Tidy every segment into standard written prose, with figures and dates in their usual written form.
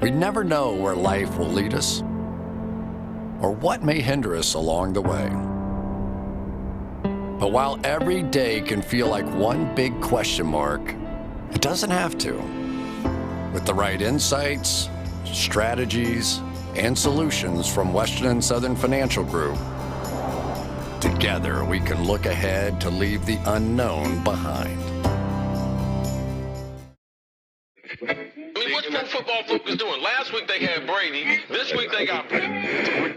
We never know where life will lead us or what may hinder us along the way. But while every day can feel like one big question mark, it doesn't have to. With the right insights, strategies, and solutions from Western and Southern Financial Group, together we can look ahead to leave the unknown behind. What's Pro Football Focus doing? Last week they had Brady. This week they got Brady. We're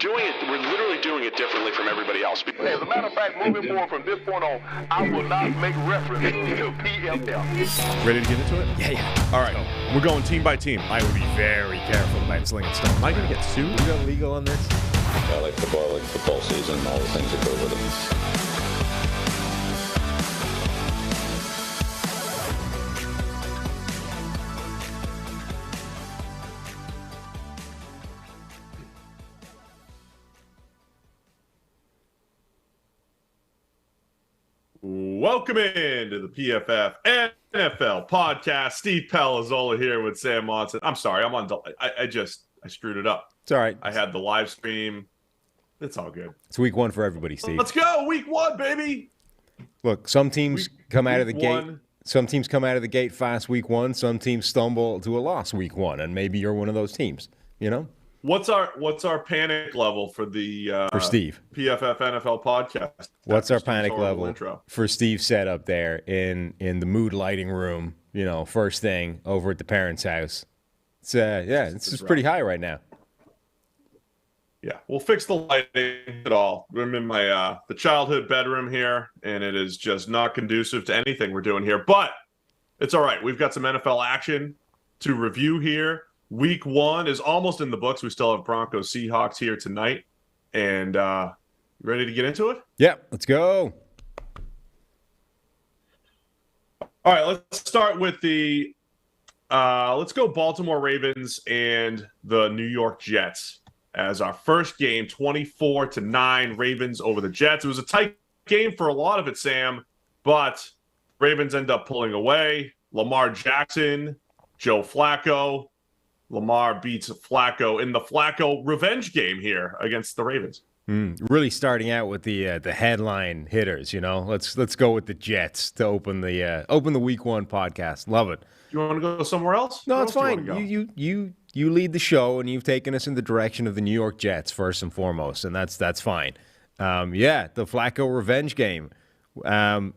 literally doing it differently from everybody else. As a matter of fact, moving forward from this point on, I will not make reference to PFF. Ready to get into it? Yeah. All right. We're going team by team. I would be very careful about slinging stuff. Am I going to get sued? We got legal on this? I like football season, and all the things that go with it. Welcome into the PFF NFL Podcast. Steve Palazzolo here with Sam Monson. I'm sorry, I'm on. I screwed it up. It's all right. I had the live stream. It's all good. It's week one for everybody, Steve. Let's go, week one, baby. Look, some teams come out of the gate. Some teams come out of the gate fast week one. Some teams stumble to a loss week one, and maybe you're one of those teams. You know. What's our panic level for the for Steve PFF NFL Podcast? What's our panic level intro for Steve set up there in the mood lighting room? You know, first thing over at the parents' house. It's it's just pretty high right now. Yeah, we'll fix the lighting at all. I'm in my the childhood bedroom here, and it is just not conducive to anything we're doing here. But it's all right. We've got some NFL action to review here. Week one is almost in the books. We still have Broncos Seahawks here tonight. And ready to get into it? Yeah, let's go. All right, let's start with the let's go Baltimore Ravens and the New York Jets as our first game, 24-9 Ravens over the Jets. It was a tight game for a lot of it, Sam, but Ravens end up pulling away. Lamar Jackson, Joe Flacco. Lamar beats Flacco in the Flacco revenge game here against the Ravens. Really starting out with the headline hitters, you know. Let's go with the Jets to open the week one podcast. Love it. You want to go somewhere else? No, it's fine. You lead the show, and you've taken us in the direction of the New York Jets first and foremost, and that's fine. The Flacco revenge game. Joe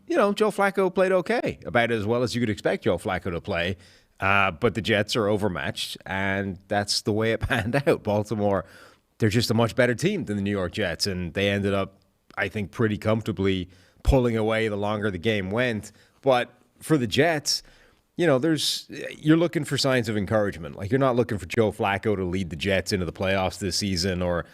Flacco played okay, about as well as you could expect Joe Flacco to play. But the Jets are overmatched, and that's the way it panned out. Baltimore, they're just a much better team than the New York Jets, and they ended up, I think, pretty comfortably pulling away the longer the game went. But for the Jets, you're looking for signs of encouragement. Like, you're not looking for Joe Flacco to lead the Jets into the playoffs this season or,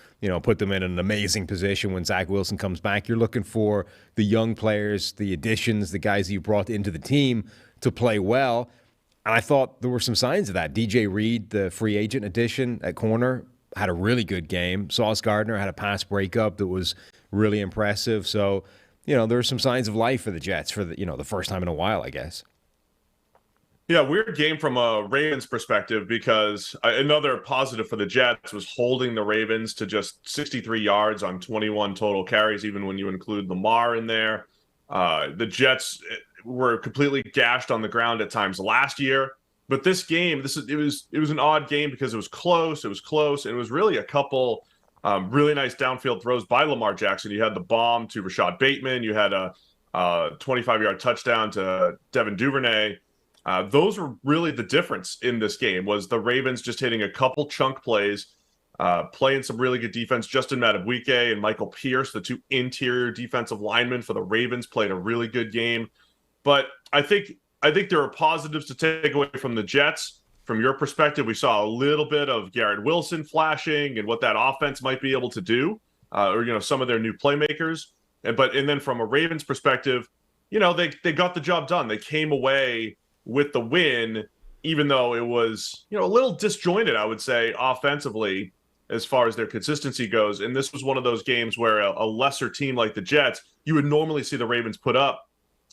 put them in an amazing position when Zach Wilson comes back. You're looking for the young players, the additions, the guys that you brought into the team to play well. And I thought there were some signs of that. DJ Reed, the free agent addition at corner, had a really good game. Sauce Gardner had a pass breakup that was really impressive. So, there were some signs of life for the Jets for the first time in a while, I guess. Yeah, weird game from a Ravens perspective because another positive for the Jets was holding the Ravens to just 63 yards on 21 total carries, even when you include Lamar in there. The Jets were completely gashed on the ground at times last year, but this game, it was an odd game because it was close. And it was really a couple really nice downfield throws by Lamar Jackson. You had the bomb to Rashad Bateman. You had a 25-yard touchdown to Devin Duvernay. Those were really the difference in this game, was the Ravens just hitting a couple chunk plays, playing some really good defense. Justin Madubuike and Michael Pierce, the two interior defensive linemen for the Ravens, played a really good game. But I think there are positives to take away from the Jets. From your perspective, we saw a little bit of Garrett Wilson flashing and what that offense might be able to do, or some of their new playmakers. And then from a Ravens perspective, they got the job done. They came away with the win, even though it was a little disjointed, I would say, offensively as far as their consistency goes. And this was one of those games where a lesser team like the Jets, you would normally see the Ravens put up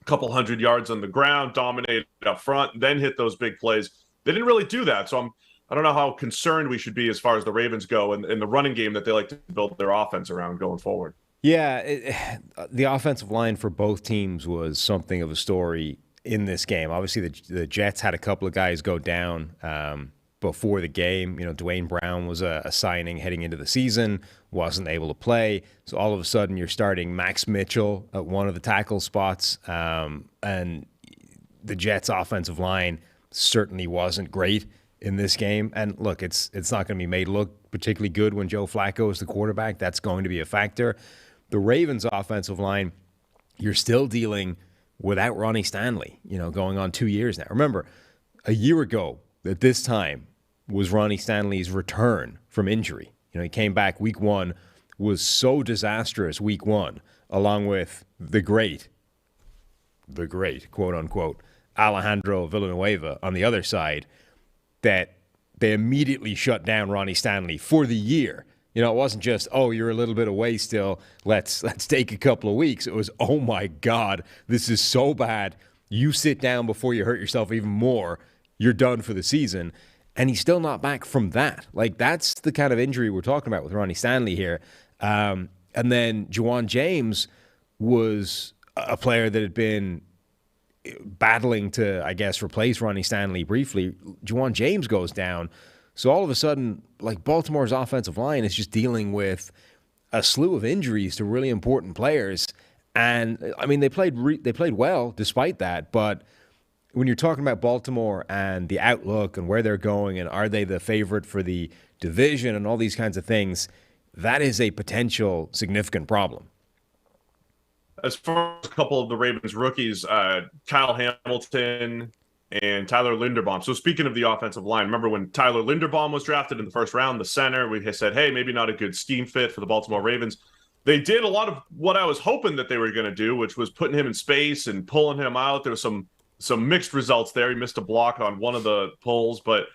a couple hundred yards on the ground, dominate up front, then hit those big plays. They didn't really do that. So I don't know how concerned we should be as far as the Ravens go and the running game that they like to build their offense around going forward. Yeah, the offensive line for both teams was something of a story in this game. Obviously, the Jets had a couple of guys go down before the game. You know, Dwayne Brown was a signing heading into the season, wasn't able to play. So all of a sudden, you're starting Max Mitchell at one of the tackle spots, and the Jets' offensive line certainly wasn't great in this game. And look, it's not going to be made look particularly good when Joe Flacco is the quarterback. That's going to be a factor. The Ravens' offensive line, you're still dealing without Ronnie Stanley, you know, going on 2 years now. Remember, a year ago at this time was Ronnie Stanley's return from injury. You know, he came back week one, was so disastrous week one, along with the great, quote unquote, Alejandro Villanueva on the other side, that they immediately shut down Ronnie Stanley for the year. You know, it wasn't just, oh, you're a little bit away still, let's take a couple of weeks. It was, oh my God, this is so bad. You sit down before you hurt yourself even more. You're done for the season. And he's still not back from that. Like, that's the kind of injury we're talking about with Ronnie Stanley here. And then Juwan James was a player that had been battling to, I guess, replace Ronnie Stanley briefly. Juwan James goes down. So all of a sudden, like, Baltimore's offensive line is just dealing with a slew of injuries to really important players. And, I mean, they played well despite that. But when you're talking about Baltimore and the outlook and where they're going and are they the favorite for the division and all these kinds of things, that is a potential significant problem. As far as a couple of the Ravens rookies, Kyle Hamilton and Tyler Linderbaum. So speaking of the offensive line, remember when Tyler Linderbaum was drafted in the first round, the center, we said, hey, maybe not a good scheme fit for the Baltimore Ravens. They did a lot of what I was hoping that they were going to do, which was putting him in space and pulling him out. There was some mixed results there. He missed a block on one of the pulls, but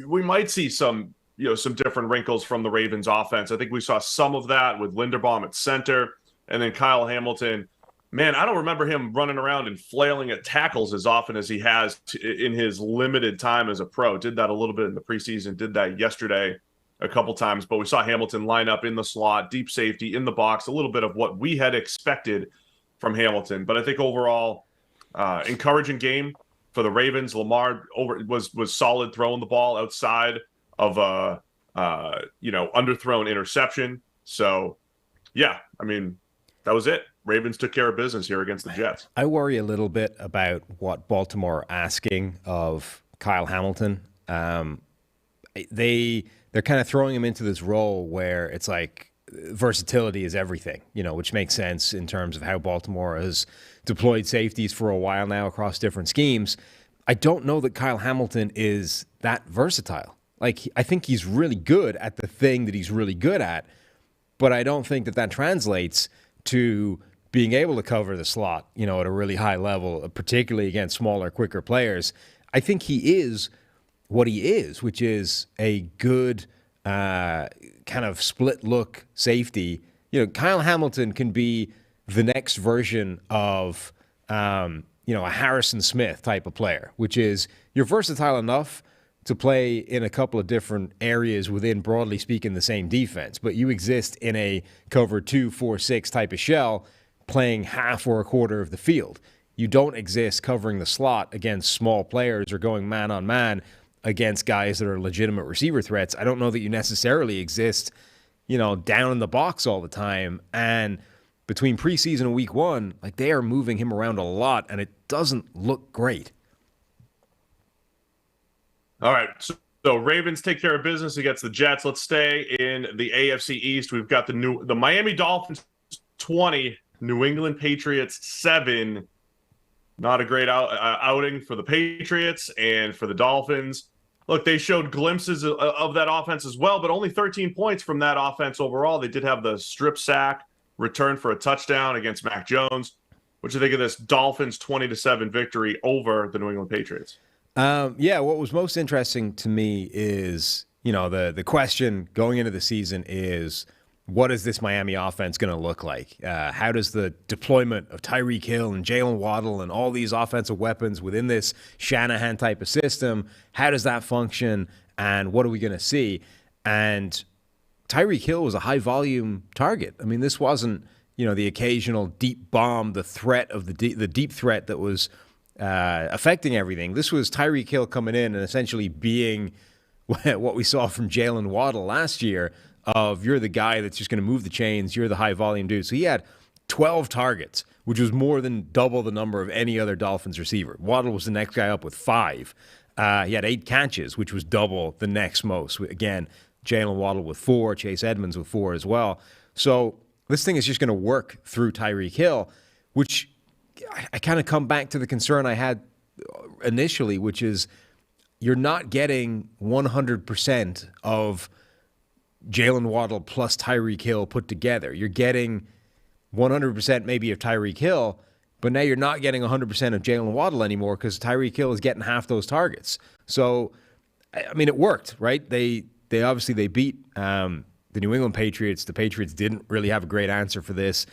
we might see some different wrinkles from the Ravens offense. I think we saw some of that with Linderbaum at center, and then Kyle Hamilton. Man, I don't remember him running around and flailing at tackles as often as he has in his limited time as a pro. Did that a little bit in the preseason, did that yesterday a couple times, but we saw Hamilton line up in the slot, deep safety, in the box, a little bit of what we had expected from Hamilton. But I think overall, encouraging game for the Ravens. Lamar was solid throwing the ball outside of a underthrown interception. So, yeah, I mean, that was it. Ravens took care of business here against the Jets. I worry a little bit about what Baltimore are asking of Kyle Hamilton. They're kind of throwing him into this role where it's like versatility is everything, which makes sense in terms of how Baltimore has deployed safeties for a while now across different schemes. I don't know that Kyle Hamilton is that versatile. Like, I think he's really good at the thing that he's really good at, but I don't think that translates to being able to cover the slot, at a really high level, particularly against smaller, quicker players. I think he is what he is, which is a good kind of split-look safety. Kyle Hamilton can be the next version of, a Harrison Smith type of player, which is you're versatile enough to play in a couple of different areas within, broadly speaking, the same defense, but you exist in a cover 2-4-6 type of shell, playing half or a quarter of the field. You don't exist covering the slot against small players or going man-on-man against guys that are legitimate receiver threats. I don't know that you necessarily exist, down in the box all the time. And between preseason and week one, like, they are moving him around a lot, and it doesn't look great. All right, so Ravens take care of business against the Jets. Let's stay in the AFC East. We've got the Miami Dolphins 20, New England Patriots 7. Not a great outing for the Patriots and for the Dolphins. Look, they showed glimpses of that offense as well, but only 13 points from that offense overall. They did have the strip sack return for a touchdown against Mac Jones. What do you think of this Dolphins 20-7 victory over the New England Patriots? What was most interesting to me is, the question going into the season is, what is this Miami offense going to look like? How does the deployment of Tyreek Hill and Jalen Waddle and all these offensive weapons within this Shanahan type of system, how does that function, and what are we going to see? And Tyreek Hill was a high-volume target. I mean, this wasn't, the occasional deep bomb, the threat of the deep threat that was affecting everything. This was Tyreek Hill coming in and essentially being what we saw from Jalen Waddle last year of you're the guy that's just going to move the chains, you're the high-volume dude. So he had 12 targets, which was more than double the number of any other Dolphins receiver. Waddle was the next guy up with 5. He had 8 catches, which was double the next most. Again, Jalen Waddle with 4, Chase Edmonds with 4 as well. So this thing is just going to work through Tyreek Hill, which I kind of come back to the concern I had initially, which is you're not getting 100% of Jalen Waddle plus Tyreek Hill put together. You're getting 100% maybe of Tyreek Hill, but now you're not getting 100% of Jalen Waddle anymore because Tyreek Hill is getting half those targets. So, I mean, it worked, right? They obviously beat the New England Patriots. The Patriots didn't really have a great answer for this.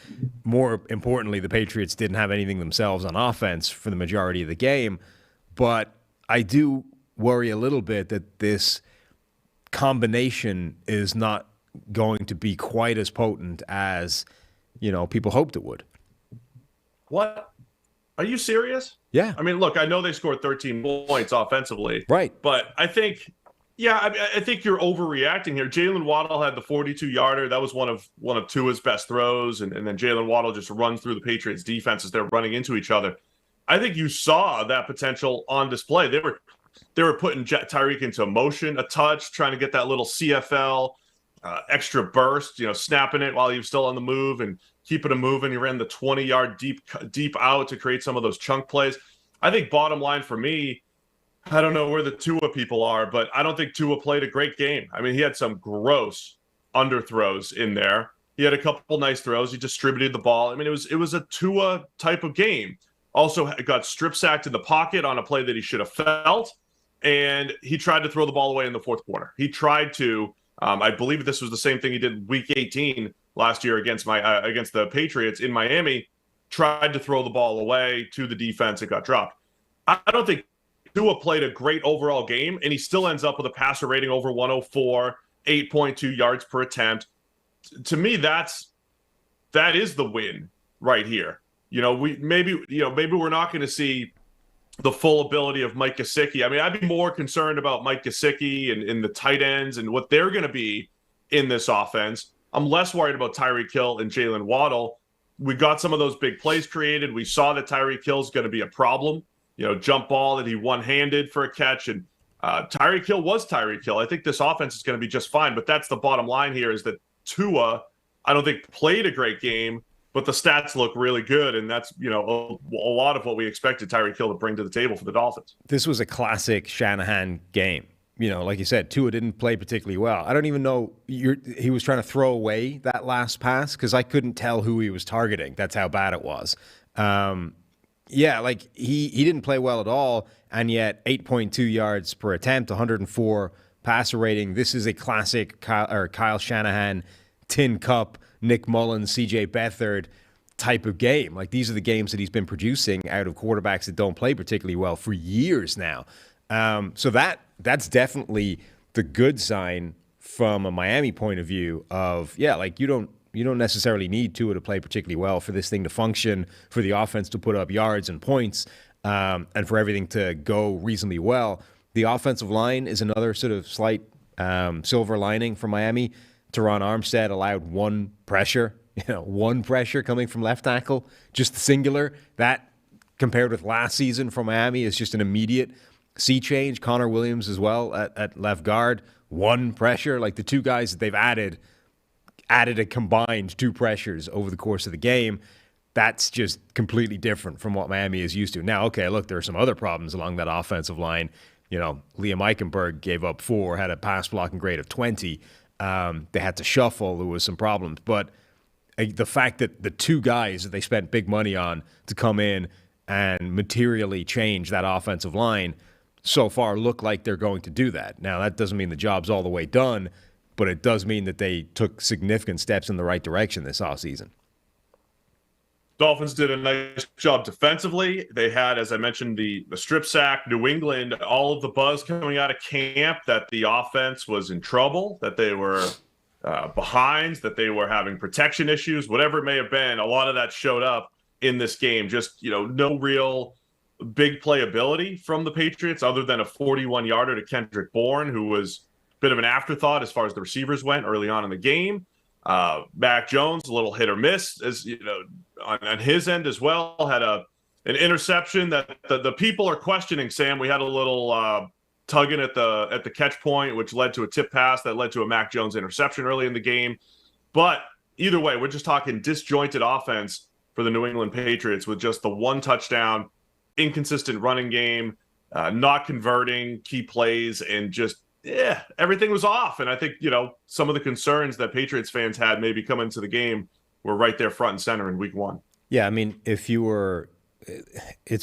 More importantly, the Patriots didn't have anything themselves on offense for the majority of the game. But I do worry a little bit that this combination is not going to be quite as potent as, people hoped it would. What? Are you serious? Yeah. I mean, look, I know they scored 13 points offensively. Right. But I think I think you're overreacting here. Jalen Waddle had the 42-yarder. That was one of Tua's best throws, and then Jalen Waddle just runs through the Patriots' defense as they're running into each other. I think you saw that potential on display. They were putting Tyreek into motion, a touch, trying to get that little CFL extra burst, snapping it while he was still on the move and keeping him moving. He ran the 20-yard deep out to create some of those chunk plays. I think bottom line for me, I don't know where the Tua people are, but I don't think Tua played a great game. I mean, he had some gross underthrows in there. He had a couple nice throws. He distributed the ball. I mean, it was a Tua type of game. Also got strip sacked in the pocket on a play that he should have felt, and he tried to throw the ball away in the fourth quarter. He tried to. I believe this was the same thing he did Week 18 last year against the Patriots in Miami. Tried to throw the ball away to the defense. It got dropped. I don't think Tua played a great overall game, and he still ends up with a passer rating over 104, 8.2 yards per attempt. To me, that is the win right here. Maybe we're not going to see the full ability of Mike Gesicki. I mean, I'd be more concerned about Mike Gesicki and the tight ends and what they're going to be in this offense. I'm less worried about Tyreek Hill and Jalen Waddle. We got some of those big plays created. We saw that Tyreek Hill is going to be a problem. Jump ball that he one-handed for a catch. And Tyreek Hill was Tyreek Hill. I think this offense is going to be just fine. But that's the bottom line here is that Tua, I don't think, played a great game, but the stats look really good. And that's, a lot of what we expected Tyreek Hill to bring to the table for the Dolphins. This was a classic Shanahan game. Like you said, Tua didn't play particularly well. I don't even know he was trying to throw away that last pass because I couldn't tell who he was targeting. That's how bad it was. Yeah, like he didn't play well at all, and yet 8.2 yards per attempt, 104 passer rating. This is a classic Kyle Shanahan, Tin Cup, Nick Mullins, CJ Beathard type of game. Like these are the games that he's been producing out of quarterbacks that don't play particularly well for years now. So that's definitely the good sign from a Miami point of view of, you don't necessarily need Tua to play particularly well for this thing to function, for the offense to put up yards and points, and for everything to go reasonably well. The offensive line is another sort of slight silver lining for Miami. Teron Armstead allowed one pressure coming from left tackle, just singular. That, compared with last season for Miami, is just an immediate sea change. Connor Williams as well at left guard, one pressure. Like the two guys that they've added a combined 2 pressures over the course of the game. That's just completely different from what Miami is used to. Now, okay, look, there are some other problems along that offensive line. Liam Eichenberg gave up 4, had a pass blocking grade of 20. They had to shuffle. There was some problems. But the fact that the 2 guys that they spent big money on to come in and materially change that offensive line so far look like they're going to do that. Now, that doesn't mean the job's all the way done, but it does mean that they took significant steps in the right direction this offseason. Dolphins did a nice job defensively. They had, as I mentioned, the strip sack. New England, all of the buzz coming out of camp that the offense was in trouble, that they were behind, that they were having protection issues, whatever it may have been. A lot of that showed up in this game. Just, no real big playability from the Patriots other than a 41-yarder to Kendrick Bourne, who was a bit of an afterthought as far as the receivers went early on in the game. Mac Jones, a little hit or miss, as on his end as well, had an interception that the people are questioning. Sam, we had a little tugging at the catch point, which led to a tip pass that led to a Mac Jones interception early in the game. But either way, we're just talking disjointed offense for the New England Patriots with just the one touchdown, inconsistent running game, not converting key plays, and just everything was off. And I think, some of the concerns that Patriots fans had maybe coming into the game were right there front and center in week one. Yeah, I mean, it's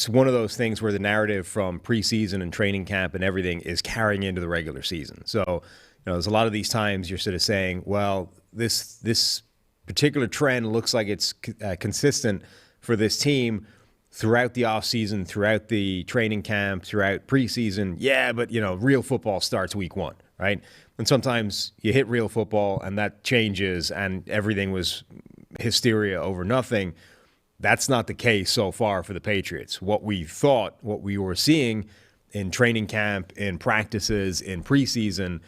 one of those things where the narrative from preseason and training camp and everything is carrying into the regular season. So, there's a lot of these times you're sort of saying, well, this particular trend looks like it's consistent for this team throughout the offseason, throughout the training camp, throughout preseason. Yeah, but, real football starts week one, right? And sometimes you hit real football and that changes and everything was hysteria over nothing. That's not the case so far for the Patriots. What we were seeing in training camp, in practices, in preseason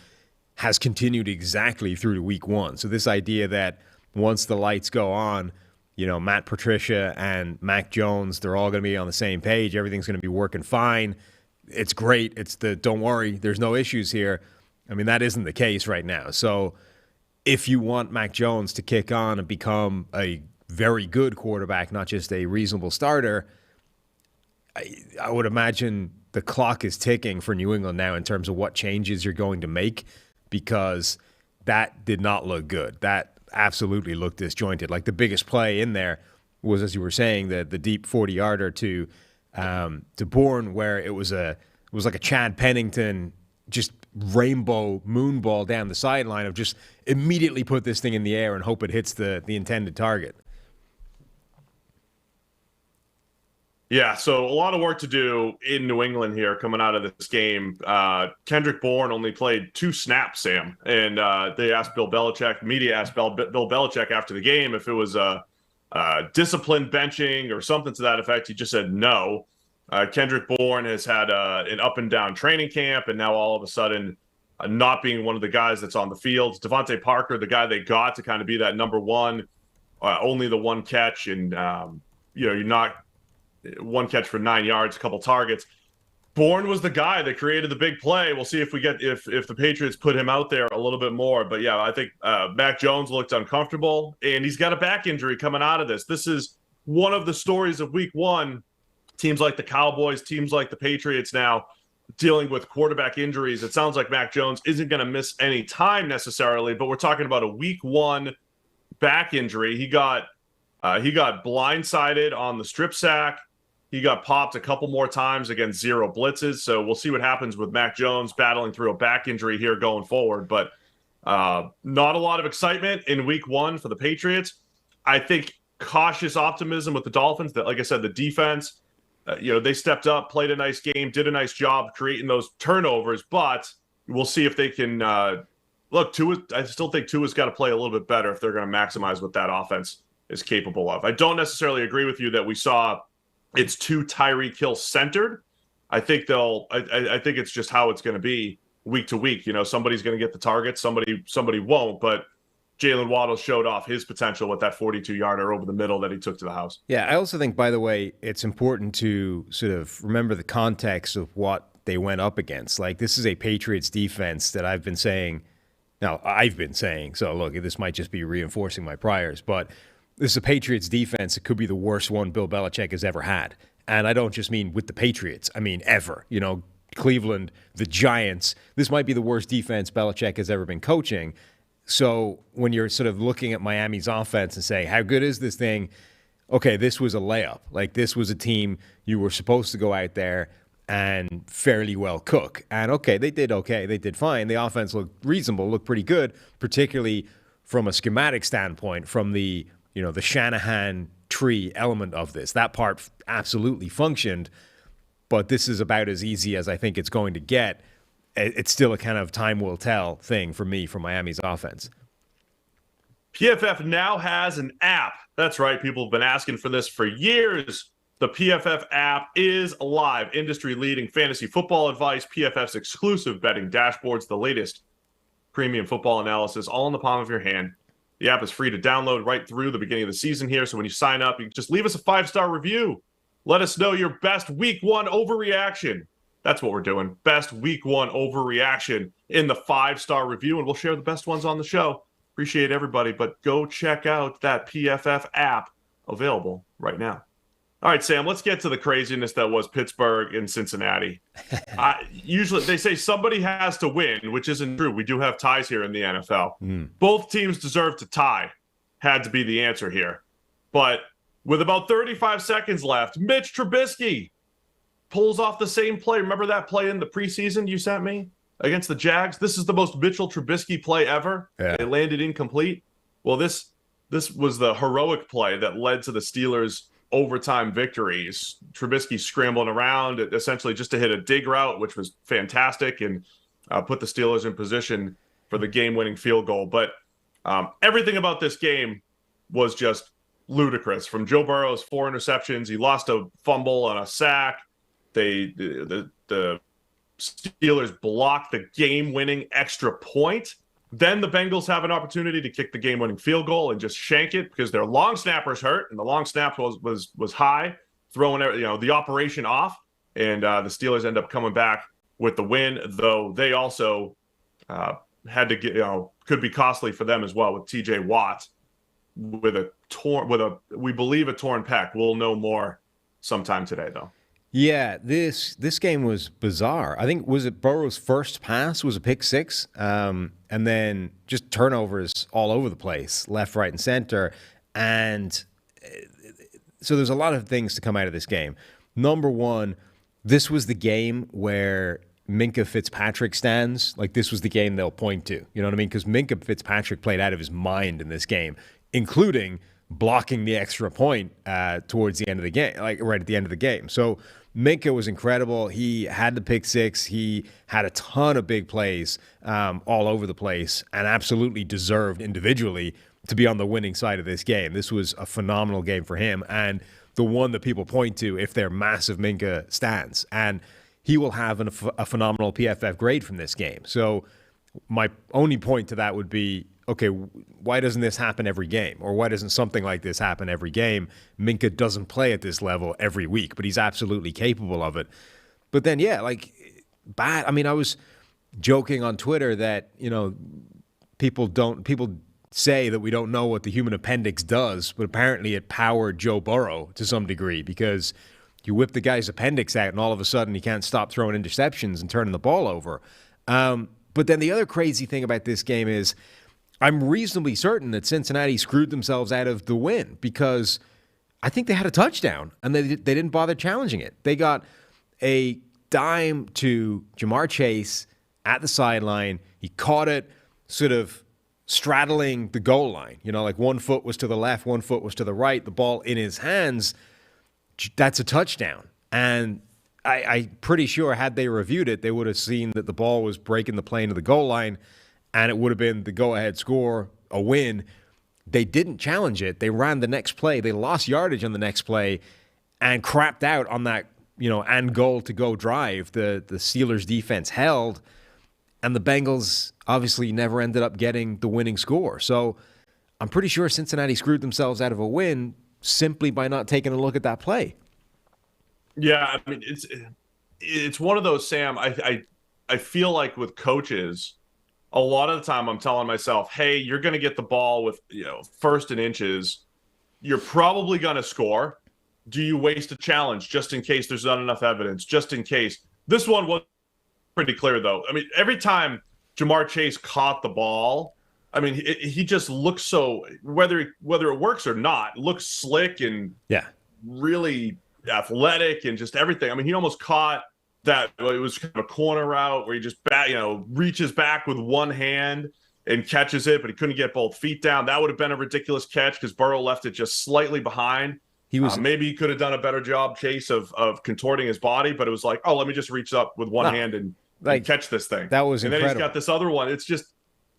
has continued exactly through to week one. So this idea that once the lights go on, Matt Patricia and Mac Jones, they're all going to be on the same page. Everything's going to be working fine. It's great. Don't worry, there's no issues here. I mean, that isn't the case right now. So if you want Mac Jones to kick on and become a very good quarterback, not just a reasonable starter, I would imagine the clock is ticking for New England now in terms of what changes you're going to make, because that did not look good. That absolutely looked disjointed. Like the biggest play in there was, as you were saying, the deep 40-yarder to Bourne, where it was like a Chad Pennington just rainbow moonball down the sideline of just immediately put this thing in the air and hope it hits the intended target. Yeah, so a lot of work to do in New England here coming out of this game. Kendrick Bourne only played 2 snaps, Sam, and they asked Bill Belichick, media asked Bill Belichick after the game if it was a disciplined benching or something to that effect. He just said no. Kendrick Bourne has had an up-and-down training camp, and now all of a sudden not being one of the guys that's on the field. Devontae Parker, the guy they got to kind of be that number one, only the one catch, and you're not – one catch for 9 yards, a couple targets. Bourne was the guy that created the big play. We'll see if the Patriots put him out there a little bit more. But yeah, I think Mac Jones looked uncomfortable, and he's got a back injury coming out of this. This is one of the stories of week one. Teams like the Cowboys, teams like the Patriots now dealing with quarterback injuries. It sounds like Mac Jones isn't going to miss any time necessarily, but we're talking about a week one back injury. He got blindsided on the strip sack. He got popped a couple more times against 0 blitzes. So we'll see what happens with Mac Jones battling through a back injury here going forward. But not a lot of excitement in week one for the Patriots. I think cautious optimism with the Dolphins. That, like I said, the defense, they stepped up, played a nice game, did a nice job creating those turnovers. But we'll see if they can look. I still think Tua's got to play a little bit better if they're going to maximize what that offense is capable of. I don't necessarily agree with you that we saw it's too Tyreek Hill centered. I think I think it's just how it's going to be week to week. Somebody's going to get the target, somebody won't. But Jalen Waddle showed off his potential with that 42-yarder over the middle that he took to the house. Yeah, I also think, by the way, it's important to sort of remember the context of what they went up against. Like, this is a Patriots defense that I've been saying. So look, this might just be reinforcing my priors, but this is a Patriots defense. It could be the worst one Bill Belichick has ever had. And I don't just mean with the Patriots. I mean ever. Cleveland, the Giants. This might be the worst defense Belichick has ever been coaching. So when you're sort of looking at Miami's offense and saying, how good is this thing? Okay, this was a layup. Like, this was a team you were supposed to go out there and fairly well cook. And okay. They did fine. The offense looked reasonable, looked pretty good, particularly from a schematic standpoint, from the Shanahan tree element of this. That part absolutely functioned, but this is about as easy as I think it's going to get. It's still a kind of time will tell thing for me for Miami's offense. PFF now has an app. That's right. People have been asking for this for years. The PFF app is live. Industry-leading fantasy football advice, PFF's exclusive betting dashboards, the latest premium football analysis, all in the palm of your hand. The app is free to download right through the beginning of the season here. So when you sign up, you can just leave us a 5-star review. Let us know your best week 1 overreaction. That's what we're doing. Best week 1 overreaction in the 5-star review, and we'll share the best ones on the show. Appreciate everybody, but go check out that PFF app available right now. All right, Sam, let's get to the craziness that was Pittsburgh and Cincinnati. Usually they say somebody has to win, which isn't true. We do have ties here in the NFL. Both teams deserve to tie, had to be the answer here. But with about 35 seconds left, Mitch Trubisky pulls off the same play. Remember that play in the preseason you sent me against the Jags? This is the most Mitchell Trubisky play ever. Yeah. It landed incomplete. Well, this was the heroic play that led to the Steelers' overtime victories. Trubisky scrambling around essentially just to hit a dig route, which was fantastic, and put the Steelers in position for the game-winning field goal. But everything about this game was just ludicrous. From Joe Burrow's 4 interceptions, he lost a fumble and a sack. The Steelers blocked the game-winning extra point. Then the Bengals have an opportunity to kick the game-winning field goal and just shank it because their long snapper's hurt, and the long snap was high, throwing the operation off, and the Steelers end up coming back with the win. Though they also had to get could be costly for them as well with T.J. Watt with a we believe a torn pec. We'll know more sometime today though. Yeah, this game was bizarre. I think, was it Burrow's first pass was a pick six, and then just turnovers all over the place, left, right, and center. And so there's a lot of things to come out of this game. Number one, this was the game where Minkah Fitzpatrick stands. Like, this was the game they'll point to. You know what I mean? Because Minkah Fitzpatrick played out of his mind in this game, including blocking the extra point towards the end of the game, like right at the end of the game. So Minkah was incredible. He had the pick six. He had a ton of big plays all over the place and absolutely deserved individually to be on the winning side of this game. This was a phenomenal game for him and the one that people point to if they're massive Minkah stans. And he will have a phenomenal PFF grade from this game. So my only point to that would be, okay, why doesn't this happen every game? Or why doesn't something like this happen every game? Minkah doesn't play at this level every week, but he's absolutely capable of it. But then, yeah, like, bad. I mean, I was joking on Twitter that, people say that we don't know what the human appendix does, but apparently it powered Joe Burrow to some degree because you whip the guy's appendix out and all of a sudden he can't stop throwing interceptions and turning the ball over. But then the other crazy thing about this game is I'm reasonably certain that Cincinnati screwed themselves out of the win because I think they had a touchdown and they didn't bother challenging it. They got a dime to Jamar Chase at the sideline. He caught it sort of straddling the goal line. Like one foot was to the left, one foot was to the right, the ball in his hands. That's a touchdown. And I'm pretty sure had they reviewed it, they would have seen that the ball was breaking the plane of the goal line and it would have been the go-ahead score, a win. They didn't challenge it. They ran the next play. They lost yardage on the next play and crapped out on that, and goal to go drive. The Steelers defense held, and the Bengals obviously never ended up getting the winning score. So I'm pretty sure Cincinnati screwed themselves out of a win simply by not taking a look at that play. Yeah, I mean, it's one of those, Sam, I feel like with coaches, a lot of the time I'm telling myself, hey, you're going to get the ball with, first and inches. You're probably going to score. Do you waste a challenge just in case there's not enough evidence, just in case? This one was pretty clear, though. I mean, every time Jamar Chase caught the ball, I mean, he just looks so, whether it works or not, looks slick and really athletic and just everything. I mean, he almost caught that it was kind of a corner route where he just reaches back with one hand and catches it, but he couldn't get both feet down. That would have been a ridiculous catch because Burrow left it just slightly behind. He was maybe he could have done a better job, Chase, of contorting his body, but it was like, oh, let me just reach up with one hand and catch this thing. That was incredible. And then he's got this other one. It's just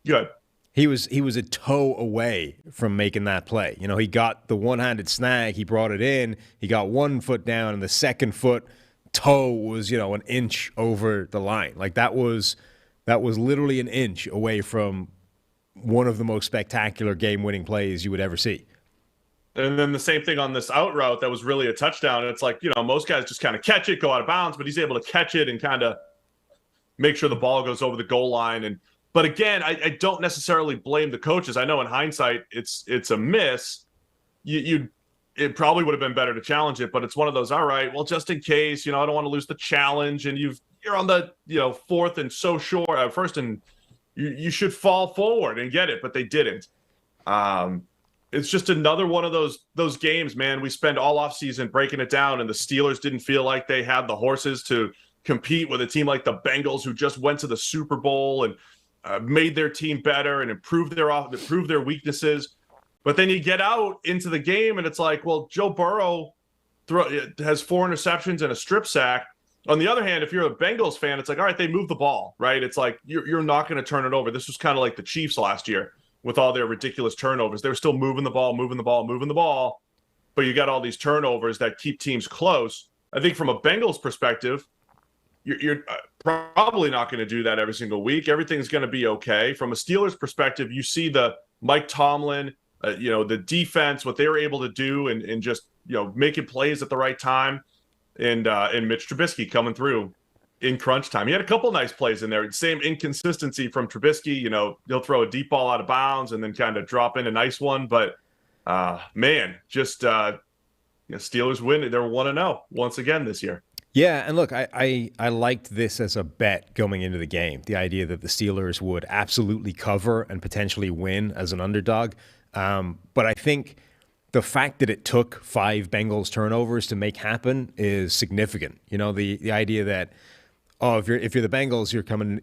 good. He was a toe away from making that play. He got the one-handed snag. He brought it in. He got 1 foot down, and the second foot toe was, an inch over the line. Like that was literally an inch away from one of the most spectacular game-winning plays you would ever see. And then the same thing on this out route that was really a touchdown. It's like, most guys just kind of catch it, go out of bounds, but he's able to catch it and kind of make sure the ball goes over the goal line. But again, I don't necessarily blame the coaches. I know in hindsight it's a miss. It probably would have been better to challenge it, but it's one of those, all right, well, just in case, I don't want to lose the challenge, and you're on the, fourth and so short, first, and you should fall forward and get it, but they didn't. It's just another one of those games, man. We spend all offseason breaking it down, and the Steelers didn't feel like they had the horses to compete with a team like the Bengals, who just went to the Super Bowl and made their team better and improved their weaknesses. But then you get out into the game, and it's like, well, Joe Burrow has 4 interceptions and a strip sack. On the other hand, if you're a Bengals fan, it's like, all right, they moved the ball, right? It's like you're not going to turn it over. This was kind of like the Chiefs last year with all their ridiculous turnovers. They were still moving the ball, but you got all these turnovers that keep teams close. I think from a Bengals perspective, you're probably not going to do that every single week. Everything's going to be okay. From a Steelers perspective, you see the Mike Tomlin, the defense, what they were able to do and just, making plays at the right time. And Mitch Trubisky coming through in crunch time. He had a couple nice plays in there. Same inconsistency from Trubisky. He'll throw a deep ball out of bounds and then kind of drop in a nice one. But, Steelers win. They're 1-0 once again this year. Yeah, and look, I liked this as a bet going into the game, the idea that the Steelers would absolutely cover and potentially win as an underdog. But I think the fact that it took 5 Bengals turnovers to make happen is significant. The idea that, if you're the Bengals,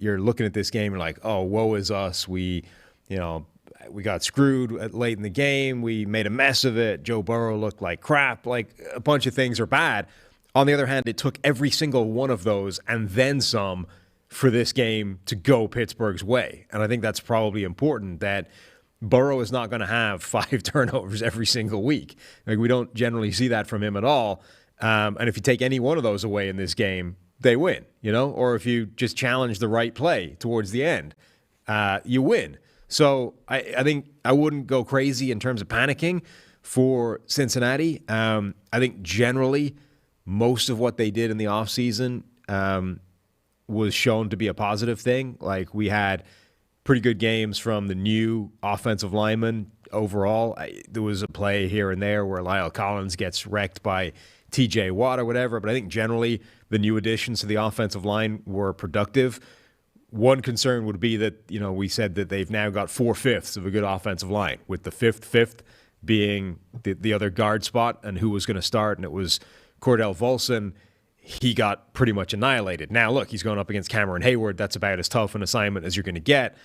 you're looking at this game, you're like, oh, woe is us. We got screwed late in the game. We made a mess of it. Joe Burrow looked like crap. Like a bunch of things are bad. On the other hand, it took every single one of those and then some for this game to go Pittsburgh's way. And I think that's probably important, that Burrow is not going to have 5 turnovers every single week. Like, we don't generally see that from him at all. And if you take any one of those away in this game, they win, or if you just challenge the right play towards the end, you win. So I think I wouldn't go crazy in terms of panicking for Cincinnati. I think generally most of what they did in the offseason was shown to be a positive thing. Like, we had pretty good games from the new offensive linemen overall. There was a play here and there where Lyle Collins gets wrecked by TJ Watt or whatever, but I think generally the new additions to the offensive line were productive. One concern would be that, we said that they've now got 4/5 of a good offensive line, with the fifth being the other guard spot and who was going to start, and it was Cordell Volson. He got pretty much annihilated. Now, look, he's going up against Cameron Hayward. That's about as tough an assignment as you're going to get.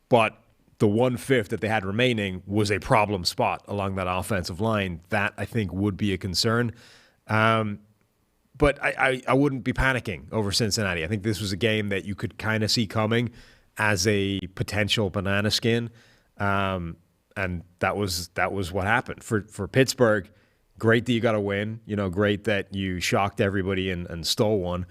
But the 1/5 that they had remaining was a problem spot along that offensive line. That, I think, would be a concern. But I wouldn't be panicking over Cincinnati. I think this was a game that you could kind of see coming as a potential banana skin. And that was what happened. For Pittsburgh, great that you got a win. Great that you shocked everybody and stole one.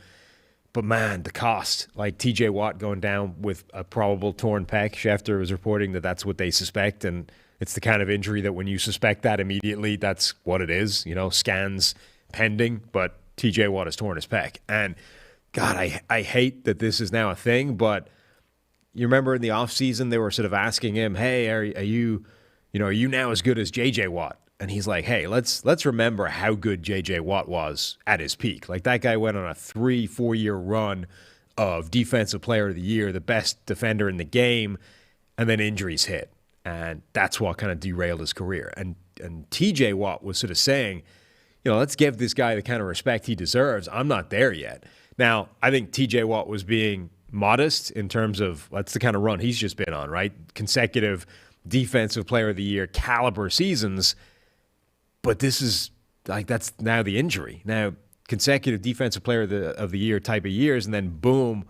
But, man, the cost, like TJ Watt going down with a probable torn pec. Schefter was reporting that that's what they suspect, and it's the kind of injury that when you suspect that immediately, that's what it is. Scans pending, but TJ Watt has torn his pec. And, God, I hate that this is now a thing, but you remember in the offseason they were sort of asking him, hey, are you now as good as JJ Watt? And he's like, hey, let's remember how good J.J. Watt was at his peak. Like, that guy went on a 3-4 year run of Defensive Player of the Year, the best defender in the game, and then injuries hit. And that's what kind of derailed his career. And T.J. Watt was sort of saying, let's give this guy the kind of respect he deserves. I'm not there yet. Now, I think TJ Watt was being modest in terms of that's the kind of run he's just been on, right? Consecutive defensive player of the year caliber seasons. But this is like that's now the injury. Now, consecutive defensive player of the year type of years, and then boom,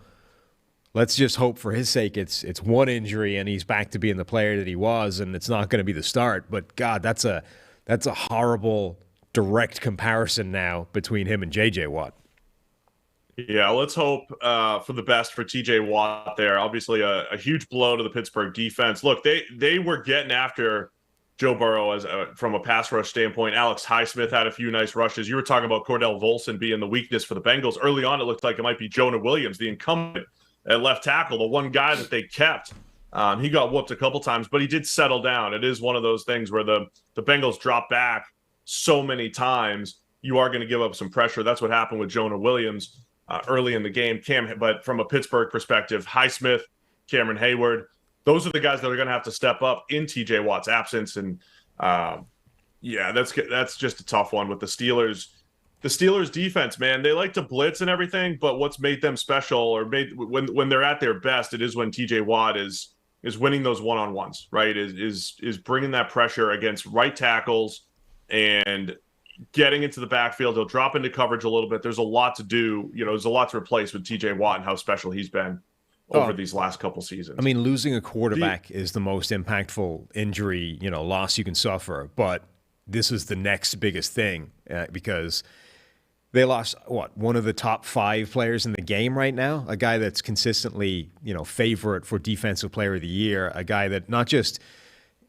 let's just hope for his sake it's one injury and he's back to being the player that he was, and it's not going to be the start. But God, that's a horrible direct comparison now between him and JJ Watt. Yeah, let's hope for the best for TJ Watt there. Obviously, a huge blow to the Pittsburgh defense. Look, they were getting after Joe Burrow as from a pass rush standpoint. Alex Highsmith had a few nice rushes. You were talking about Cordell Volson being the weakness for the Bengals. Early on, it looked like it might be Jonah Williams, the incumbent at left tackle, the one guy that they kept. He got whooped a couple times, but he did settle down. It is one of those things where the Bengals drop back so many times, you are going to give up some pressure. That's what happened with Jonah Williams early in the game. But from a Pittsburgh perspective, Highsmith, Cameron Hayward, those are the guys that are going to have to step up in TJ Watt's absence. And that's just a tough one with the Steelers. The Steelers defense, man, they like to blitz and everything, but what's made them special or when they're at their best, it is when TJ Watt is winning those one-on-ones, right? Is bringing that pressure against right tackles and getting into the backfield. He'll drop into coverage a little bit. There's a lot to do. There's a lot to replace with TJ Watt and how special he's been over these last couple seasons. I mean, losing a quarterback is the most impactful injury, loss you can suffer. But this is the next biggest thing because they lost, one of the top 5 players in the game right now, a guy that's consistently, favorite for Defensive Player of the Year, a guy that not just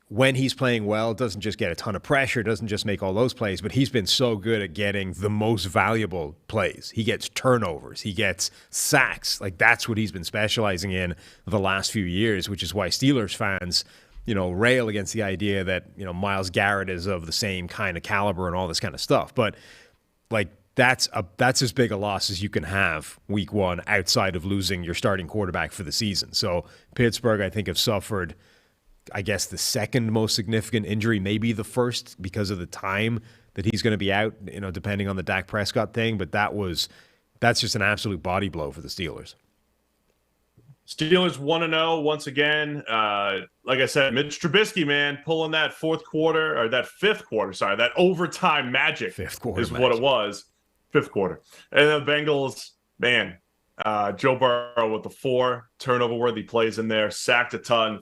when he's playing well, doesn't just get a ton of pressure, doesn't just make all those plays, but he's been so good at getting the most valuable plays. He gets turnovers. He gets sacks. Like, that's what he's been specializing in the last few years, which is why Steelers fans, rail against the idea that, Myles Garrett is of the same kind of caliber and all this kind of stuff. But, that's as big a loss as you can have week one outside of losing your starting quarterback for the season. So Pittsburgh, I think, have suffered, I guess, the second most significant injury, maybe the first because of the time that he's going to be out, depending on the Dak Prescott thing. But that's just an absolute body blow for the Steelers. Steelers 1-0 once again. Like I said, Mitch Trubisky, man, pulling that fifth quarter, that overtime magic is what it was. Fifth quarter. And the Bengals, man, Joe Burrow with the 4 turnover-worthy plays in there, sacked a ton.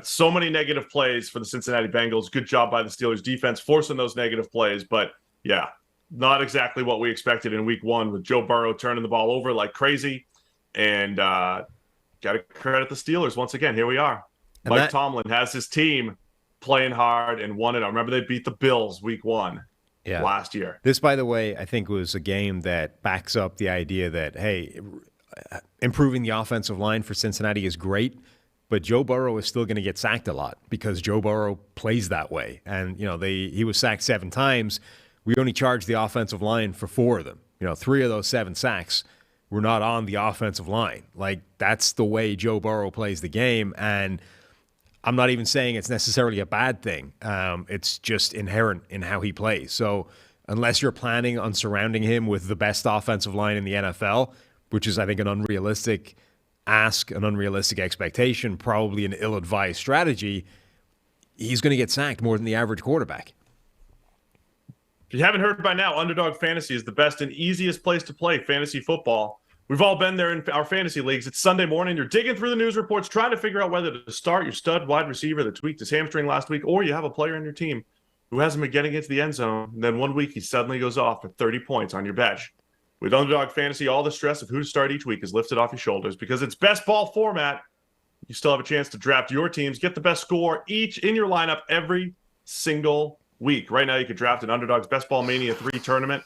So many negative plays for the Cincinnati Bengals. Good job by the Steelers defense forcing those negative plays. But, yeah, not exactly what we expected in week one with Joe Burrow turning the ball over like crazy. And got to credit the Steelers once again. Here we are. And Mike Tomlin has his team playing hard and won it. I remember they beat the Bills week one. Yeah. Last year. This, by the way, I think was a game that backs up the idea that, hey, improving the offensive line for Cincinnati is great, but Joe Burrow is still going to get sacked a lot because Joe Burrow plays that way. And, he was sacked 7 times. We only charged the offensive line for 4 of them. 3 of those 7 sacks were not on the offensive line. That's the way Joe Burrow plays the game. And I'm not even saying it's necessarily a bad thing. It's just inherent in how he plays. So unless you're planning on surrounding him with the best offensive line in the NFL, which is, I think, an unrealistic ask, an unrealistic expectation, probably an ill-advised strategy, he's going to get sacked more than the average quarterback. If you haven't heard by now, Underdog Fantasy is the best and easiest place to play fantasy football. We've all been there in our fantasy leagues. It's Sunday morning. You're digging through the news reports, trying to figure out whether to start your stud wide receiver that tweaked his hamstring last week, or you have a player in your team who hasn't been getting into the end zone. And then one week he suddenly goes off for 30 points on your bench. With Underdog Fantasy, all the stress of who to start each week is lifted off your shoulders because it's best ball format. You still have a chance to draft your teams, get the best score each in your lineup every single week. Right now, you could draft an Underdog's Best Ball Mania 3 tournament.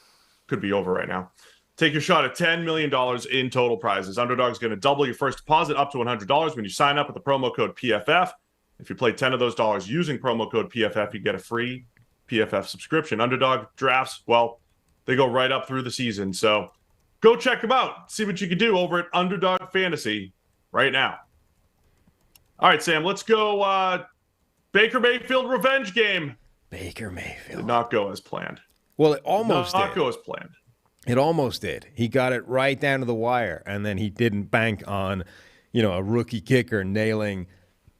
Could be over right now. Take your shot at $10 million in total prizes. Underdog's going to double your first deposit up to $100 when you sign up with the promo code PFF. If you play 10 of those dollars using promo code PFF, you get a free PFF subscription. Underdog drafts, well, they go right up through the season. So go check them out. See what you can do over at Underdog Fantasy right now. All right, Sam, let's go Baker Mayfield revenge game. Baker Mayfield. Did not go as planned. Well, it almost did not go as planned. It almost did. He got it right down to the wire, and then he didn't bank on, a rookie kicker nailing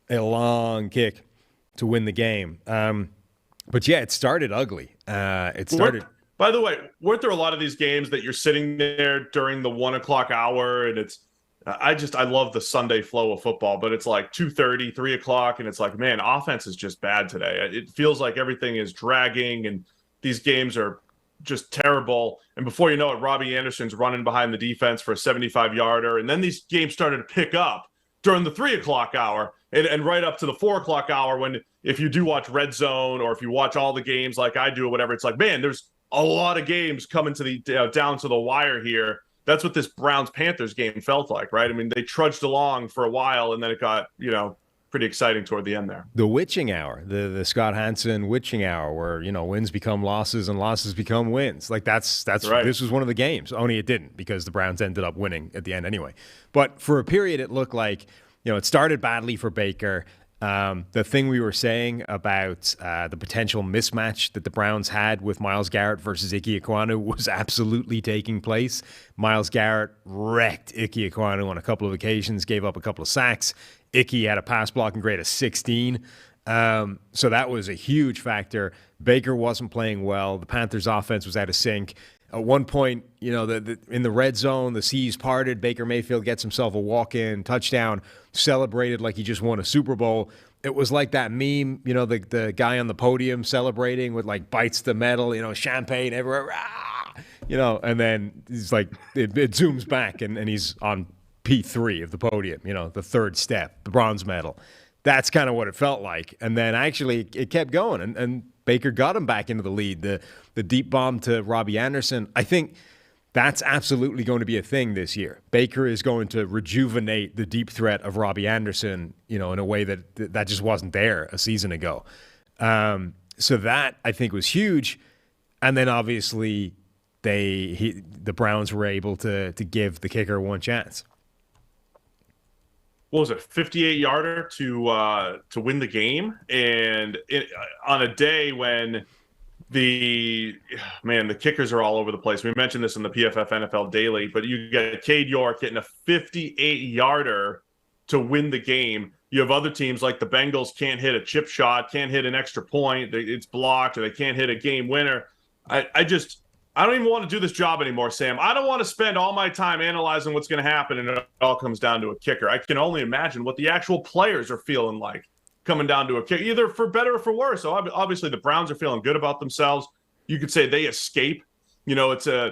a long kick to win the game. But yeah, it started ugly. By the way, weren't there a lot of these games that you're sitting there during the 1 o'clock hour, and I love the Sunday flow of football, but it's like 2:30, 3 o'clock, and it's like, man, offense is just bad today. It feels like everything is dragging, and these games are just terrible. And before you know it, Robbie Anderson's running behind the defense for a 75-yarder. And then these games started to pick up during the 3 o'clock hour and right up to the 4 o'clock hour when, if you do watch Red Zone or if you watch all the games like I do or whatever, it's like, man, there's a lot of games coming to the down to the wire here. That's what this Browns-Panthers game felt like, right? I mean, they trudged along for a while, and then it got, pretty exciting toward the end there. The witching hour, the Scott Hansen witching hour, where wins become losses and losses become wins. Like that's right. This was one of the games. Only it didn't, because the Browns ended up winning at the end anyway. But for a period, it looked like it started badly for Baker. The thing we were saying about the potential mismatch that the Browns had with Myles Garrett versus Ike Ekwonu was absolutely taking place. Myles Garrett wrecked Ike Ekwonu on a couple of occasions, gave up a couple of sacks. Ike had a pass blocking grade of 16. So that was a huge factor. Baker wasn't playing well. The Panthers' offense was out of sync. At one point, in the red zone, the seas parted. Baker Mayfield gets himself a walk-in touchdown, celebrated like he just won a Super Bowl. It was like that meme, the guy on the podium celebrating with bites the metal, champagne everywhere, and then he's like, it zooms back and he's on P3 of the podium, the third step, the bronze medal. That's kind of what it felt like. And then actually it kept going, and Baker got him back into the lead. The deep bomb to Robbie Anderson, I think that's absolutely going to be a thing this year. Baker is going to rejuvenate the deep threat of Robbie Anderson, in a way that just wasn't there a season ago. So that, I think, was huge. And then obviously the Browns were able to give the kicker one chance. What was it, 58-yarder to win the game, and on a day when the kickers are all over the place. We mentioned this in the PFF NFL Daily, but you get Cade York getting a 58-yarder to win the game. You have other teams like the Bengals can't hit a chip shot, can't hit an extra point, it's blocked, or they can't hit a game winner. I don't even want to do this job anymore, Sam. I don't want to spend all my time analyzing what's going to happen, and it all comes down to a kicker. I can only imagine what the actual players are feeling like coming down to a kick, either for better or for worse. So obviously the Browns are feeling good about themselves. You could say they escape. I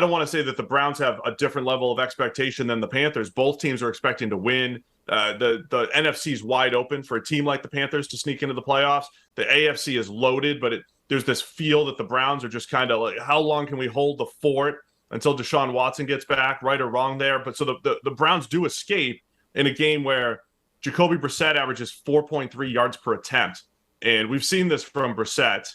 don't want to say that the Browns have a different level of expectation than the Panthers. Both teams are expecting to win. The NFC is wide open for a team like the Panthers to sneak into the playoffs. The AFC is loaded, but there's this feel that the Browns are just kind of like, how long can we hold the fort until Deshaun Watson gets back, right or wrong there? But so the Browns do escape in a game where Jacoby Brissett averages 4.3 yards per attempt. And we've seen this from Brissett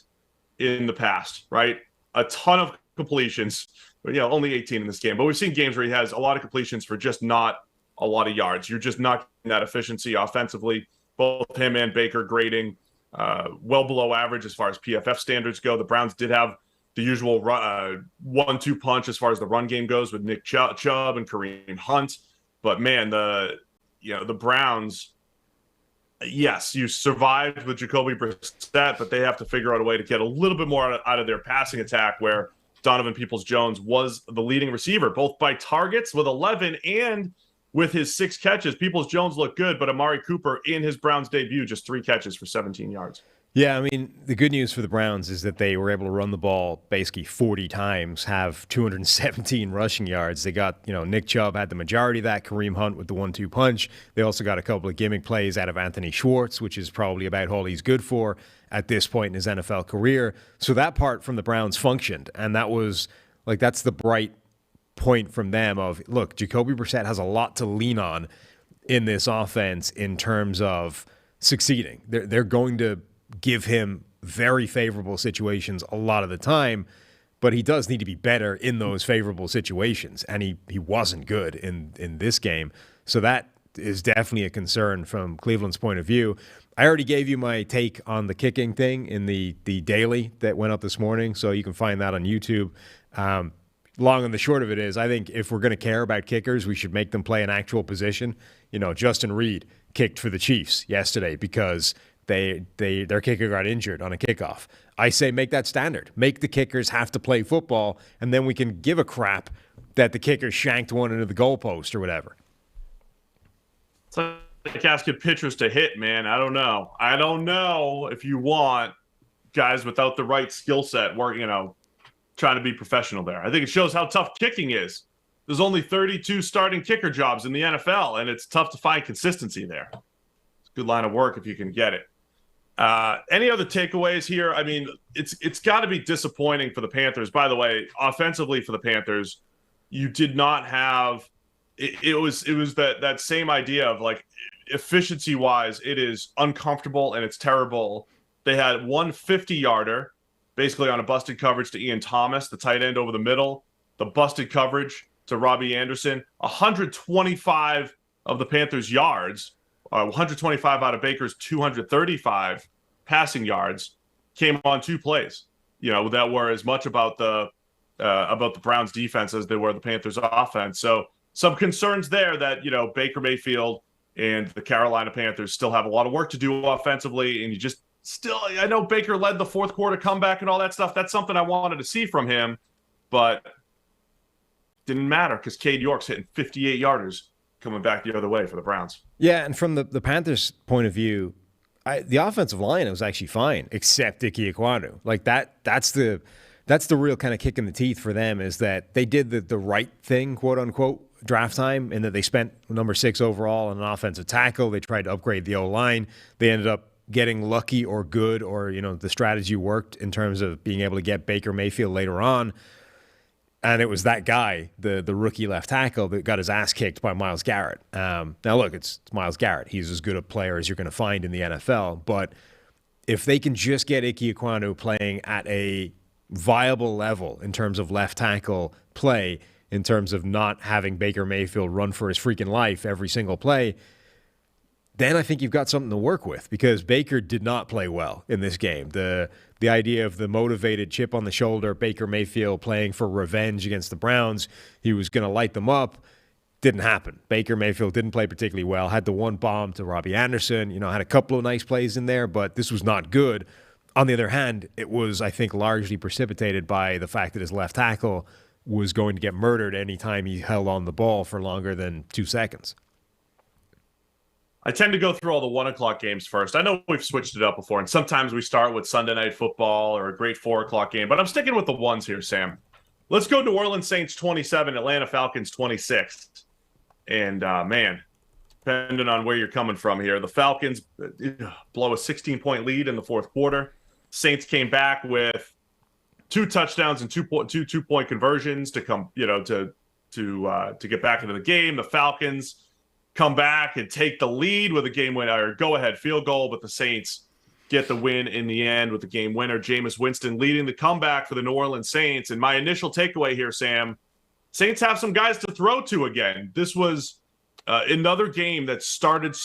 in the past, right? A ton of completions, only 18 in this game. But we've seen games where he has a lot of completions for just not a lot of yards. You're just not getting that efficiency offensively. Both him and Baker grading well below average as far as PFF standards go. The Browns did have the usual 1-2 punch as far as the run game goes with Nick Chubb and Kareem Hunt. But man, the Browns, yes, you survived with Jacoby Brissett, but they have to figure out a way to get a little bit more out of their passing attack, where Donovan Peoples-Jones was the leading receiver, both by targets with 11 and with his 6 catches. Peoples-Jones looked good, but Amari Cooper in his Browns debut, just 3 catches for 17 yards. Yeah, I mean, the good news for the Browns is that they were able to run the ball basically 40 times, have 217 rushing yards. They got, Nick Chubb had the majority of that, Kareem Hunt with the 1-2 punch. They also got a couple of gimmick plays out of Anthony Schwartz, which is probably about all he's good for at this point in his NFL career. So that part from the Browns functioned, and that was, that's the bright point from them of, look, Jacoby Brissett has a lot to lean on in this offense in terms of succeeding. They're going to give him very favorable situations a lot of the time, but he does need to be better in those favorable situations, and he wasn't good in this game. So that is definitely a concern from Cleveland's point of view. I already gave you my take on the kicking thing in the daily that went up this morning, so you can find that on YouTube. long and the short of it is, I think if we're going to care about kickers, we should make them play an actual position. Justin Reed kicked for the Chiefs yesterday because their kicker got injured on a kickoff. I say make that standard. Make the kickers have to play football, and then we can give a crap that the kicker shanked one into the goalpost or whatever. It's like asking pitchers to hit, man. I don't know if you want guys without the right skill set trying to be professional there. I think it shows how tough kicking is. There's only 32 starting kicker jobs in the NFL, and it's tough to find consistency there. It's a good line of work if you can get it. Any other takeaways here? I mean, it's got to be disappointing for the Panthers. By the way, offensively for the Panthers, you did not have it was that same idea of like efficiency wise, it is uncomfortable and it's terrible. They had one 50-yarder basically on a busted coverage to Ian Thomas, the tight end over the middle, the busted coverage to Robbie Anderson, 125 of the Panthers' yards, 125 out of Baker's 235 passing yards came on 2 plays, that were as much about the Browns defense as they were the Panthers offense. So some concerns there that, Baker Mayfield and the Carolina Panthers still have a lot of work to do offensively. And I know Baker led the fourth quarter comeback and all that stuff. That's something I wanted to see from him, but didn't matter because Cade York's hitting 58-yarders coming back the other way for the Browns. Yeah, and from the Panthers' point of view, the offensive line was actually fine, except Ike Ekwonu. Like that's the real kind of kick in the teeth for them, is that they did the right thing, quote unquote, draft time, and that they spent number 6 overall on an offensive tackle. They tried to upgrade the O-line. They ended up getting lucky or good, or the strategy worked in terms of being able to get Baker Mayfield later on. And it was that guy, the rookie left tackle, that got his ass kicked by Myles Garrett. Now, look, it's Myles Garrett. He's as good a player as you're going to find in the NFL. But if they can just get Ike Ekwonu playing at a viable level in terms of left tackle play, in terms of not having Baker Mayfield run for his freaking life every single play, then I think you've got something to work with, because Baker did not play well in this game. The idea of the motivated chip on the shoulder, Baker Mayfield playing for revenge against the Browns, he was going to light them up, didn't happen. Baker Mayfield didn't play particularly well, had the one bomb to Robbie Anderson, had a couple of nice plays in there, but this was not good. On the other hand, it was, I think, largely precipitated by the fact that his left tackle was going to get murdered anytime he held on the ball for longer than 2 seconds. I tend to go through all the 1 o'clock games first. I know we've switched it up before, and sometimes we start with Sunday Night Football or a great 4 o'clock game, but I'm sticking with the ones here, Sam. Let's go New Orleans Saints 27, Atlanta Falcons 26. And, man, depending on where you're coming from here, the Falcons blow a 16-point lead in the fourth quarter. Saints came back with 2 touchdowns and two-point conversions to come, to get back into the game. The Falcons come back and take the lead with a game winner, go-ahead field goal, but the Saints get the win in the end with the game winner. Jameis Winston leading the comeback for the New Orleans Saints. And my initial takeaway here, Sam, Saints have some guys to throw to again. This was another game that started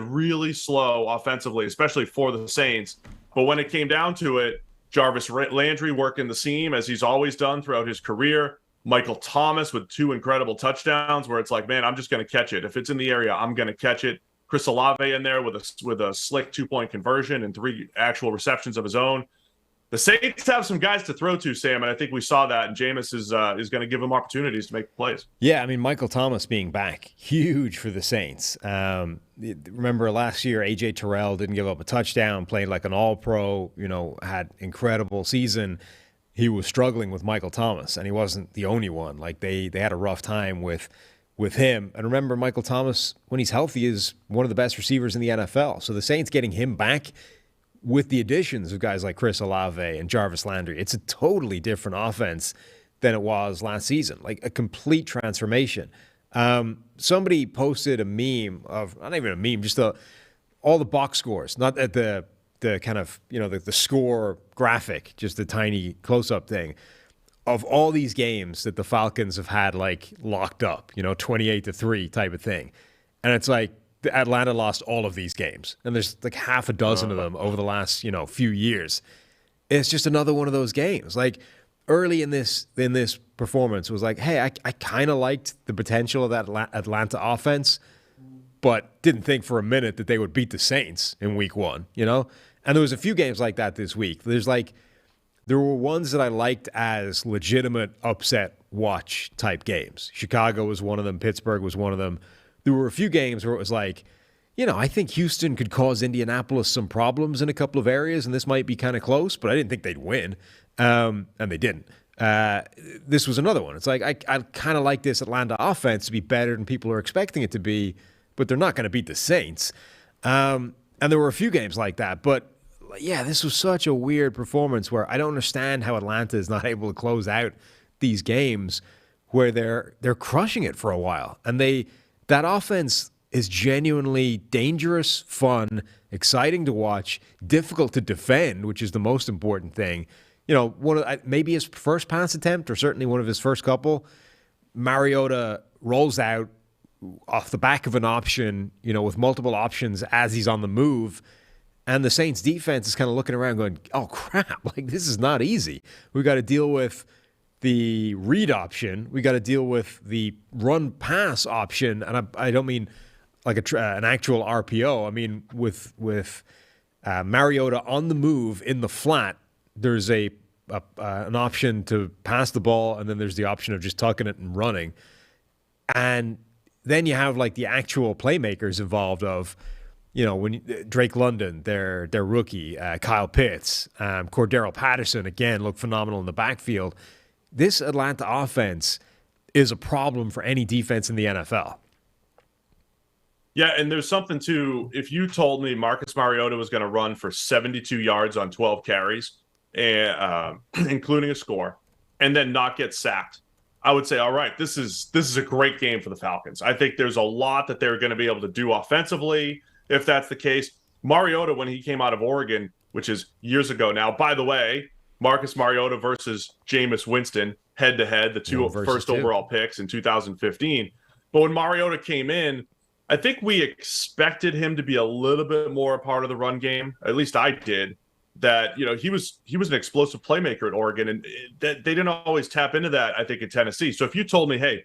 really slow offensively, especially for the Saints. But when it came down to it, Jarvis Landry working the seam as he's always done throughout his career. Michael Thomas with 2 incredible touchdowns where it's like, man, I'm just going to catch it. If it's in the area, I'm going to catch it. Chris Olave in there with a slick 2-point conversion and 3 actual receptions of his own. The Saints have some guys to throw to, Sam, and I think we saw that, and Jameis is going to give them opportunities to make plays. Yeah, I mean, Michael Thomas being back, huge for the Saints. Remember last year, A.J. Terrell didn't give up a touchdown, played like an all-pro, had incredible season. He was struggling with Michael Thomas, and he wasn't the only one. Like, they had a rough time with him. And remember, Michael Thomas, when he's healthy, is one of the best receivers in the NFL. So the Saints getting him back with the additions of guys like Chris Olave and Jarvis Landry, it's a totally different offense than it was last season, like a complete transformation. Somebody posted a meme of, not even a meme, just all the box scores, not at the kind of, the score graphic, just the tiny close-up thing of all these games that the Falcons have had like locked up, 28-3 type of thing. And it's like, Atlanta lost all of these games, and there's like half a dozen of them over the last, few years. It's just another one of those games. Like, early in this performance was like, hey, I kind of liked the potential of that Atlanta offense, but didn't think for a minute that they would beat the Saints in week 1, you know? And there was a few games like that this week. There were ones that I liked as legitimate upset watch type games. Chicago was one of them. Pittsburgh was one of them. There were a few games where it was like, you know, I think Houston could cause Indianapolis some problems in a couple of areas, and this might be kind of close, but I didn't think they'd win. And they didn't. This was another one. It's like, I kind of like this Atlanta offense to be better than people are expecting it to be, but they're not going to beat the Saints. And there were a few games like that. But, yeah, this was such a weird performance where I don't understand how Atlanta is not able to close out these games where they're crushing it for a while. And that offense is genuinely dangerous, fun, exciting to watch, difficult to defend, which is the most important thing. You know, maybe his first pass attempt, or certainly one of his first couple, Mariota rolls out off the back of an option, you know, with multiple options as he's on the move, and the Saints defense is kind of looking around going, oh, crap, like this is not easy. We got to deal with the read option. We got to deal with the run-pass option, and I don't mean like an actual RPO. I mean with Mariota on the move in the flat, there's an option to pass the ball, and then there's the option of just tucking it and running. And then you have like the actual playmakers involved of, you know, when Drake London, their rookie, Kyle Pitts, Cordero Patterson, again, looked phenomenal in the backfield. This Atlanta offense is a problem for any defense in the NFL. Yeah, and there's something too. If you told me Marcus Mariota was going to run for 72 yards on 12 carries, including a score, and then not get sacked, I would say, all right, this is a great game for the Falcons. I think there's a lot that they're going to be able to do offensively if that's the case. Mariota, when he came out of Oregon, which is years ago now, by the way, Marcus Mariota versus Jameis Winston head-to-head, the two first overall picks in 2015. But when Mariota came in, I think we expected him to be a little bit more a part of the run game. At least I did. That, you know, he was an explosive playmaker at Oregon, and they didn't always tap into that, I think, in Tennessee. So if you told me, hey,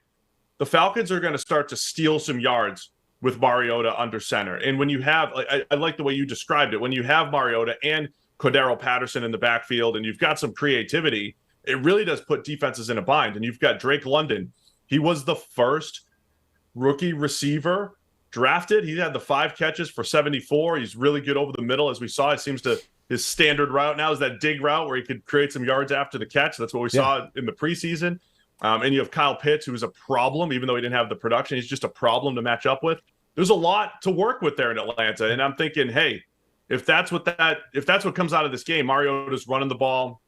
the Falcons are going to start to steal some yards with Mariota under center, and when you have, I like the way you described it, when you have Mariota and Cordero Patterson in the backfield, and you've got some creativity, it really does put defenses in a bind. And you've got Drake London. He was the first rookie receiver drafted. He had the 5 catches for 74. He's really good over the middle, as we saw. It seems to his standard route now is that dig route where he could create some yards after the catch. That's what we saw in the preseason. And you have Kyle Pitts, who is a problem, even though he didn't have the production. He's just a problem to match up with. There's a lot to work with there in Atlanta. And I'm thinking, hey, if that's what comes out of this game, Mariota's running the ball.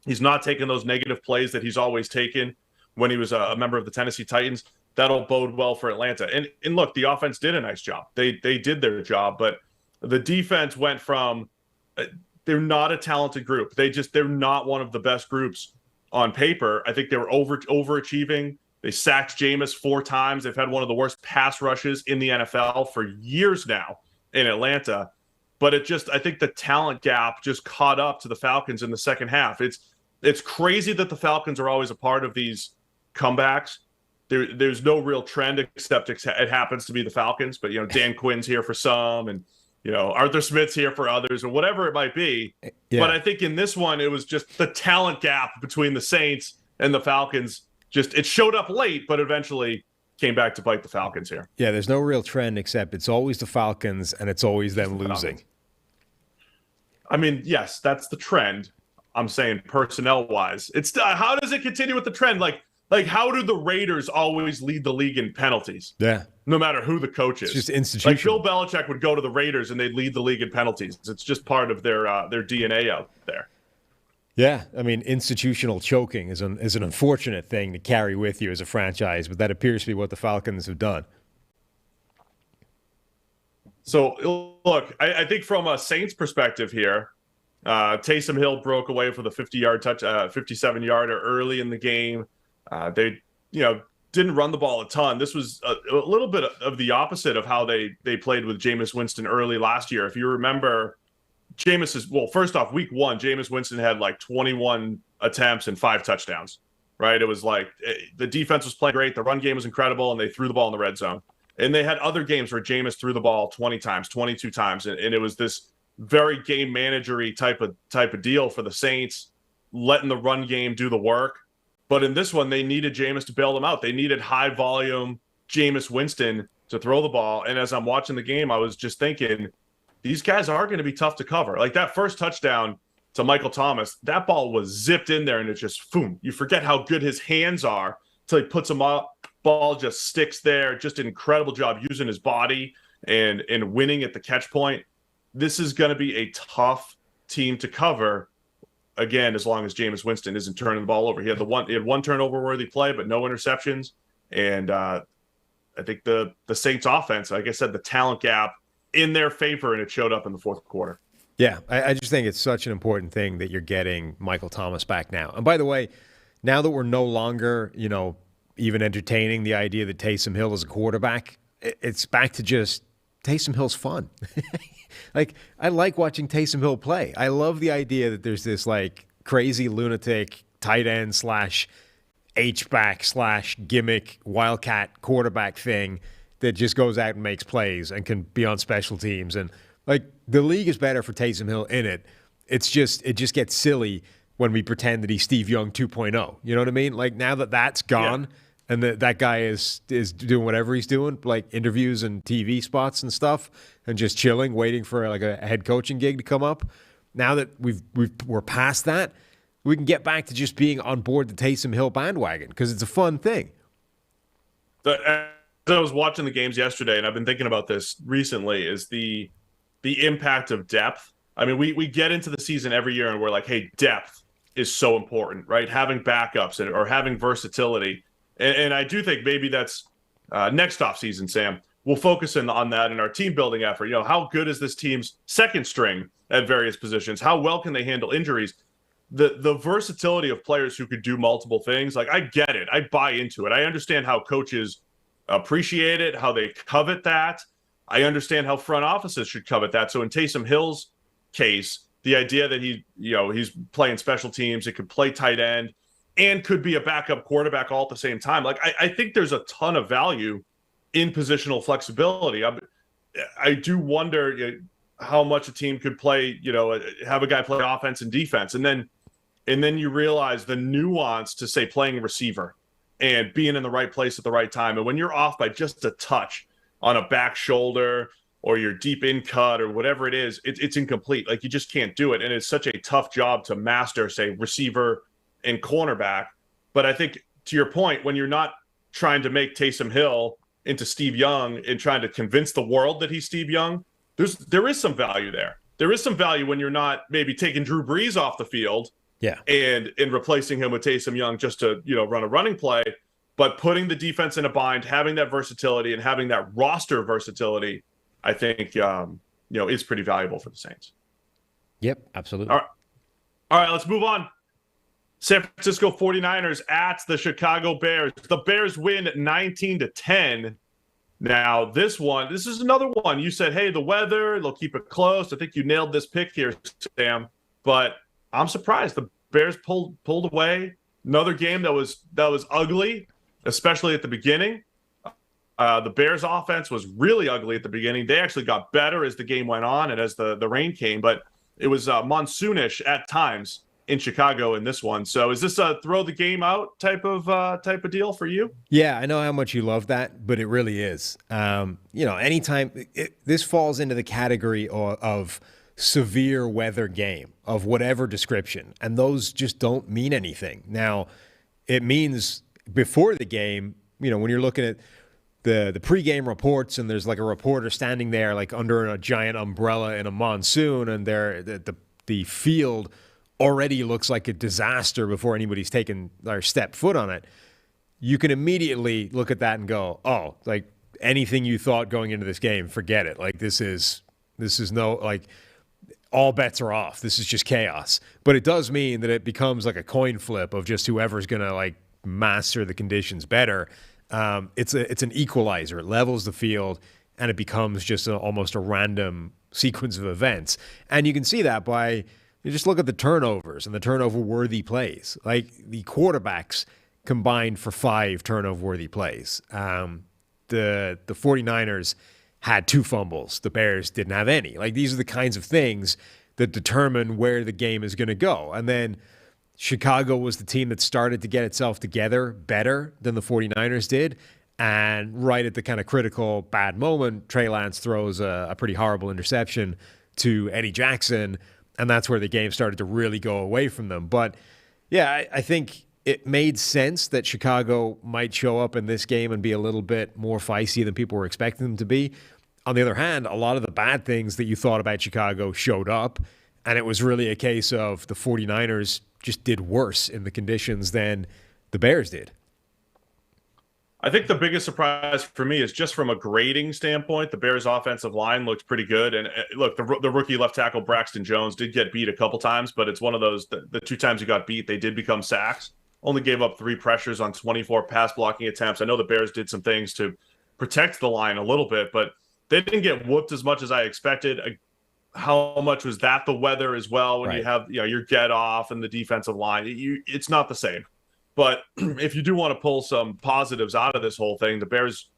He's not taking those negative plays that he's always taken when he was a member of the Tennessee Titans. That'll bode well for Atlanta. And look, the offense did a nice job. They did their job, but the defense went from they're not a talented group. They're not one of the best groups on paper. I think they were overachieving. They sacked Jameis 4 times. They've had one of the worst pass rushes in the NFL for years now in Atlanta. But I think the talent gap just caught up to the Falcons in the second half. It's crazy that the Falcons are always a part of these comebacks. There's no real trend except it happens to be the Falcons. But, you know, Dan Quinn's here for some, and, you know, Arthur Smith's here for others, or whatever it might be. Yeah. But I think in this one, it was just the talent gap between the Saints and the Falcons. It showed up late, but eventually came back to bite the Falcons here. Yeah, there's no real trend except it's always the Falcons, and it's always them losing. I mean, yes, that's the trend. I'm saying personnel-wise. It's how does it continue with the trend? Like how do the Raiders always lead the league in penalties? Yeah. No matter who the coach is. It's just institutional. Like Bill Belichick would go to the Raiders and they'd lead the league in penalties. It's just part of their DNA out there. Yeah, I mean, institutional choking is an unfortunate thing to carry with you as a franchise, but that appears to be what the Falcons have done. So, look, I think from a Saints perspective here, Taysom Hill broke away for the 57-yarder early in the game. They, didn't run the ball a ton. This was a little bit of the opposite of how they played with Jameis Winston early last year. If you remember, first off, week 1, Jameis Winston had like 21 attempts and 5 touchdowns, right? It was like the defense was playing great. The run game was incredible, and they threw the ball in the red zone. And they had other games where Jameis threw the ball 20 times, 22 times. And it was this very game managery type of deal for the Saints, letting the run game do the work. But in this one, they needed Jameis to bail them out. They needed high volume Jameis Winston to throw the ball. And as I'm watching the game, I was just thinking, these guys are going to be tough to cover. Like that first touchdown to Michael Thomas, that ball was zipped in there and it just, boom, you forget how good his hands are until he puts them up. Ball just sticks there. Just an incredible job using his body and winning at the catch point. This is going to be a tough team to cover. Again, as long as Jameis Winston isn't turning the ball over. He had one turnover-worthy play, but no interceptions. And I think the Saints offense, like I said, the talent gap in their favor, and it showed up in the fourth quarter. Yeah, I just think it's such an important thing that you're getting Michael Thomas back now. And by the way, now that we're no longer, even entertaining the idea that Taysom Hill is a quarterback, it's back to just Taysom Hill's fun. Like, I like watching Taysom Hill play. I love the idea that there's this, like, crazy lunatic tight end / H-back / gimmick wildcat quarterback thing that just goes out and makes plays and can be on special teams. And, like, the league is better for Taysom Hill in it. It just gets silly when we pretend that he's Steve Young 2.0. You know what I mean? Like, now that that's gone and that guy is doing whatever he's doing, like interviews and TV spots and stuff, and just chilling, waiting for like a head coaching gig to come up. Now that we're past that, we can get back to just being on board the Taysom Hill bandwagon because it's a fun thing. As I was watching the games yesterday, and I've been thinking about this recently, is the impact of depth. I mean, we get into the season every year and we're like, hey, depth is so important, right? Having backups or having versatility. And I do think maybe that's next offseason, Sam. We'll focus on that in our team building effort. How good is this team's second string at various positions? How well can they handle injuries? The versatility of players who could do multiple things, like I get it. I buy into it. I understand how coaches appreciate it, how they covet that. I understand how front offices should covet that. So in Taysom Hill's case, the idea that he's playing special teams, it could play tight end, and could be a backup quarterback all at the same time. Like I think there's a ton of value in positional flexibility. I do wonder how much a team could play, have a guy play offense and defense. And then you realize the nuance to, say, playing receiver and being in the right place at the right time. And when you're off by just a touch on a back shoulder or your deep in cut or whatever it is, it's incomplete. Like you just can't do it. And it's such a tough job to master, say, receiver and cornerback. But I think to your point, when you're not trying to make Taysom Hill into Steve Young and trying to convince the world that he's Steve Young, there is some value there. There is some value when you're not maybe taking Drew Brees off the field and replacing him with Taysom Young just to, run a running play, but putting the defense in a bind, having that versatility and having that roster versatility, I think, is pretty valuable for the Saints. Yep, absolutely. All right, let's move on. San Francisco 49ers at the Chicago Bears. The Bears win 19-10. Now, this is another one. You said, hey, the weather, they'll keep it close. I think you nailed this pick here, Sam. But I'm surprised. The Bears pulled away. Another game that was ugly, especially at the beginning. The Bears' offense was really ugly at the beginning. They actually got better as the game went on and as the rain came. But it was monsoonish at times in Chicago in this one. So is this a throw the game out type of deal for you? Yeah, I know how much you love that, but it really is. Anytime this falls into the category of severe weather game of whatever description, and those just don't mean anything. Now, it means before the game, when you're looking at the pregame reports and there's like a reporter standing there like under a giant umbrella in a monsoon, and the field already looks like a disaster before anybody's taken or stepped foot on it, you can immediately look at that and go, oh, like anything you thought going into this game, forget it. Like this is no, like all bets are off. This is just chaos. But it does mean that it becomes like a coin flip of just whoever's going to like master the conditions better. It's an equalizer. It levels the field and it becomes just almost a random sequence of events. And you can see that by You just look at the turnovers and the turnover-worthy plays. Like, the quarterbacks combined for 5 turnover-worthy plays. The 49ers had 2 fumbles. The Bears didn't have any. Like, these are the kinds of things that determine where the game is going to go. And then Chicago was the team that started to get itself together better than the 49ers did. And right at the kind of critical bad moment, Trey Lance throws a pretty horrible interception to Eddie Jackson, and that's where the game started to really go away from them. But, yeah, I think it made sense that Chicago might show up in this game and be a little bit more feisty than people were expecting them to be. On the other hand, a lot of the bad things that you thought about Chicago showed up, and it was really a case of the 49ers just did worse in the conditions than the Bears did. I think the biggest surprise for me is just from a grading standpoint, the Bears' offensive line looked pretty good. And look, the rookie left tackle Braxton Jones did get beat a couple times, but it's one of those, the 2 times he got beat, they did become sacks. Only gave up 3 pressures on 24 pass blocking attempts. I know the Bears did some things to protect the line a little bit, but they didn't get whooped as much as I expected. How much was that the weather as well? When you have your get off and the defensive line, it's not the same. But if you do want to pull some positives out of this whole thing, the Bears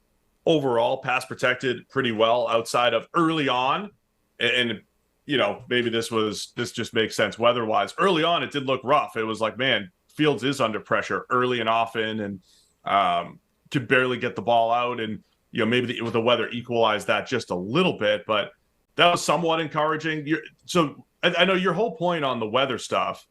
overall pass protected pretty well outside of early on. And maybe this just makes sense weather-wise. Early on, it did look rough. It was like, man, Fields is under pressure early and often and could barely get the ball out. And, maybe the weather equalized that just a little bit, but that was somewhat encouraging. So I know your whole point on the weather stuff,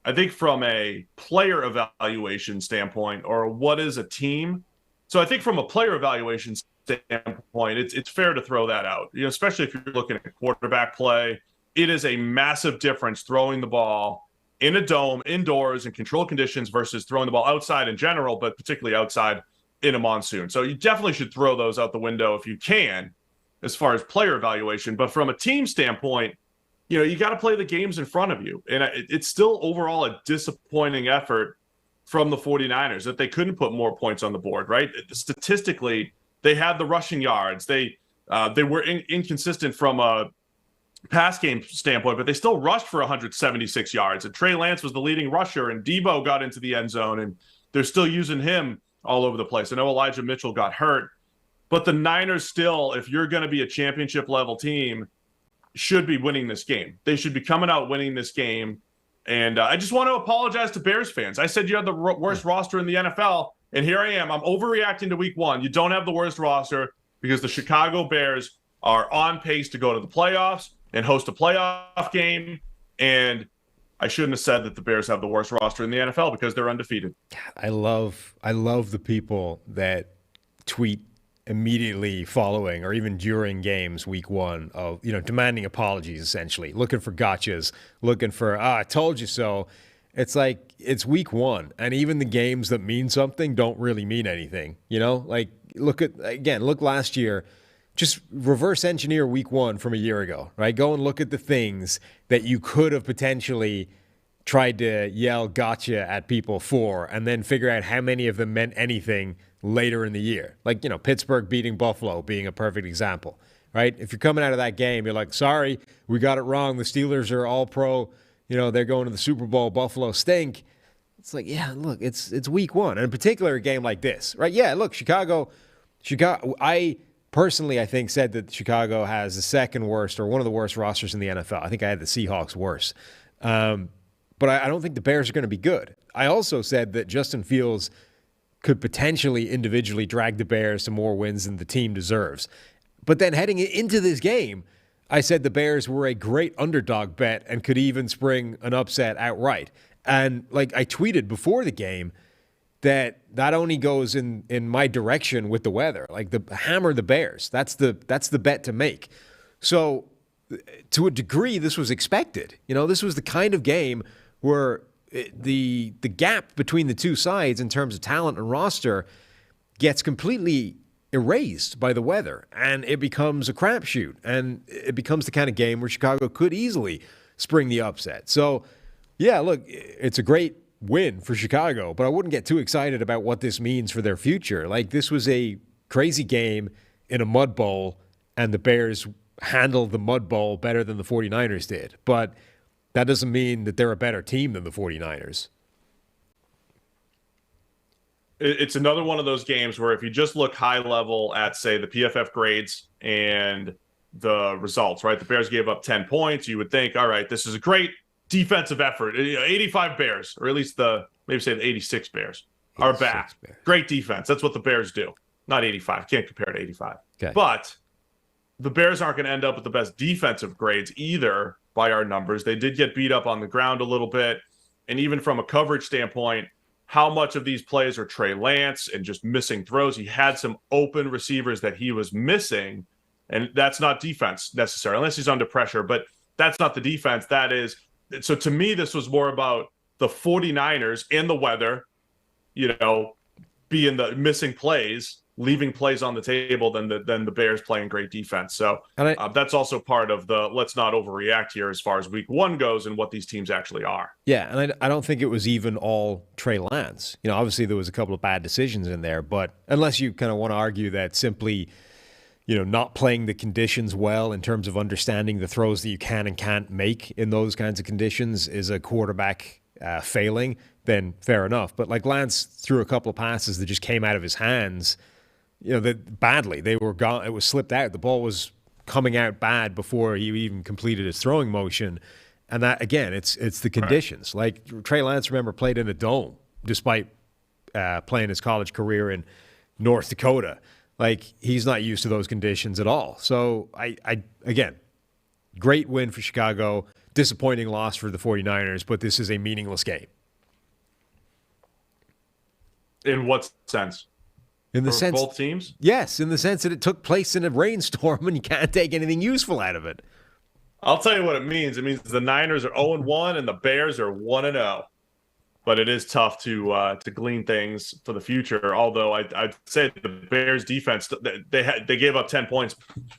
I think from a player evaluation standpoint, or what is a team? So I think from a player evaluation standpoint, it's fair to throw that out, especially if you're looking at quarterback play. It is a massive difference throwing the ball in a dome, indoors, in controlled conditions versus throwing the ball outside in general, but particularly outside in a monsoon. So you definitely should throw those out the window if you can, as far as player evaluation. But from a team standpoint, you got to play the games in front of you. And it's still overall a disappointing effort from the 49ers that they couldn't put more points on the board, right? Statistically, they had the rushing yards. They were inconsistent from a pass game standpoint, but they still rushed for 176 yards. And Trey Lance was the leading rusher, and Debo got into the end zone, and they're still using him all over the place. I know Elijah Mitchell got hurt, but the Niners still, if you're going to be a championship-level team, should be winning this game. They should be coming out winning this game. And I just want to apologize to Bears fans. I said you had the worst roster in the NFL, and here I am. I'm overreacting to week 1. You don't have the worst roster because the Chicago Bears are on pace to go to the playoffs and host a playoff game. And I shouldn't have said that the Bears have the worst roster in the NFL because they're undefeated. I love the people that tweet immediately following or even during games week 1 of, demanding apologies, essentially, looking for gotchas, looking for, I told you so. It's like, it's week 1, and even the games that mean something don't really mean anything, Like, look last year, just reverse engineer week 1 from a year ago, right? Go and look at the things that you could have potentially tried to yell gotcha at people for, and then figure out how many of them meant anything later in the year. Like, Pittsburgh beating Buffalo being a perfect example, right? If you're coming out of that game, you're like, sorry, we got it wrong. The Steelers are all pro. They're going to the Super Bowl. Buffalo stink. It's like, yeah, look, it's week 1. And in particular, a game like this, right? Yeah, look, Chicago, I think said that Chicago has the second worst or one of the worst rosters in the NFL. I think I had the Seahawks worse. But I don't think the Bears are going to be good. I also said that Justin Fields could potentially individually drag the Bears to more wins than the team deserves. But then heading into this game, I said the Bears were a great underdog bet and could even spring an upset outright. And I tweeted before the game that only goes in my direction with the weather. Hammer the Bears. That's the bet to make. So to a degree, this was expected. This was the kind of game where the gap between the two sides in terms of talent and roster gets completely erased by the weather, and it becomes a crapshoot, and it becomes the kind of game where Chicago could easily spring the upset. So, yeah, look, it's a great win for Chicago, but I wouldn't get too excited about what this means for their future. This was a crazy game in a mud bowl, and the Bears handled the mud bowl better than the 49ers did. But That doesn't mean that they're a better team than the 49ers. It's another one of those games where if you just look high level at, say, the PFF grades and the results, right? The Bears gave up 10 points. You would think, all right, this is a great defensive effort. 85 Bears, or at least maybe say the 86 Bears are back. Bears. Great defense. That's what the Bears do. Not 85. Can't compare to 85. Okay. But the Bears aren't going to end up with the best defensive grades either by our numbers. They did get beat up on the ground a little bit. And even from a coverage standpoint, how much of these plays are Trey Lance and just missing throws? He had some open receivers that he was missing, and that's not defense necessarily, unless he's under pressure. But that's not the defense. That is – so to me, this was more about the 49ers and the weather, being the missing plays, leaving plays on the table than the Bears playing great defense. So that's also part of the let's not overreact here as far as week one goes and what these teams actually are. Yeah, and I don't think it was even all Trey Lance. Obviously there was a couple of bad decisions in there, but unless you kind of want to argue that simply, not playing the conditions well in terms of understanding the throws that you can and can't make in those kinds of conditions is a quarterback failing, then fair enough. But like Lance threw a couple of passes that just came out of his hands badly. They were gone. It was slipped out. The ball was coming out bad before he even completed his throwing motion. And that, again, it's the conditions. Right. Like Trey Lance, remember, played in a dome despite playing his college career in North Dakota. Like, he's not used to those conditions at all. So, I again, great win for Chicago. Disappointing loss for the 49ers, but this is a meaningless game. In what sense? In the sense, both teams? Yes, in the sense that it took place in a rainstorm and you can't take anything useful out of it. I'll tell you what it means. It means the Niners are 0-1 and the Bears are 1-0. But it is tough to glean things for the future. Although I'd say the Bears defense, they gave up 10 points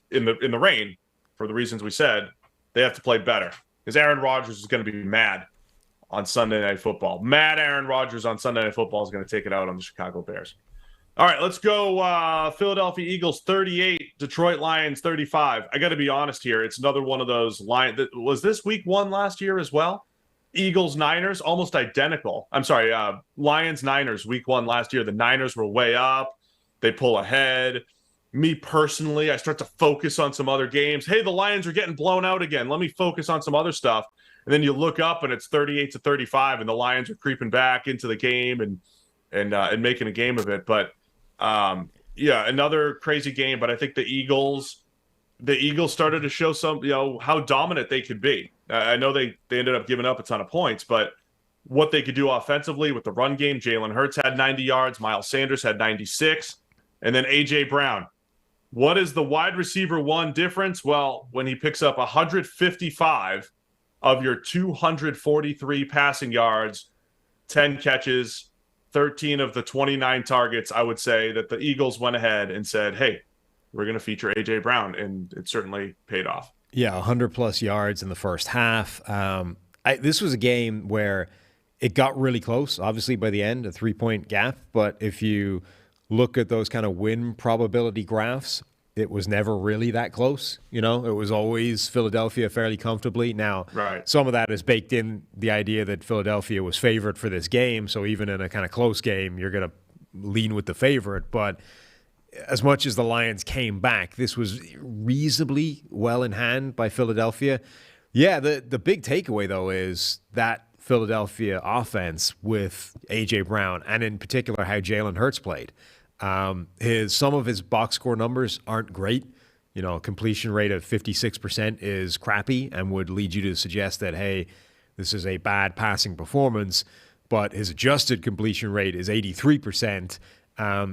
in the rain for the reasons we said. They have to play better because Aaron Rodgers is going to be mad on Sunday Night Football. Mad Aaron Rodgers on Sunday Night Football is going to take it out on the Chicago Bears. All right, let's go Philadelphia Eagles 38, Detroit Lions 35. I got to be honest here. It's another one of those Lions. Was this week one last year as well? Eagles Niners, almost identical. I'm sorry, Lions Niners week one last year. The Niners were way up. They pull ahead. Me personally, I start to focus on some other games. Hey, the Lions are getting blown out again. Let me focus on some other stuff. And then you look up and it's 38-35, and the Lions are creeping back into the game and making a game of it. But yeah, another crazy game. But I think the Eagles started to show some, how dominant they could be. I know they ended up giving up a ton of points, but what they could do offensively with the run game, Jalen Hurts had 90 yards, Miles Sanders had 96, and then A.J. Brown. What is the wide receiver one difference? Well, when he picks up 155 of your 243 passing yards, 10 catches, 13 of the 29 targets, I would say that the Eagles went ahead and said, hey, we're going to feature A.J. Brown, and it certainly paid off. Yeah, 100-plus yards in the first half. This was a game where it got really close, obviously, by the end, a 3-point gap. But if you look at those kind of win probability graphs, it was never really that close. It was always Philadelphia fairly comfortably. Now, Some of that is baked in the idea that Philadelphia was favored for this game. So even in a kind of close game, you're going to lean with the favorite. But as much as the Lions came back, this was reasonably well in hand by Philadelphia. Yeah, the big takeaway, though, is that Philadelphia offense with A.J. Brown, and in particular how Jalen Hurts played. Some of his box score numbers aren't great. Completion rate of 56% is crappy and would lead you to suggest that, hey, this is a bad passing performance. But his adjusted completion rate is 83%.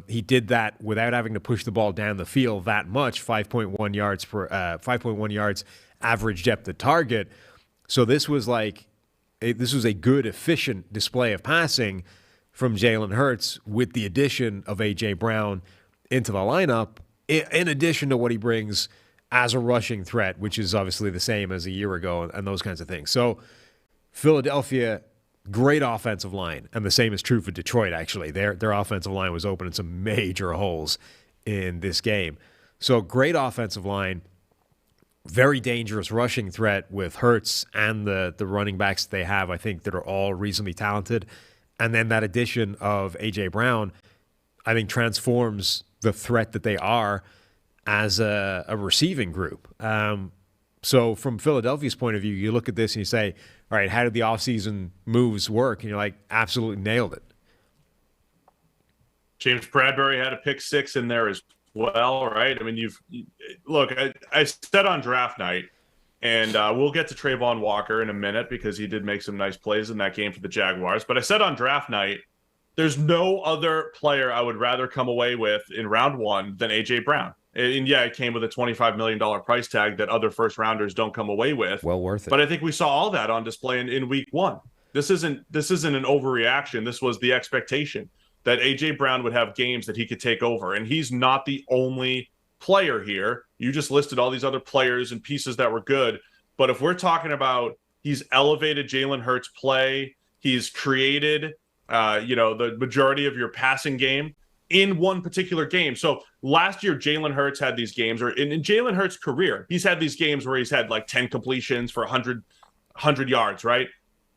He did that without having to push the ball down the field that much, 5.1 yards average depth of target. So this was a good, efficient display of passing from Jalen Hurts with the addition of A.J. Brown into the lineup, in addition to what he brings as a rushing threat, which is obviously the same as a year ago and those kinds of things. So Philadelphia, great offensive line, and the same is true for Detroit, actually. Their offensive line was opening some major holes in this game. So great offensive line. very dangerous rushing threat with Hurts and the running backs they have, I think, that are all reasonably talented. And then that addition of A.J. Brown, I think, transforms the threat that they are as a receiving group. So from Philadelphia's point of view, you look at this and you say, all right, how did the offseason moves work? And you're like, absolutely nailed it. James Bradbury had a pick six in there as well, right? I mean, look, I said on draft night, and we'll get to Trayvon Walker in a minute because he did make some nice plays in that game for the Jaguars. But I said on draft night, there's no other player I would rather come away with in round one than A.J. Brown. And yeah, it came with a $25 million price tag that other first rounders don't come away with. Well worth it. But I think we saw all that on display in week one. This isn't an overreaction. This was the expectation that A.J. Brown would have games that he could take over. And he's not the only player here. You just listed all these other players and pieces that were good. But if we're talking about he's elevated Jalen Hurts' play, he's created the majority of your passing game in one particular game. So last year, Jalen Hurts had these games, or in Jalen Hurts' career, he's had these games where he's had like 10 completions for 100 yards, right?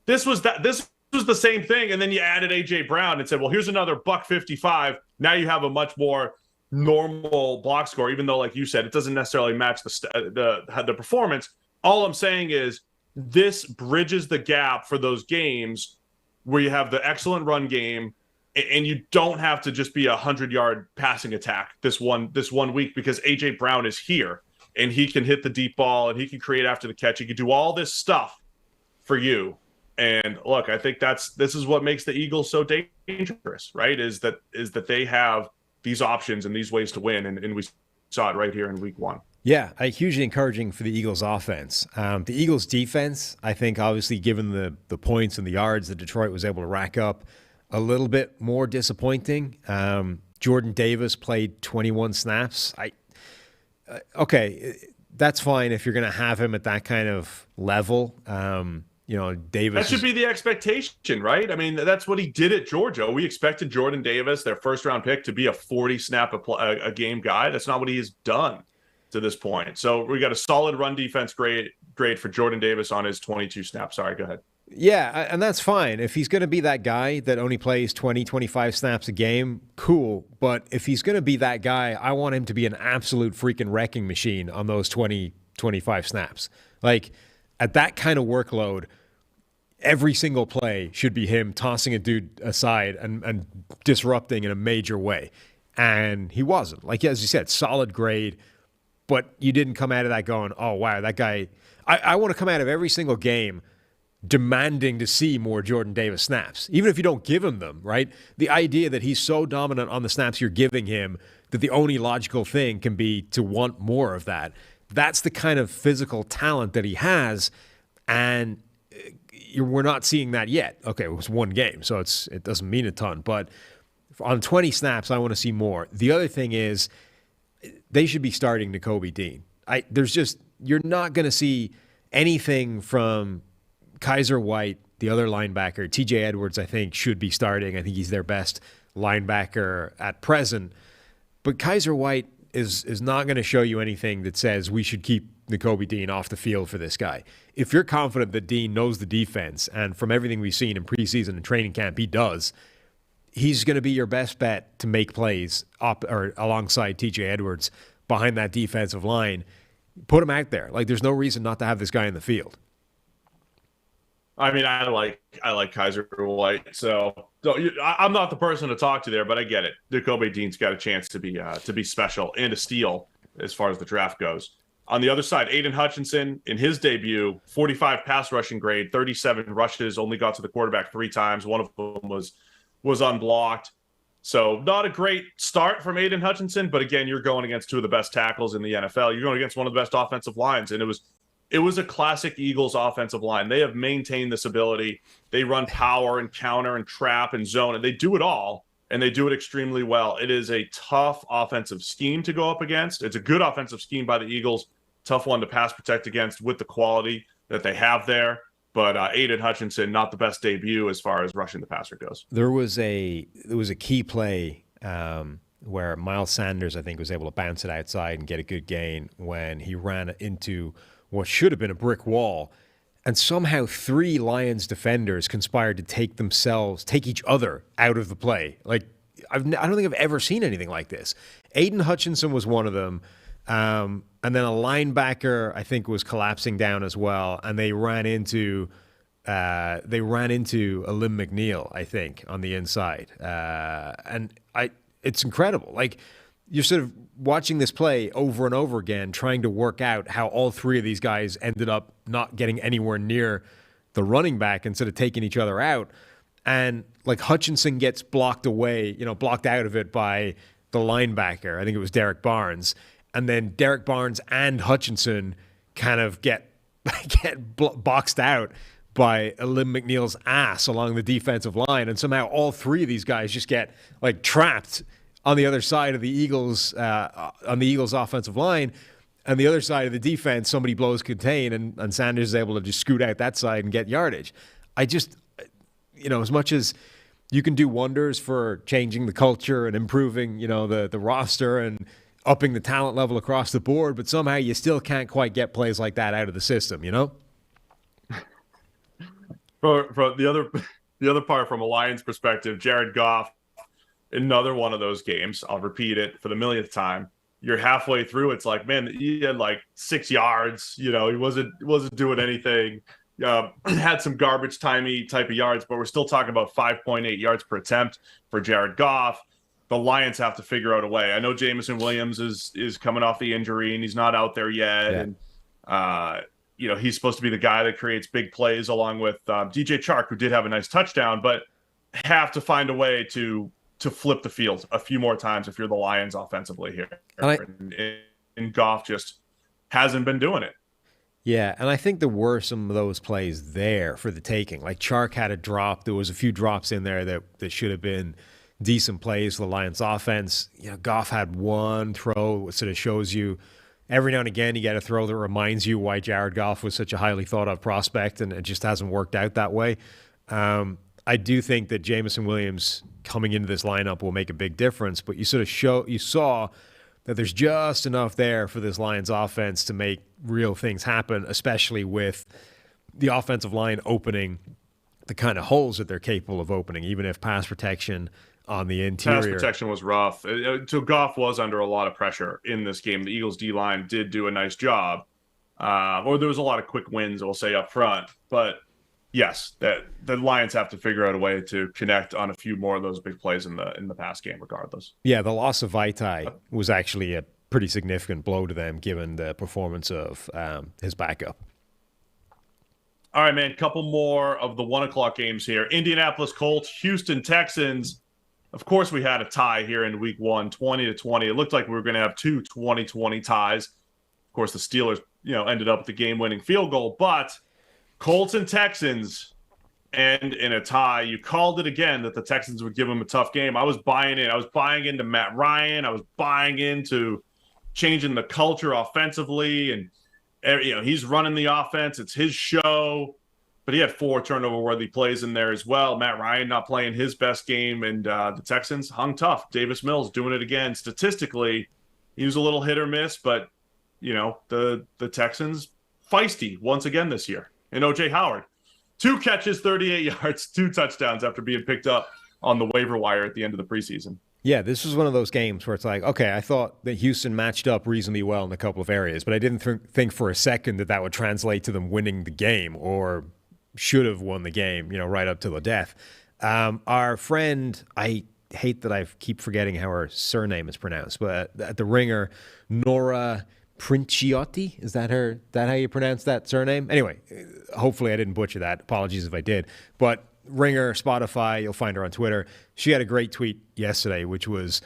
This was the same thing. And then you added A.J. Brown and said, well, here's another $155. Now you have a much more normal box score, even though, like you said, it doesn't necessarily match the performance. All I'm saying is this bridges the gap for those games where you have the excellent run game and you don't have to just be a 100-yard passing attack this one week because A.J. Brown is here and he can hit the deep ball and he can create after the catch. He can do all this stuff for you. And look, I think this is what makes the Eagles so dangerous, right? Is that they have these options and these ways to win, and we saw it right here in week one. Yeah, hugely encouraging for the Eagles offense. The Eagles defense, I think, obviously, given the points and the yards that Detroit was able to rack up, a little bit more disappointing. Jordan Davis played 21 snaps. Okay, that's fine if you're going to have him at that kind of level. Davis. That should be the expectation, right? I mean, that's what he did at Georgia. We expected Jordan Davis, their first-round pick, to be a 40-snap a game guy. That's not what he has done to this point. So we got a solid run defense grade for Jordan Davis on his 22 snaps. Sorry, go ahead. Yeah, and that's fine. If he's going to be that guy that only plays 20, 25 snaps a game, cool. But if he's going to be that guy, I want him to be an absolute freaking wrecking machine on those 20, 25 snaps. Like, at that kind of workload, every single play should be him tossing a dude aside and disrupting in a major way. And he wasn't. Like, as you said, solid grade, but you didn't come out of that going, oh, wow, that guy. I want to come out of every single game demanding to see more Jordan Davis snaps, even if you don't give him them, right? The idea that he's so dominant on the snaps you're giving him that the only logical thing can be to want more of that. That's the kind of physical talent that he has, and we're not seeing that yet. Okay, it was one game, so it doesn't mean a ton, but on 20 snaps, I want to see more. The other thing is they should be starting Nakobe Dean. You're not going to see anything from Kaiser White, the other linebacker. TJ Edwards, I think, should be starting. I think he's their best linebacker at present. But Kaiser White is not going to show you anything that says we should keep Nakobe Dean off the field for this guy. If you're confident that Dean knows the defense, and from everything we've seen in preseason and training camp, he does, he's going to be your best bet to make plays up or alongside TJ Edwards behind that defensive line. Put him out there. Like, there's no reason not to have this guy in the field. I mean, I like Kaiser White, so I'm not the person to talk to there, but I get it. Nakobe Dean's got a chance to be special and a steal as far as the draft goes. On the other side, Aiden Hutchinson, in his debut, 45 pass rushing grade, 37 rushes, only got to the quarterback 3 times. One of them was unblocked. So not a great start from Aiden Hutchinson, but again, you're going against 2 of the best tackles in the NFL. You're going against one of the best offensive lines, and it was a classic Eagles offensive line. They have maintained this ability. They run power and counter and trap and zone, and they do it all, and they do it extremely well. It is a tough offensive scheme to go up against. It's a good offensive scheme by the Eagles, tough one to pass protect against with the quality that they have there. But Aiden Hutchinson, not the best debut as far as rushing the passer goes. There was a key play where Miles Sanders, I think, was able to bounce it outside and get a good gain when he ran into what should have been a brick wall. And somehow 3 Lions defenders conspired to take each other out of the play. Like, I don't think I've ever seen anything like this. Aiden Hutchinson was one of them. And then a linebacker, I think, was collapsing down as well. And they ran into Alim McNeil, I think, on the inside. It's incredible. Like, you're sort of watching this play over and over again, trying to work out how all 3 of these guys ended up not getting anywhere near the running back instead of taking each other out. And like Hutchinson gets blocked out of it by the linebacker. I think it was Derek Barnes. And then Derek Barnes and Hutchinson kind of get boxed out by Alim McNeil's ass along the defensive line. And somehow all 3 of these guys just get like trapped on the other side of the Eagles, on the Eagles' offensive line. And the other side of the defense, somebody blows contain, and Sanders is able to just scoot out that side and get yardage. I just, as much as you can do wonders for changing the culture and improving, the roster and upping the talent level across the board, but somehow you still can't quite get plays like that out of the system, For the other part, from a Lions perspective, Jared Goff, another one of those games. I'll repeat it for the millionth time. You're halfway through. It's like, man, he had like 6 yards. He wasn't doing anything. Had some garbage timey type of yards, but we're still talking about 5.8 yards per attempt for Jared Goff. The Lions have to figure out a way. I know Jameson Williams is coming off the injury and he's not out there yet. Yeah. And he's supposed to be the guy that creates big plays along with DJ Chark, who did have a nice touchdown, but have to find a way to flip the field a few more times if you're the Lions offensively here. And Goff just hasn't been doing it. Yeah, and I think there were some of those plays there for the taking. Like Chark had a drop. There was a few drops in there that should have been decent plays for the Lions offense. Goff had one throw that sort of shows you every now and again you get a throw that reminds you why Jared Goff was such a highly thought of prospect, and it just hasn't worked out that way. I do think that Jameson Williams coming into this lineup will make a big difference, but you saw that there's just enough there for this Lions offense to make real things happen, especially with the offensive line opening the kind of holes that they're capable of opening, even if pass protection on the interior. Pass protection was rough. So Goff was under a lot of pressure in this game. The Eagles D-line did do a nice job. Or there was a lot of quick wins, we'll say, up front. But yes, the Lions have to figure out a way to connect on a few more of those big plays in the pass game regardless. Yeah, the loss of Vaitai was actually a pretty significant blow to them given the performance of his backup. All right, man, a couple more of the 1 o'clock games here. Indianapolis Colts, Houston Texans. Of course, we had a tie here in week 1, 20-20. It looked like we were going to have 2 20-20 ties. Of course, the Steelers, ended up with the game-winning field goal. But Colts and Texans end in a tie. You called it again that the Texans would give them a tough game. I was buying in. I was buying into Matt Ryan. I was buying into changing the culture offensively. And, he's running the offense. It's his show. But he had 4 turnover-worthy plays in there as well. Matt Ryan not playing his best game, and the Texans hung tough. Davis Mills doing it again. Statistically, he was a little hit or miss, but, the Texans feisty once again this year. And O.J. Howard, 2 catches, 38 yards, 2 touchdowns after being picked up on the waiver wire at the end of the preseason. Yeah, this was one of those games where it's like, okay, I thought that Houston matched up reasonably well in a couple of areas, but I didn't think for a second that would translate to them winning the game or should have won the game, right up to the death. Our friend, I hate that I keep forgetting how her surname is pronounced, but at the Ringer, Nora Princiotti, is that how you pronounce that surname? Anyway, hopefully I didn't butcher that. Apologies if I did. But Ringer, Spotify, you'll find her on Twitter. She had a great tweet yesterday, which was,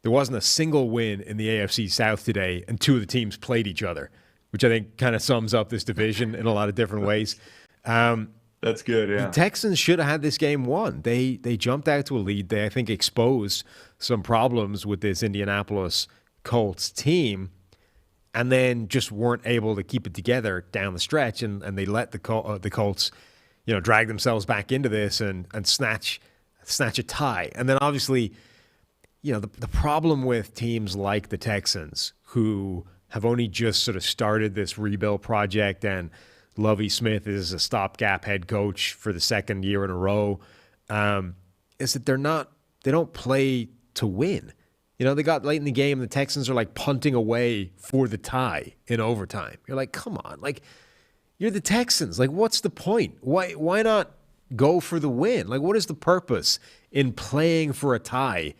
there wasn't a single win in the AFC South today, and 2 of the teams played each other, which I think kind of sums up this division in a lot of different ways. That's good, yeah. The Texans should have had this game won. They jumped out to a lead. They, I think, exposed some problems with this Indianapolis Colts team, and then just weren't able to keep it together down the stretch, and they let the Colts, drag themselves back into this and snatch a tie. And then obviously, the problem with teams like the Texans, who have only just sort of started this rebuild project, and Lovie Smith is a stopgap head coach for the second year in a row, is that they don't play to win. They got late in the game, and the Texans are like punting away for the tie in overtime. You're like, come on, like, you're the Texans. Like, what's the point? Why not go for the win? Like, what is the purpose in playing for a tie?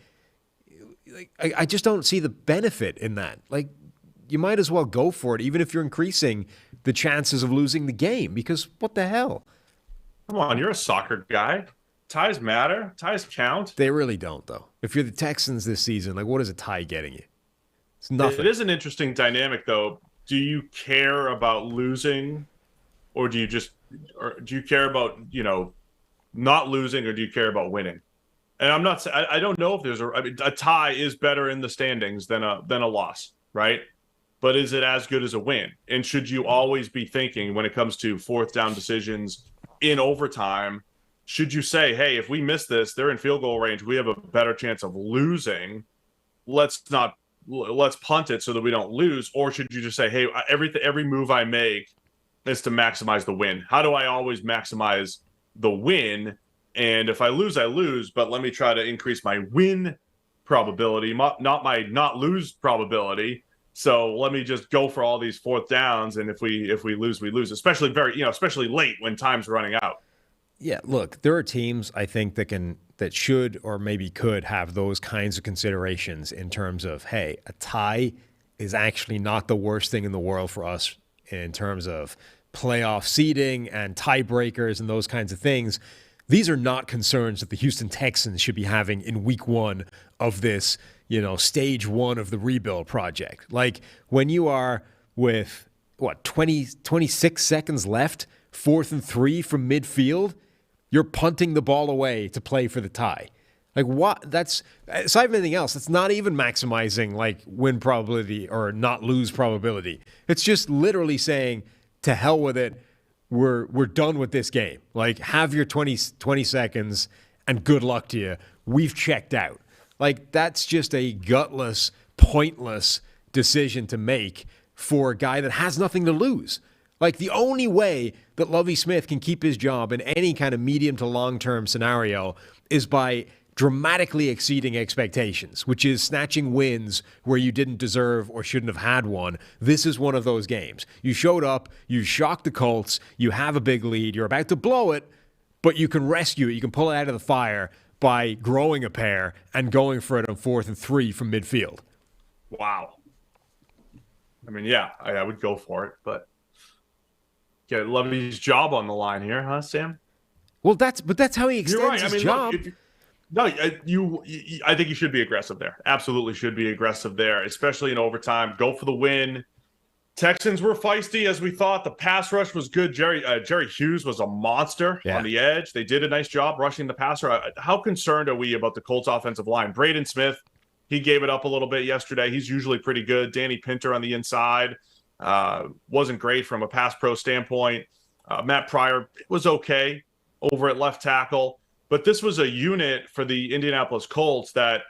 Like, I just don't see the benefit in that. Like, you might as well go for it, even if you're increasing the chances of losing the game, because what the hell? Come on, you're a soccer guy. Ties matter. Ties count. They really don't, though. If you're the Texans this season, like, what is a tie getting you? It's nothing. It is an interesting dynamic, though. Do you care about losing, or do you care about, not losing, or do you care about winning? And I don't know if a tie is better in the standings than a loss, right? But is it as good as a win? And should you always be thinking, when it comes to fourth down decisions in overtime, should you say, hey, if we miss this, they're in field goal range, we have a better chance of losing. Let's punt it so that we don't lose. Or should you just say, hey, every move I make is to maximize the win? How do I always maximize the win? And if I lose, I lose, but let me try to increase my win probability, not my not lose probability. So let me just go for all these fourth downs, and if we lose, we lose. Especially especially late when time's running out. Yeah, look, there are teams I think that should or maybe could have those kinds of considerations in terms of, hey, a tie is actually not the worst thing in the world for us in terms of playoff seeding and tiebreakers and those kinds of things. These are not concerns that the Houston Texans should be having in week one of this, stage one of the rebuild project. Like, when you are with, 26 seconds left, 4th and 3 from midfield, you're punting the ball away to play for the tie. Like, what? That's, aside from anything else, that's not even maximizing, like, win probability or not lose probability. It's just literally saying, to hell with it. We're done with this game. Like, have your 20 seconds and good luck to you. We've checked out. Like, that's just a gutless, pointless decision to make for a guy that has nothing to lose. Like, the only way that Lovie Smith can keep his job in any kind of medium to long-term scenario is by dramatically exceeding expectations, which is snatching wins where you didn't deserve or shouldn't have had one. This is one of those games. You showed up, you shocked the Colts, you have a big lead, you're about to blow it, but you can rescue it, you can pull it out of the fire by growing a pair and going for it on 4th and 3 from midfield. Wow. I mean, yeah, I would go for it, but get Lovey's job on the line here, huh, Sam? Well, that's how he extends his job. No, I think you should be aggressive there. Absolutely should be aggressive there, especially in overtime. Go for the win. Texans were feisty, as we thought. The pass rush was good. Jerry Hughes was a monster on the edge. They did a nice job rushing the passer. How concerned are we about the Colts offensive line? Braden Smith, he gave it up a little bit yesterday. He's usually pretty good. Danny Pinter on the inside wasn't great from a pass pro standpoint. Matt Pryor was okay over at left tackle. But this was a unit for the Indianapolis Colts that,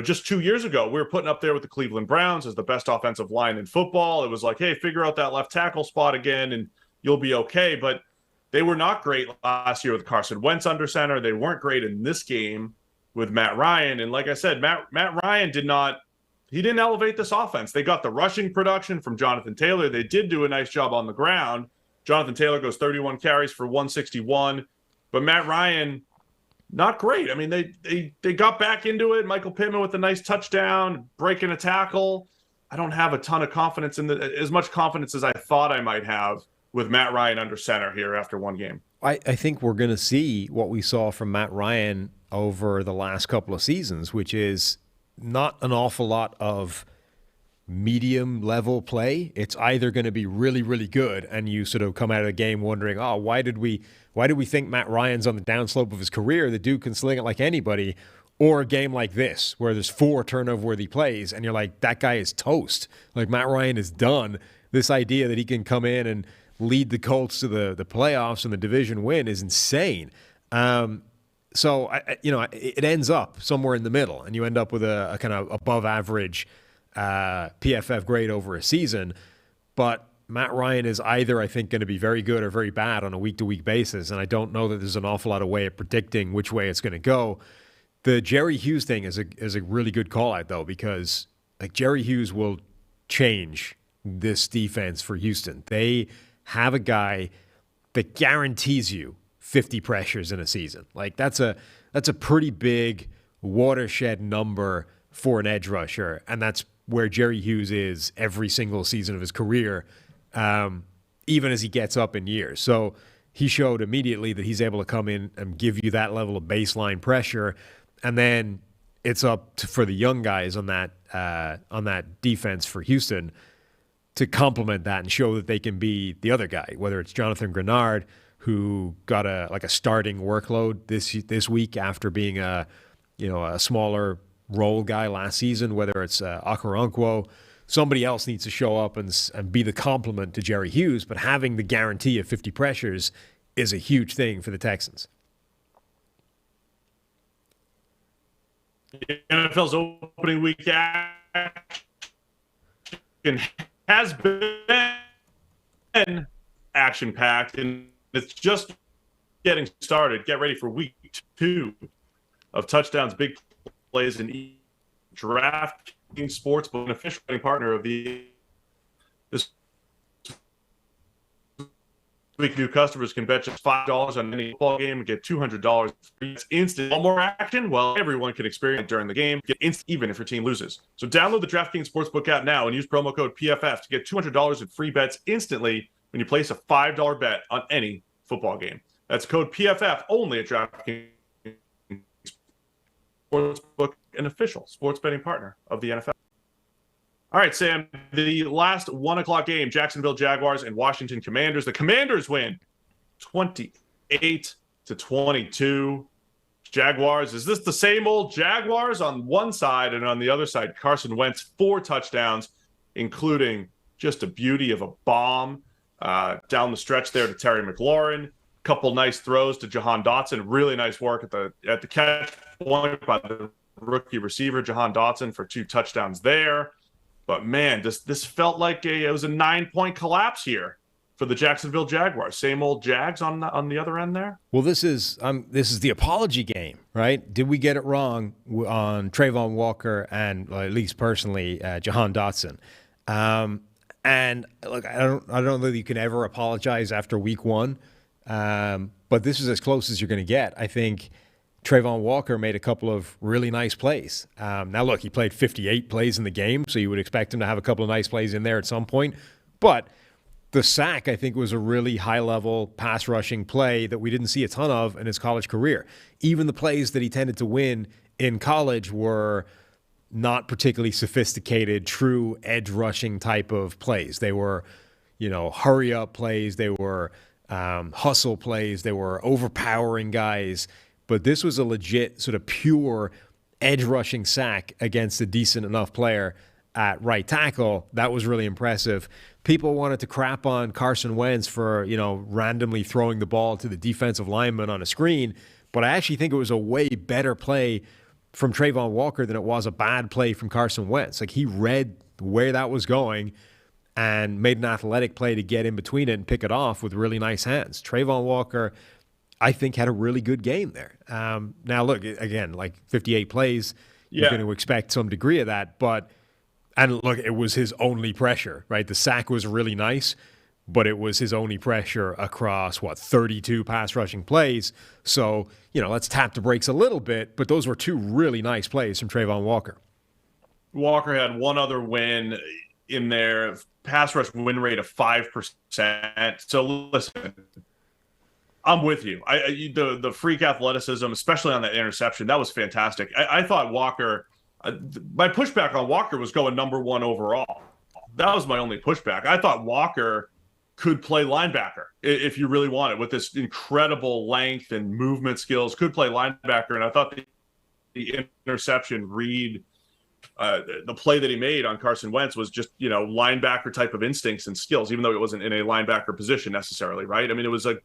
just 2 years ago, we were putting up there with the Cleveland Browns as the best offensive line in football. It was like, hey, figure out that left tackle spot again and you'll be okay. But they were not great last year with Carson Wentz under center. They weren't great in this game with Matt Ryan. And like I said, Matt Ryan didn't elevate this offense. They got the rushing production from Jonathan Taylor. They did do a nice job on the ground. Jonathan Taylor goes 31 carries for 161. But Matt Ryan, not great. I mean, they got back into it. Michael Pittman with a nice touchdown, breaking a tackle. I don't have a ton of confidence as much confidence as I thought I might have with Matt Ryan under center here after one game. I think we're going to see what we saw from Matt Ryan over the last couple of seasons, which is not an awful lot of medium level play. It's either going to be really, really good and you sort of come out of the game wondering, why did we think Matt Ryan's on the downslope of his career? The dude can sling it like anybody. Or a game like this where there's 4 turnover-worthy plays and you're like, that guy is toast. Like, Matt Ryan is done. This idea that he can come in and lead the Colts to the playoffs and the division win is insane. So, it ends up somewhere in the middle, and you end up with a kind of above average PFF grade over a season. But Matt Ryan is either, I think, going to be very good or very bad on a week-to-week basis, and I don't know that there's an awful lot of way of predicting which way it's going to go. The Jerry Hughes thing is a really good call-out, though, because like Jerry Hughes will change this defense for Houston. They have a guy that guarantees you 50 pressures in a season. Like that's a pretty big watershed number for an edge rusher, and that's where Jerry Hughes is every single season of his career, even as he gets up in years. So he showed immediately that he's able to come in and give you that level of baseline pressure, and then it's up for the young guys on that defense for Houston to complement that and show that they can be the other guy, whether it's Jonathan Grenard, who got a starting workload this week after being a smaller role guy last season, whether it's Okoronkwo. Somebody else needs to show up and be the complement to Jerry Hughes, but having the guarantee of 50 pressures is a huge thing for the Texans. The NFL's opening week action has been action-packed, and it's just getting started. Get ready for week 2 of touchdowns, big plays, and DraftKings Sportsbook, an official betting partner of this week. New customers can bet just $5 on any football game and get $200 free. It's instant. All more action? Well, everyone can experience it during the game. Get instant even if your team loses. So download the DraftKings Sportsbook app now and use promo code PFF to get $200 in free bets instantly when you place a $5 bet on any football game. That's code PFF only at DraftKings Sportsbook, an official sports betting partner of the NFL. All right, Sam, the last 1 o'clock game, Jacksonville Jaguars and Washington Commanders. The Commanders win 28-22. Jaguars, is this the same old Jaguars on one side, and on the other side, Carson Wentz, 4 touchdowns, including just a beauty of a bomb down the stretch there to Terry McLaurin. Couple nice throws to Jahan Dotson. Really nice work at the catch point by the rookie receiver, Jahan Dotson, for 2 touchdowns there. But man, this felt like it was a 9-point collapse here for the Jacksonville Jaguars. Same old Jags on the other end there. Well, this is the apology game, right? Did we get it wrong on Trayvon Walker and, well, at least personally, Jahan Dotson? And look, I don't know that you can ever apologize after week 1, but this is as close as you're going to get. I think Trayvon Walker made a couple of really nice plays. Now, look, he played 58 plays in the game, so you would expect him to have a couple of nice plays in there at some point. But the sack, I think, was a really high-level pass-rushing play that we didn't see a ton of in his college career. Even the plays that he tended to win in college were not particularly sophisticated, true edge-rushing type of plays. They were, hurry-up plays. They were hustle plays. They were overpowering guys. But this was a legit sort of pure edge rushing sack against a decent enough player at right tackle. That was really impressive. People wanted to crap on Carson Wentz for, randomly throwing the ball to the defensive lineman on a screen. But I actually think it was a way better play from Trayvon Walker than it was a bad play from Carson Wentz. Like, he read where that was going and made an athletic play to get in between it and pick it off with really nice hands. Trayvon Walker, I think, had a really good game there. Now, look, again, like 58 plays, you're going to expect some degree of that. And look, it was his only pressure, right? The sack was really nice, but it was his only pressure across, 32 pass rushing plays. So, let's tap the brakes a little bit, but those were 2 really nice plays from Trayvon Walker. Walker had one other win in there, pass rush win rate of 5%. So listen, I'm with you. The freak athleticism, especially on that interception, that was fantastic. I thought Walker, my pushback on Walker was going number 1 overall. That was my only pushback. I thought Walker could play linebacker if you really wanted, with this incredible length and movement skills, could play linebacker. And I thought the interception read, the play that he made on Carson Wentz was just, linebacker type of instincts and skills, even though it wasn't in a linebacker position necessarily, right? I mean, it was an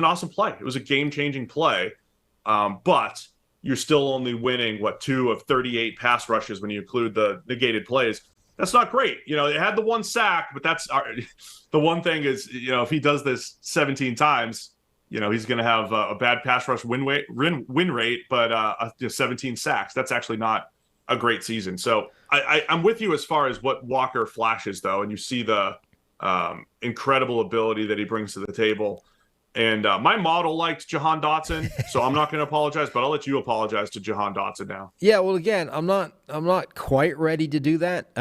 awesome play. It was a game-changing play. but you're still only winning, 2 of 38 pass rushes when you include the negated plays. That's not great. It had the 1 sack, but that's the one thing is, if he does this 17 times, he's going to have a bad pass rush win rate, but 17 sacks. That's actually not a great season. So I'm with you as far as what Walker flashes, though, and you see the incredible ability that he brings to the table. And my model liked Jahan Dotson, so I'm not going to apologize, but I'll let you apologize to Jahan Dotson now. Yeah, well, again, I'm not quite ready to do that.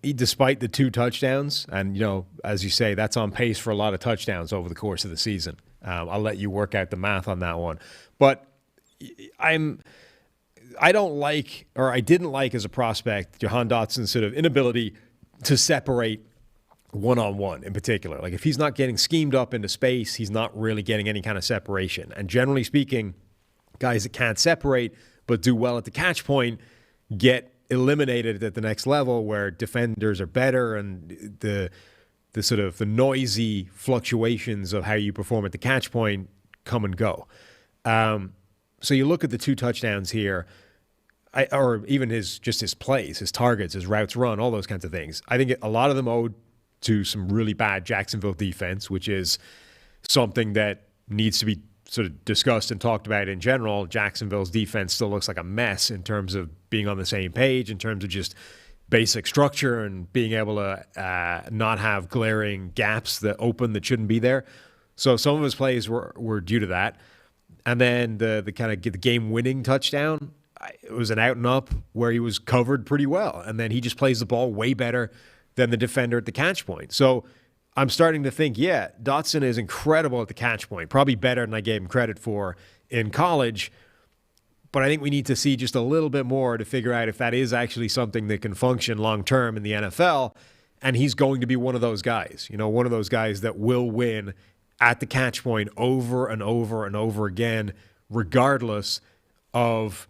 Despite the 2 touchdowns, and as you say, that's on pace for a lot of touchdowns over the course of the season. I'll let you work out the math on that one, but I didn't like as a prospect Jahan Dotson's sort of inability to separate one-on-one in particular. Like, if he's not getting schemed up into space, he's not really getting any kind of separation. And generally speaking, guys that can't separate but do well at the catch point get eliminated at the next level, where defenders are better and the sort of the noisy fluctuations of how you perform at the catch point come and go. So you look at the 2 touchdowns here, or even his plays, his targets, his routes run, all those kinds of things. I think a lot of them owed to some really bad Jacksonville defense, which is something that needs to be sort of discussed and talked about in general. Jacksonville's defense still looks like a mess in terms of being on the same page, in terms of just basic structure and being able to not have glaring gaps that shouldn't be there. So some of his plays were due to that. And then the kind of the game-winning touchdown, it was an out and up where he was covered pretty well. And then he just plays the ball way better than the defender at the catch point. So I'm starting to think, Dotson is incredible at the catch point, probably better than I gave him credit for in college. But I think we need to see just a little bit more to figure out if that is actually something that can function long-term in the NFL. And he's going to be one of those guys, one of those guys that will win at the catch point over and over and over again, regardless of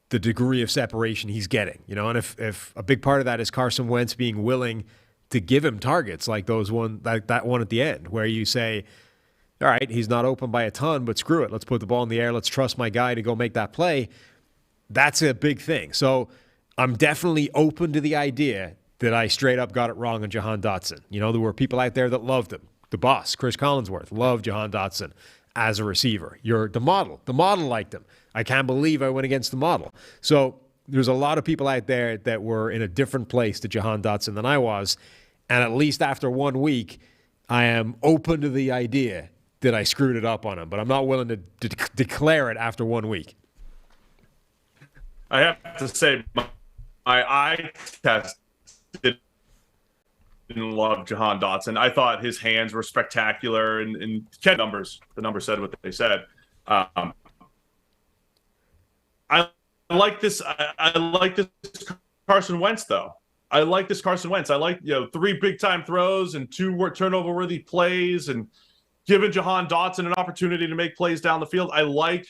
the degree of separation he's getting, and if a big part of that is Carson Wentz being willing to give him targets like that one at the end, where you say, all right, he's not open by a ton, but screw it. Let's put the ball in the air. Let's trust my guy to go make that play. That's a big thing. So I'm definitely open to the idea that I straight up got it wrong on Jahan Dotson. There were people out there that loved him. The boss, Chris Collinsworth, loved Jahan Dotson as a receiver. The model liked him. I can't believe I went against the model. So there's a lot of people out there that were in a different place to Jahan Dotson than I was. And at least after 1 week, I am open to the idea that I screwed it up on him. But I'm not willing to declare it after 1 week. I have to say, my eye test didn't love Jahan Dotson. I thought his hands were spectacular, and the numbers said what they said. I like this. I like this Carson Wentz, though. I like this Carson Wentz. I like 3 big time throws and 2 turnover worthy plays, and giving Jahan Dotson an opportunity to make plays down the field. I like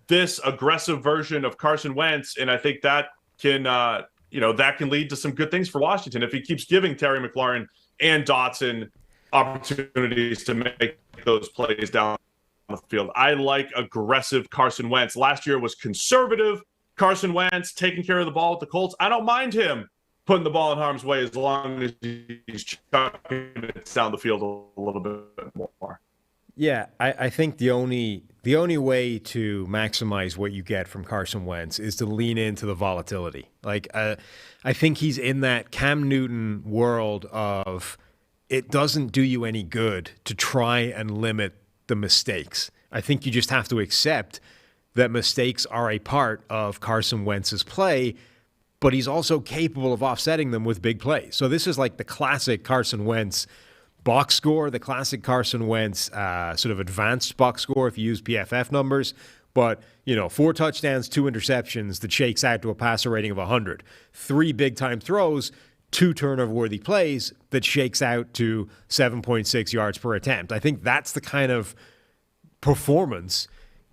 this aggressive version of Carson Wentz, and I think that can that can lead to some good things for Washington if he keeps giving Terry McLaurin and Dotson opportunities to make those plays down the field. I like aggressive Carson Wentz. Last year was conservative Carson Wentz taking care of the ball with the Colts. I don't mind him putting the ball in harm's way as long as he's chucking it down the field a little bit more. Yeah, I think the only way to maximize what you get from Carson Wentz is to lean into the volatility. Like, I think he's in that Cam Newton world of it doesn't do you any good to try and limit the mistakes. I think you just have to accept that mistakes are a part of Carson Wentz's play, but he's also capable of offsetting them with big plays. So this is like the classic Carson Wentz box score, the classic Carson Wentz sort of advanced box score if you use PFF numbers. But, 4 touchdowns, 2 interceptions that shakes out to a passer rating of 100. 3 big-time throws, 2 turnover-worthy plays that shakes out to 7.6 yards per attempt. I think that's the kind of performance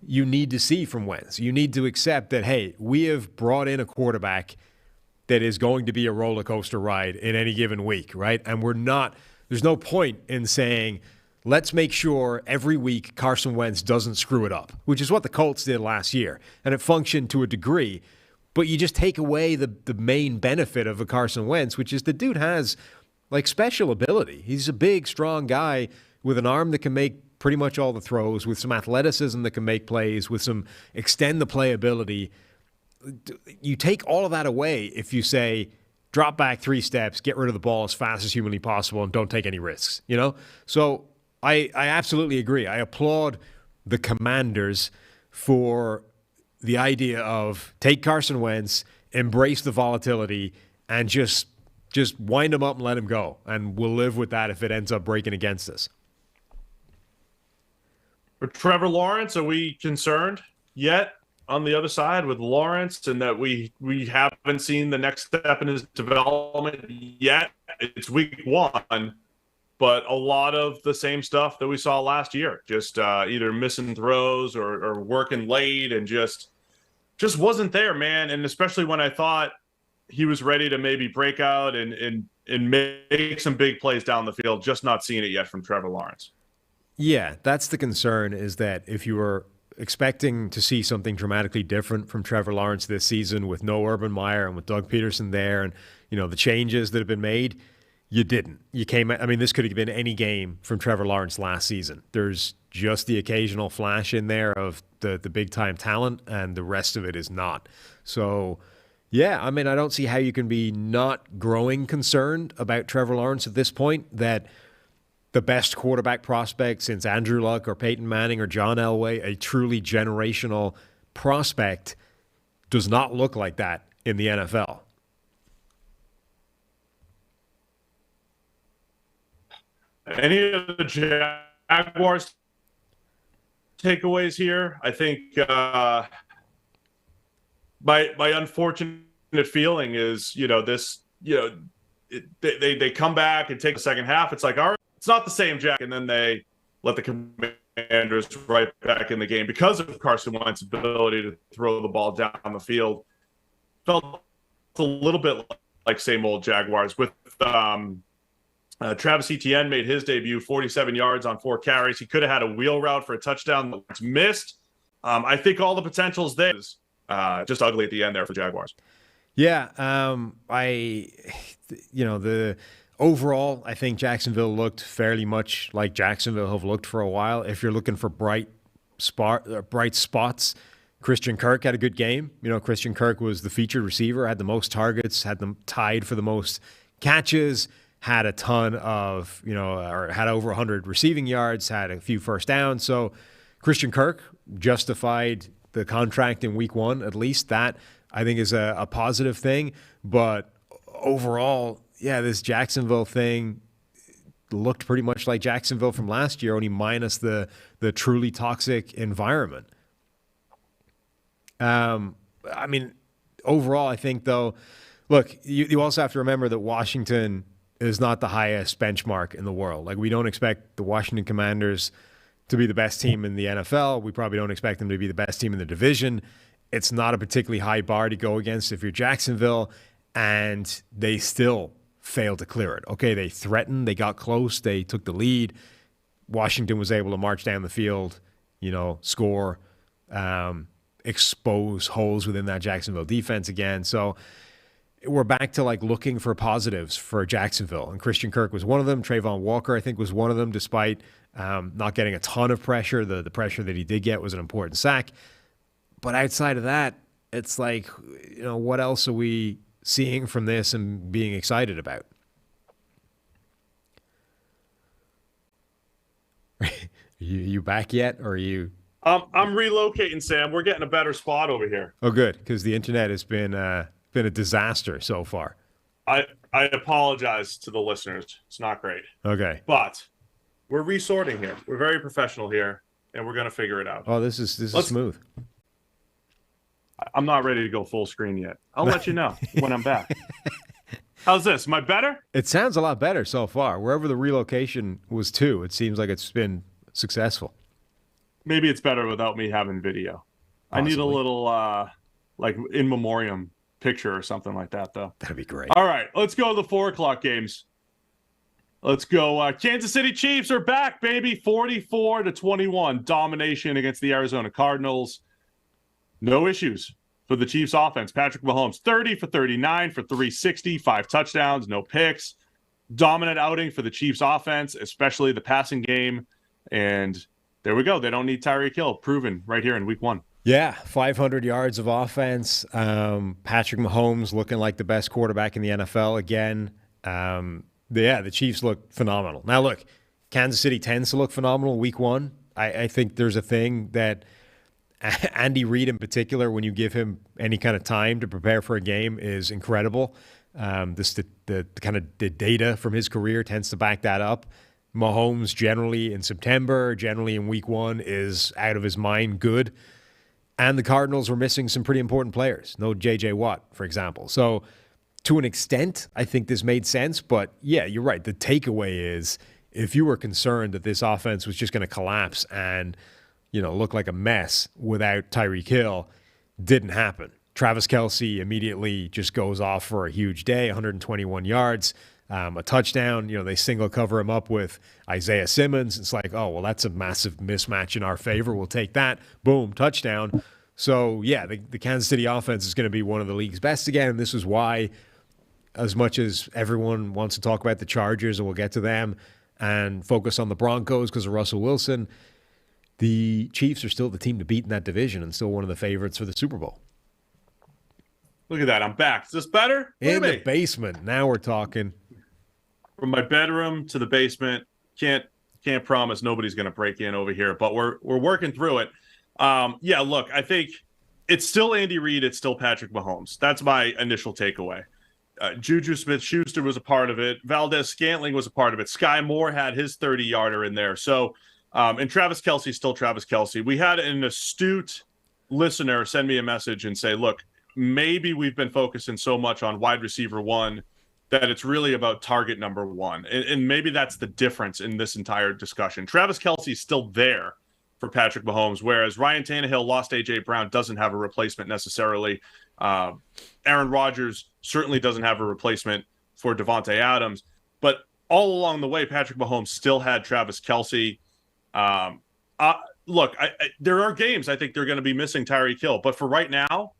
you need to see from Wentz. You need to accept that, hey, we have brought in a quarterback that is going to be a roller coaster ride in any given week, right? And there's no point in saying, let's make sure every week Carson Wentz doesn't screw it up, which is what the Colts did last year. And it functioned to a degree, but you just take away the main benefit of a Carson Wentz, which is the dude has like special ability. He's a big, strong guy with an arm that can make pretty much all the throws, with some athleticism that can make plays, with some extend the play ability. You take all of that away if you say, drop back 3 steps, get rid of the ball as fast as humanly possible, and don't take any risks, you know? So I absolutely agree. I applaud the Commanders for the idea of take Carson Wentz, embrace the volatility, and just wind him up and let him go. And we'll live with that if it ends up breaking against us. For Trevor Lawrence, are we concerned yet on the other side with Lawrence, and that we haven't seen the next step in his development yet? It's week 1, but a lot of the same stuff that we saw last year, just either missing throws or working late, and just wasn't there, man. And especially when I thought he was ready to maybe break out and make some big plays down the field, just not seeing it yet from Trevor Lawrence. Yeah, that's the concern, is that if you were expecting to see something dramatically different from Trevor Lawrence this season with no Urban Meyer and with Doug Peterson there and, you know, the changes that have been made, you didn't. This could have been any game from Trevor Lawrence last season. There's just the occasional flash in there of the big-time talent, and the rest of it is not. So, yeah, I don't see how you can be not growing concerned about Trevor Lawrence at this point, that the best quarterback prospect since Andrew Luck or Peyton Manning or John Elway, a truly generational prospect, does not look like that in the NFL. Any of the Jaguars takeaways here? I think my unfortunate feeling is, they come back and take the second half. It's like, all right, it's not the same, Jack. And then they let the Commanders right back in the game because of Carson Wentz's ability to throw the ball down the field. Felt a little bit like same old Jaguars with Travis Etienne made his debut, 47 yards on 4 carries. He could have had a wheel route for a touchdown that's missed. I think all the potential's there. Just ugly at the end there for Jaguars. Yeah, overall, I think Jacksonville looked fairly much like Jacksonville have looked for a while. If you're looking for bright spots, Christian Kirk had a good game. Christian Kirk was the featured receiver, had the most targets, had them tied for the most catches, had a ton of, or had over 100 receiving yards, had a few first downs. So Christian Kirk justified the contract in week 1, at least. That, I think, is a positive thing. But overall, yeah, this Jacksonville thing looked pretty much like Jacksonville from last year, only minus the truly toxic environment. Overall, I think, though, look, you also have to remember that Washington is not the highest benchmark in the world. Like, we don't expect the Washington Commanders to be the best team in the NFL. We probably don't expect them to be the best team in the division. It's not a particularly high bar to go against if you're Jacksonville, and they still failed to clear it. Okay, they threatened, they got close, they took the lead. Washington was able to march down the field, score, expose holes within that Jacksonville defense again. So we're back to looking for positives for Jacksonville. And Christian Kirk was one of them. Trayvon Walker, I think, was one of them, despite not getting a ton of pressure. The pressure that he did get was an important sack. But outside of that, it's what else are we seeing from this and being excited about? You back yet, or are you? I'm relocating, Sam. We're getting a better spot over here. Oh, good, because the internet has been a disaster so far. I apologize to the listeners. It's not great. Okay, but we're resorting here. We're very professional here, and we're going to figure it out. Oh, this is smooth. I'm not ready to go full screen yet. I'll let you know when I'm back. How's this? Am I better? It sounds a lot better so far. Wherever the relocation was to, it seems like it's been successful. Maybe it's better without me having video. Possibly. I need a little in memoriam picture or something like that, though. That'd be great. All right, let's go to the 4 o'clock games. Let's go. Kansas City Chiefs are back, baby. 44-21 domination against the Arizona Cardinals. No issues for the Chiefs offense. Patrick Mahomes, 30 for 39 for 360, 5 touchdowns, no picks. Dominant outing for the Chiefs offense, especially the passing game. And there we go. They don't need Tyreek Hill, proven right here in week 1. Yeah, 500 yards of offense. Patrick Mahomes looking like the best quarterback in the NFL again. The Chiefs look phenomenal. Now, look, Kansas City tends to look phenomenal week 1. I think there's a thing that Andy Reid in particular, when you give him any kind of time to prepare for a game, is incredible. The kind of the data from his career tends to back that up. Mahomes generally in September, generally in week 1, is out of his mind good. And the Cardinals were missing some pretty important players. No J.J. Watt, for example. So to an extent, I think this made sense. But yeah, you're right. The takeaway is if you were concerned that this offense was just going to collapse and, look like a mess without Tyreek Hill, didn't happen. Travis Kelce immediately just goes off for a huge day, 121 yards, a touchdown. They single cover him up with Isaiah Simmons. It's like, oh, well, that's a massive mismatch in our favor. We'll take that. Boom, touchdown. So, yeah, the Kansas City offense is going to be one of the league's best again. And this is why, as much as everyone wants to talk about the Chargers, and we'll get to them, and focus on the Broncos because of Russell Wilson, the Chiefs are still the team to beat in that division and still one of the favorites for the Super Bowl. Look at that. I'm back. Is this better? In the basement. Now we're talking. From my bedroom to the basement. Can't promise nobody's going to break in over here, but we're working through it. Look, I think it's still Andy Reid. It's still Patrick Mahomes. That's my initial takeaway. Juju Smith-Schuster was a part of it. Valdez-Scantling was a part of it. Sky Moore had his 30-yarder in there. So, and Travis Kelce, still Travis Kelce. We had an astute listener send me a message and say, look, maybe we've been focusing so much on wide receiver 1 that it's really about target number 1. And maybe that's the difference in this entire discussion. Travis Kelce is still there for Patrick Mahomes, whereas Ryan Tannehill lost A.J. Brown, doesn't have a replacement necessarily. Aaron Rodgers certainly doesn't have a replacement for Devontae Adams. But all along the way, Patrick Mahomes still had Travis Kelce. Look, there are games I think they're going to be missing Tyreek Hill. But for right now,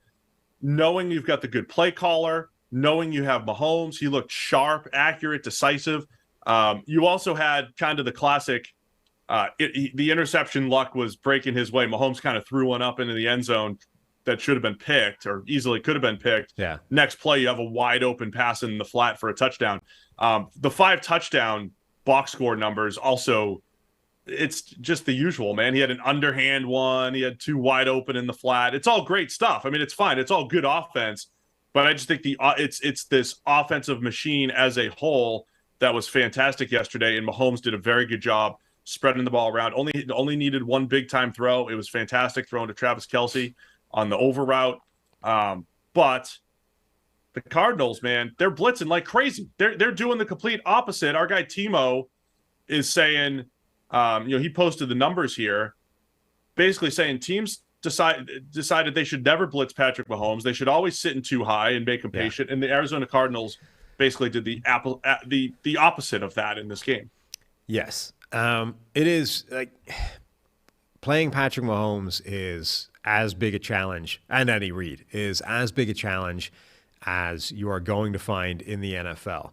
knowing you've got the good play caller, knowing you have Mahomes, he looked sharp, accurate, decisive. You also had kind of the classic, the interception luck was breaking his way. Mahomes kind of threw one up into the end zone that should have been picked or easily could have been picked. Yeah. Next play, you have a wide open pass in the flat for a touchdown. The 5 touchdown box score numbers also, it's just the usual, man. He had an underhand one. He had 2 wide open in the flat. It's all great stuff. I mean, it's fine. It's all good offense. But I just think it's this offensive machine as a whole that was fantastic yesterday, and Mahomes did a very good job spreading the ball around. Only needed one big-time throw. It was fantastic throwing to Travis Kelce on the over route. But the Cardinals, man, they're blitzing like crazy. They're doing the complete opposite. Our guy Timo is saying, he posted the numbers here, basically saying teams decided they should never blitz Patrick Mahomes. They should always sit in too high and make him patient. And the Arizona Cardinals basically did the opposite of that in this game. Yes. It is like playing Patrick Mahomes is as big a challenge, and Andy Reid is as big a challenge as you are going to find in the NFL.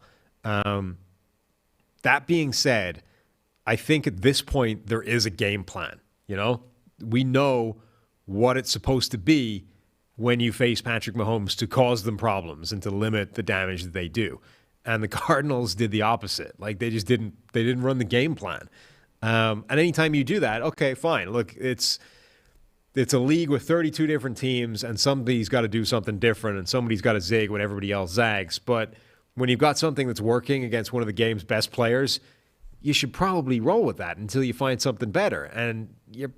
That being said, I think at this point there is a game plan. We know what it's supposed to be when you face Patrick Mahomes to cause them problems and to limit the damage that they do. And the Cardinals did the opposite. Like they didn't run the game plan. And anytime you do that, okay, fine. Look, it's a league with 32 different teams, and somebody's got to do something different, and somebody's got to zig when everybody else zags. But when you've got something that's working against one of the game's best players, you should probably roll with that until you find something better. And you're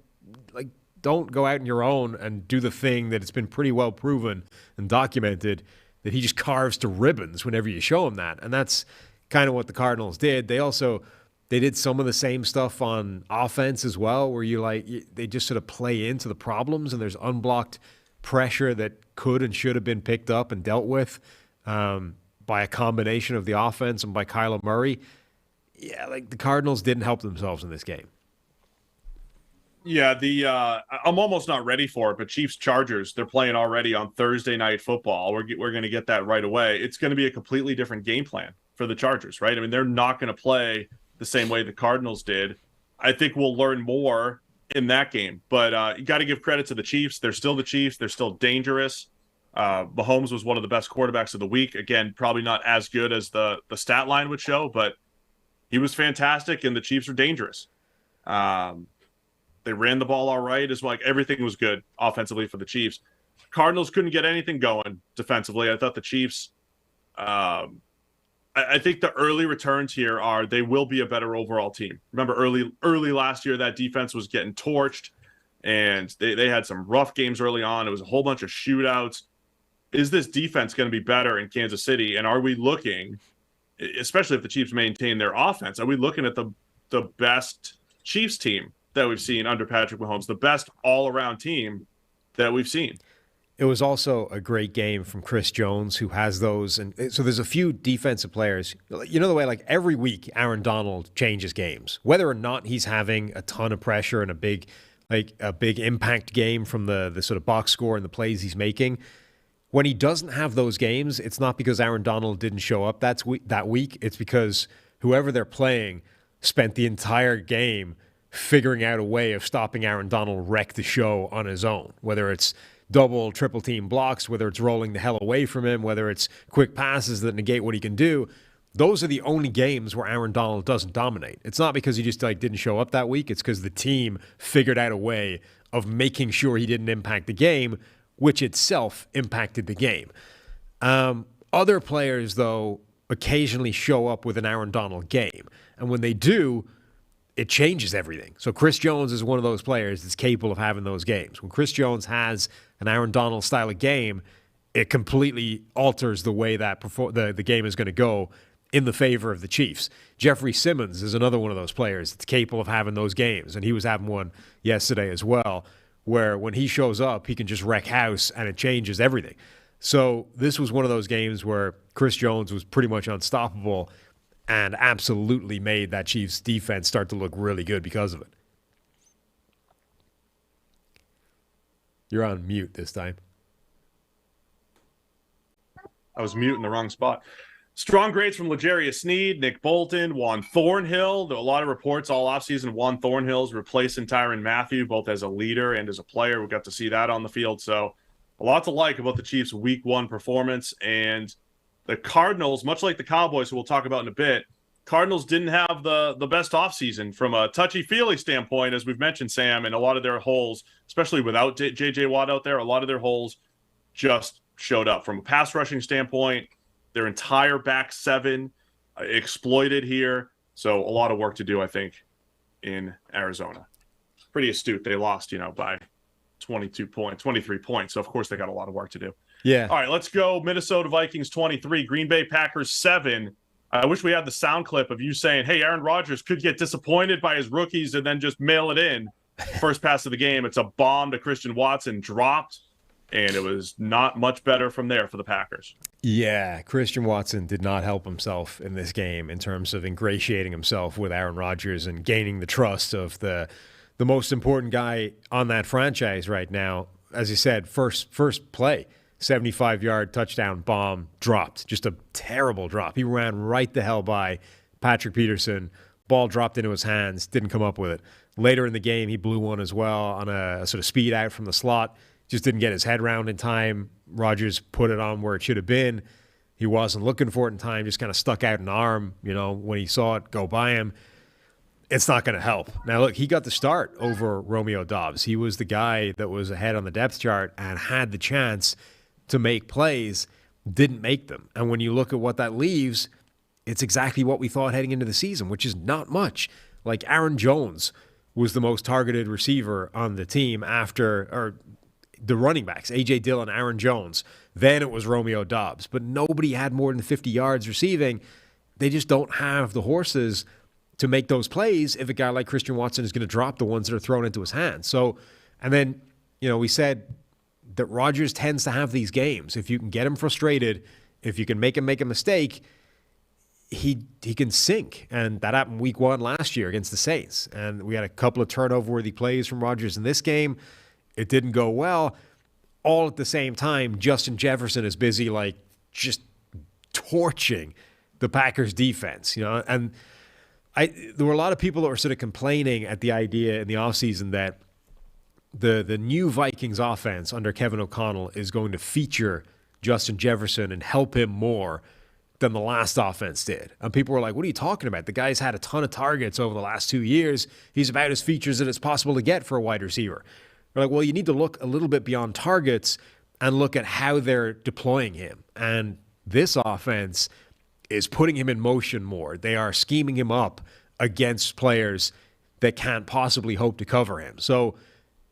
like, don't go out on your own and do the thing that it's been pretty well proven and documented that he just carves to ribbons whenever you show him that. And that's kind of what the Cardinals did. They did some of the same stuff on offense as well, where they just sort of play into the problems, and there's unblocked pressure that could and should have been picked up and dealt with by a combination of the offense and by Kyler Murray. yeah, like the Cardinals didn't help themselves in this game. Yeah, I'm almost not ready for it, but Chiefs Chargers, they're playing already on Thursday Night Football. We're going to get that right away. It's going to be a completely different game plan for the Chargers, right? I mean, they're not going to play the same way the Cardinals did. I think we'll learn more in that game, but you got to give credit to the Chiefs. They're still the Chiefs. They're still dangerous. Mahomes was one of the best quarterbacks of the week. Again, probably not as good as the stat line would show, but he was fantastic, and the Chiefs are dangerous. They ran the ball all right. It's like everything was good offensively for the Chiefs. Cardinals couldn't get anything going defensively. I thought the Chiefs, I think the early returns here are they will be a better overall team. Remember early last year, that defense was getting torched, and they had some rough games early on. It was a whole bunch of shootouts. Is this defense going to be better in Kansas City? And are we looking, especially if the Chiefs maintain their offense, are we looking at the best Chiefs team that we've seen under Patrick Mahomes, the best all-around team that we've seen? It was also a great game from Chris Jones, who has those. And so there's a few defensive players. You know the way, like every week, Aaron Donald changes games. Whether or not he's having a ton of pressure and a big impact game from the sort of box score and the plays he's making, when he doesn't have those games, it's not because Aaron Donald didn't show up that week. It's because whoever they're playing spent the entire game figuring out a way of stopping Aaron Donald wreck the show on his own, whether it's double, triple team blocks, whether it's rolling the hell away from him, whether it's quick passes that negate what he can do. Those are the only games where Aaron Donald doesn't dominate. It's not because he just didn't show up that week. It's because the team figured out a way of making sure he didn't impact the game, which itself impacted the game. Other players, though, occasionally show up with an Aaron Donald game. And when they do, it changes everything. So Chris Jones is one of those players that's capable of having those games. When Chris Jones has an Aaron Donald style of game, it completely alters the way that the game is going to go in the favor of the Chiefs. Jeffrey Simmons is another one of those players that's capable of having those games, and he was having one yesterday as well, where when he shows up, he can just wreck house, and it changes everything. So this was one of those games where Chris Jones was pretty much unstoppable and absolutely made that Chiefs defense start to look really good because of it. You're on mute this time. I was mute in the wrong spot. Strong grades from L'Jarius Sneed, Nick Bolton, Juan Thornhill. There were a lot of reports all offseason. Juan Thornhill's replacing Tyrann Mathieu, both as a leader and as a player. We got to see that on the field. So a lot to like about the Chiefs' week one performance. And the Cardinals, much like the Cowboys, who we'll talk about in a bit, Cardinals didn't have the best offseason from a touchy-feely standpoint, as we've mentioned, Sam, and a lot of their holes, especially without J.J. Watt out there, a lot of their holes just showed up. From a pass rushing standpoint, their entire back seven exploited here. So a lot of work to do, I think, in Arizona. Pretty astute. They lost, by 23 points. So, of course, they got a lot of work to do. Yeah. All right, let's go. Minnesota Vikings 23, Green Bay Packers 7. I wish we had the sound clip of you saying, hey, Aaron Rodgers could get disappointed by his rookies and then just mail it in. First pass of the game, it's a bomb to Christian Watson, dropped, and it was not much better from there for the Packers. Yeah, Christian Watson did not help himself in this game in terms of ingratiating himself with Aaron Rodgers and gaining the trust of the most important guy on that franchise right now. As you said, first play. 75-yard touchdown bomb dropped. Just a terrible drop. He ran right the hell by Patrick Peterson. Ball dropped into his hands. Didn't come up with it. Later in the game, he blew one as well on a sort of speed out from the slot. Just didn't get his head round in time. Rodgers put it on where it should have been. He wasn't looking for it in time. Just kind of stuck out an arm, when he saw it go by him. It's not going to help. Now, look, he got the start over Romeo Doubs. He was the guy that was ahead on the depth chart and had the chance to make plays, didn't make them. And when you look at what that leaves, it's exactly what we thought heading into the season, which is not much. Like Aaron Jones was the most targeted receiver on the team after the running backs, A.J. Dillon, Aaron Jones. Then it was Romeo Doubs. But nobody had more than 50 yards receiving. They just don't have the horses to make those plays if a guy like Christian Watson is going to drop the ones that are thrown into his hands. So, and then, we said that Rodgers tends to have these games. If you can get him frustrated, if you can make him make a mistake, he can sink. And that happened week 1 last year against the Saints. And we had a couple of turnover-worthy plays from Rodgers in this game. It didn't go well. All at the same time, Justin Jefferson is busy, like, just torching the Packers defense, and there were a lot of people that were sort of complaining at the idea in the offseason that the new Vikings offense under Kevin O'Connell is going to feature Justin Jefferson and help him more than the last offense did. And people were like, what are you talking about? The guy's had a ton of targets over the last 2 years. He's about as features as it's possible to get for a wide receiver. We're like, well, you need to look a little bit beyond targets and look at how they're deploying him. And this offense is putting him in motion more. They are scheming him up against players that can't possibly hope to cover him. So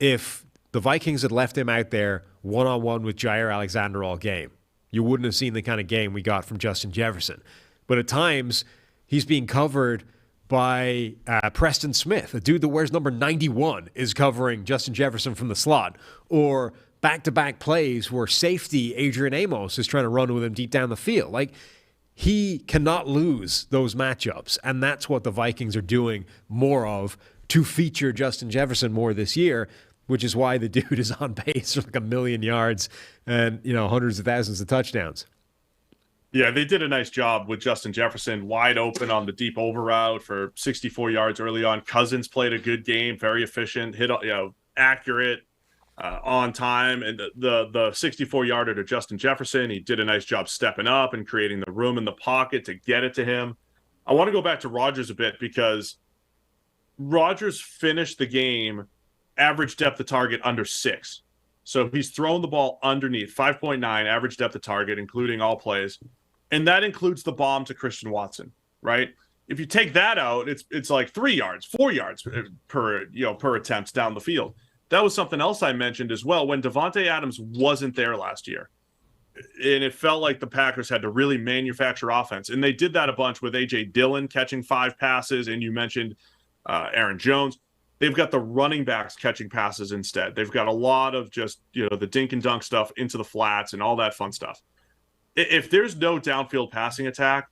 if the Vikings had left him out there one-on-one with Jair Alexander all game, you wouldn't have seen the kind of game we got from Justin Jefferson. But at times, he's being covered by Preston Smith, a dude that wears number 91, is covering Justin Jefferson from the slot. Or back-to-back plays where safety Adrian Amos is trying to run with him deep down the field. Like, he cannot lose those matchups, and that's what the Vikings are doing more of to feature Justin Jefferson more this year, which is why the dude is on pace for like 1 million yards and, hundreds of thousands of touchdowns. Yeah, they did a nice job with Justin Jefferson wide open on the deep over route for 64 yards early on. Cousins played a good game, very efficient, accurate, on time. And the 64-yarder to Justin Jefferson, he did a nice job stepping up and creating the room in the pocket to get it to him. I want to go back to Rodgers a bit because Rodgers finished the game average depth of target under 6. So he's thrown the ball underneath 5.9 average depth of target, including all plays. And that includes the bomb to Christian Watson, right? If you take that out, it's like 3 yards, 4 yards per attempt down the field. That was something else I mentioned as well when Devontae Adams wasn't there last year. And it felt like the Packers had to really manufacture offense. And they did that a bunch with A.J. Dillon catching 5 passes. And you mentioned Aaron Jones. They've got the running backs catching passes instead. They've got a lot of just, the dink and dunk stuff into the flats and all that fun stuff. If there's no downfield passing attack,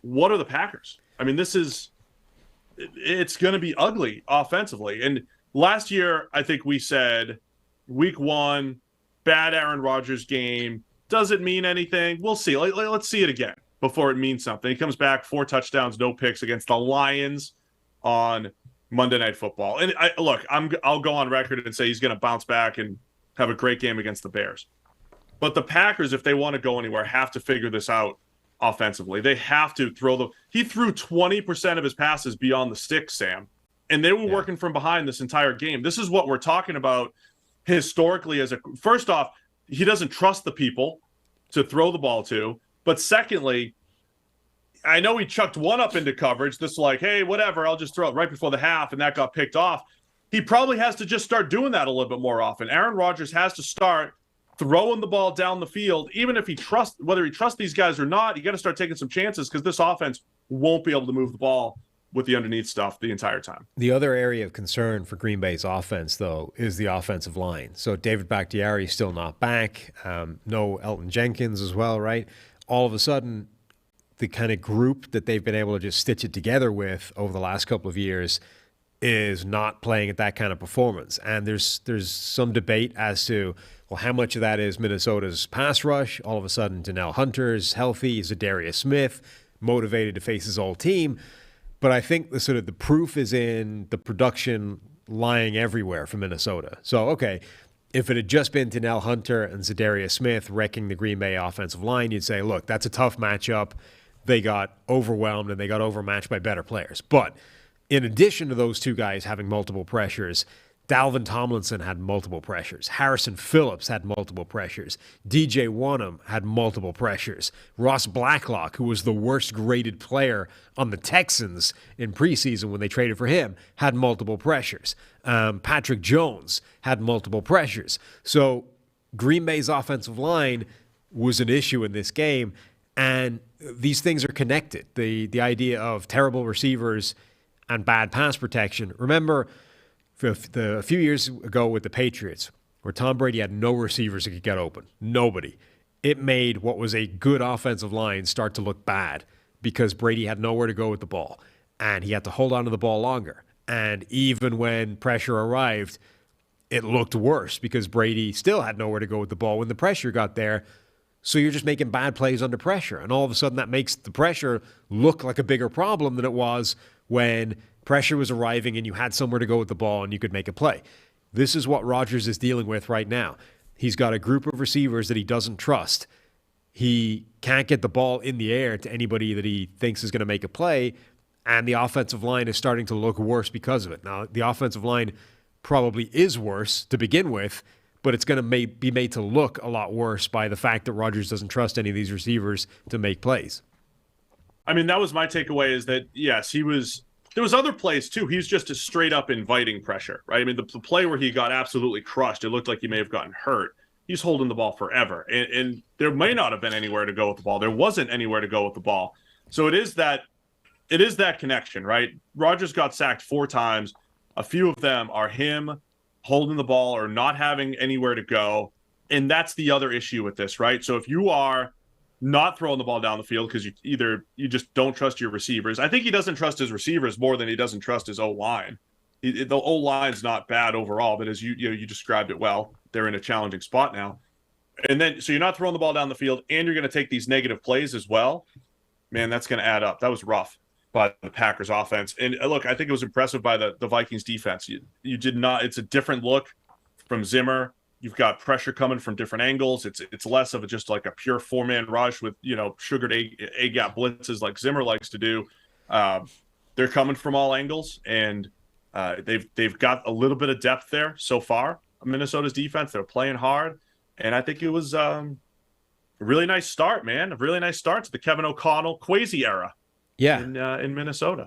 what are the Packers? I mean, it's going to be ugly offensively. And last year, I think we said week 1, bad Aaron Rodgers game. Does it mean anything? We'll see. Let's see it again before it means something. He comes back, 4 touchdowns, no picks against the Lions on Monday Night Football. And I'll go on record and say he's going to bounce back and have a great game against the Bears. But the Packers, if they want to go anywhere, have to figure this out offensively. They have to he threw 20% of his passes beyond the sticks, Sam. And they were working from behind this entire game. This is what we're talking about historically first off, he doesn't trust the people to throw the ball to. But secondly, I know he chucked one up into coverage. This like, hey, whatever, I'll just throw it right before the half, and that got picked off. He probably has to just start doing that a little bit more often. Aaron Rodgers has to start throwing the ball down the field, even if whether he trusts these guys or not. You got to start taking some chances because this offense won't be able to move the ball with the underneath stuff the entire time. The other area of concern for Green Bay's offense, though, is the offensive line. So David Bakhtiari is still not back. No Elton Jenkins as well, right? All of a sudden, the kind of group that they've been able to just stitch it together with over the last couple of years is not playing at that kind of performance. And there's some debate as to, well, how much of that is Minnesota's pass rush? All of a sudden, Danielle Hunter's healthy, Zadarius Smith motivated to face his old team. But I think the proof is in the production lying everywhere for Minnesota. So, okay, if it had just been Danielle Hunter and Zadarius Smith wrecking the Green Bay offensive line, you'd say, look, that's a tough matchup. They got overwhelmed and they got overmatched by better players. But in addition to those two guys having multiple pressures, Dalvin Tomlinson had multiple pressures. Harrison Phillips had multiple pressures. DJ Wonnum had multiple pressures. Ross Blacklock, who was the worst graded player on the Texans in preseason when they traded for him, had multiple pressures. Patrick Jones had multiple pressures. So Green Bay's offensive line was an issue in this game, and these things are connected. The idea of terrible receivers and bad pass protection. Remember, a few years ago with the Patriots, where Tom Brady had no receivers that could get open. Nobody. It made what was a good offensive line start to look bad because Brady had nowhere to go with the ball, and he had to hold on to the ball longer. And even when pressure arrived, it looked worse because Brady still had nowhere to go with the ball when the pressure got there. So you're just making bad plays under pressure. And all of a sudden that makes the pressure look like a bigger problem than it was when pressure was arriving and you had somewhere to go with the ball and you could make a play. This is what Rodgers is dealing with right now. He's got a group of receivers that he doesn't trust. He can't get the ball in the air to anybody that he thinks is going to make a play, and the offensive line is starting to look worse because of it. Now, the offensive line probably is worse to begin with, but it's going to be made to look a lot worse by the fact that Rodgers doesn't trust any of these receivers to make plays. I mean, that was my takeaway, is that, yes, there was other plays too. He's just a straight up inviting pressure, right? I mean, the play where he got absolutely crushed, it looked like he may have gotten hurt. He's holding the ball forever. And there may not have been anywhere to go with the ball. There wasn't anywhere to go with the ball. So it is that connection, right? Rodgers got sacked 4 times. A few of them are him holding the ball or not having anywhere to go. And that's the other issue with this, right? So if you are not throwing the ball down the field because you just don't trust your receivers. I think he doesn't trust his receivers more than he doesn't trust his O-line. The O-line's not bad overall, but as you described it well, they're in a challenging spot now. And then, so you're not throwing the ball down the field and you're going to take these negative plays as well. Man, that's going to add up. That was rough by the Packers offense. And look, I think it was impressive by the Vikings defense. You did not, it's a different look from Zimmer. You've got pressure coming from different angles. It's less of just like a pure 4-man rush with, sugared A-gap blitzes like Zimmer likes to do. They're coming from all angles, and they've got a little bit of depth there so far. Minnesota's defense, they're playing hard, and I think it was a really nice start, man. A really nice start to the Kevin O'Connell Kwesi era. Yeah, in Minnesota.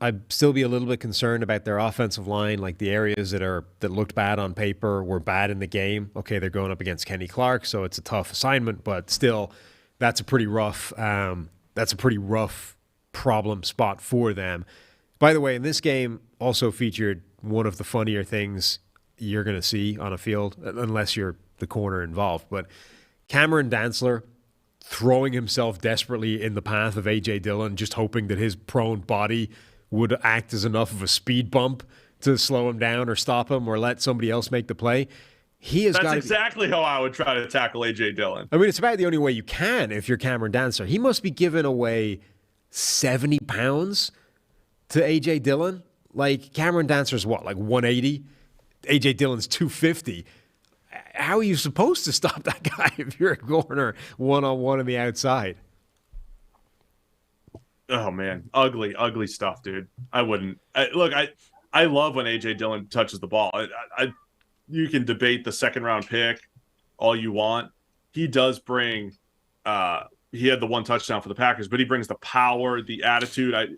I'd still be a little bit concerned about their offensive line, like the areas that looked bad on paper were bad in the game. Okay, they're going up against Kenny Clark, so it's a tough assignment, but still, that's a pretty rough problem spot for them. By the way, in this game also featured one of the funnier things you're going to see on a field, unless you're the corner involved. But Cameron Dantzler throwing himself desperately in the path of A.J. Dillon, just hoping that his prone body would act as enough of a speed bump to slow him down or stop him or let somebody else make the play. That's exactly how I would try to tackle A.J. Dillon. I mean, it's about the only way you can if you're Cameron Dantzler. He must be giving away 70 pounds to A.J. Dillon. Like, Cameron Dantzler's what, like 180? A.J. Dillon's 250. How are you supposed to stop that guy if you're a corner one-on-one on the outside? Oh, man. Ugly stuff, dude. I wouldn't. I love when A.J. Dillon touches the ball. You can debate the second-round pick all you want. He does bring he had the one touchdown for the Packers, but he brings the power, the attitude.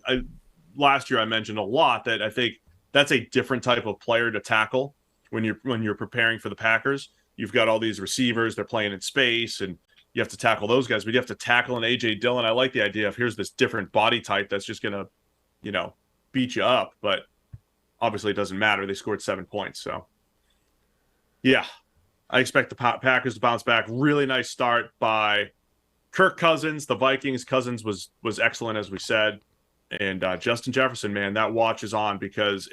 Last year I mentioned a lot that I think that's a different type of player to tackle when you're preparing for the Packers. You've got all these receivers, they're playing in space, and you have to tackle those guys, but you have to tackle an A.J. Dillon. I like the idea of here's this different body type that's just going to, beat you up, but obviously it doesn't matter. They scored 7 points, so. Yeah, I expect the Packers to bounce back. Really nice start by Kirk Cousins. The Vikings, Cousins was excellent, as we said. And Justin Jefferson, man, that watch is on, because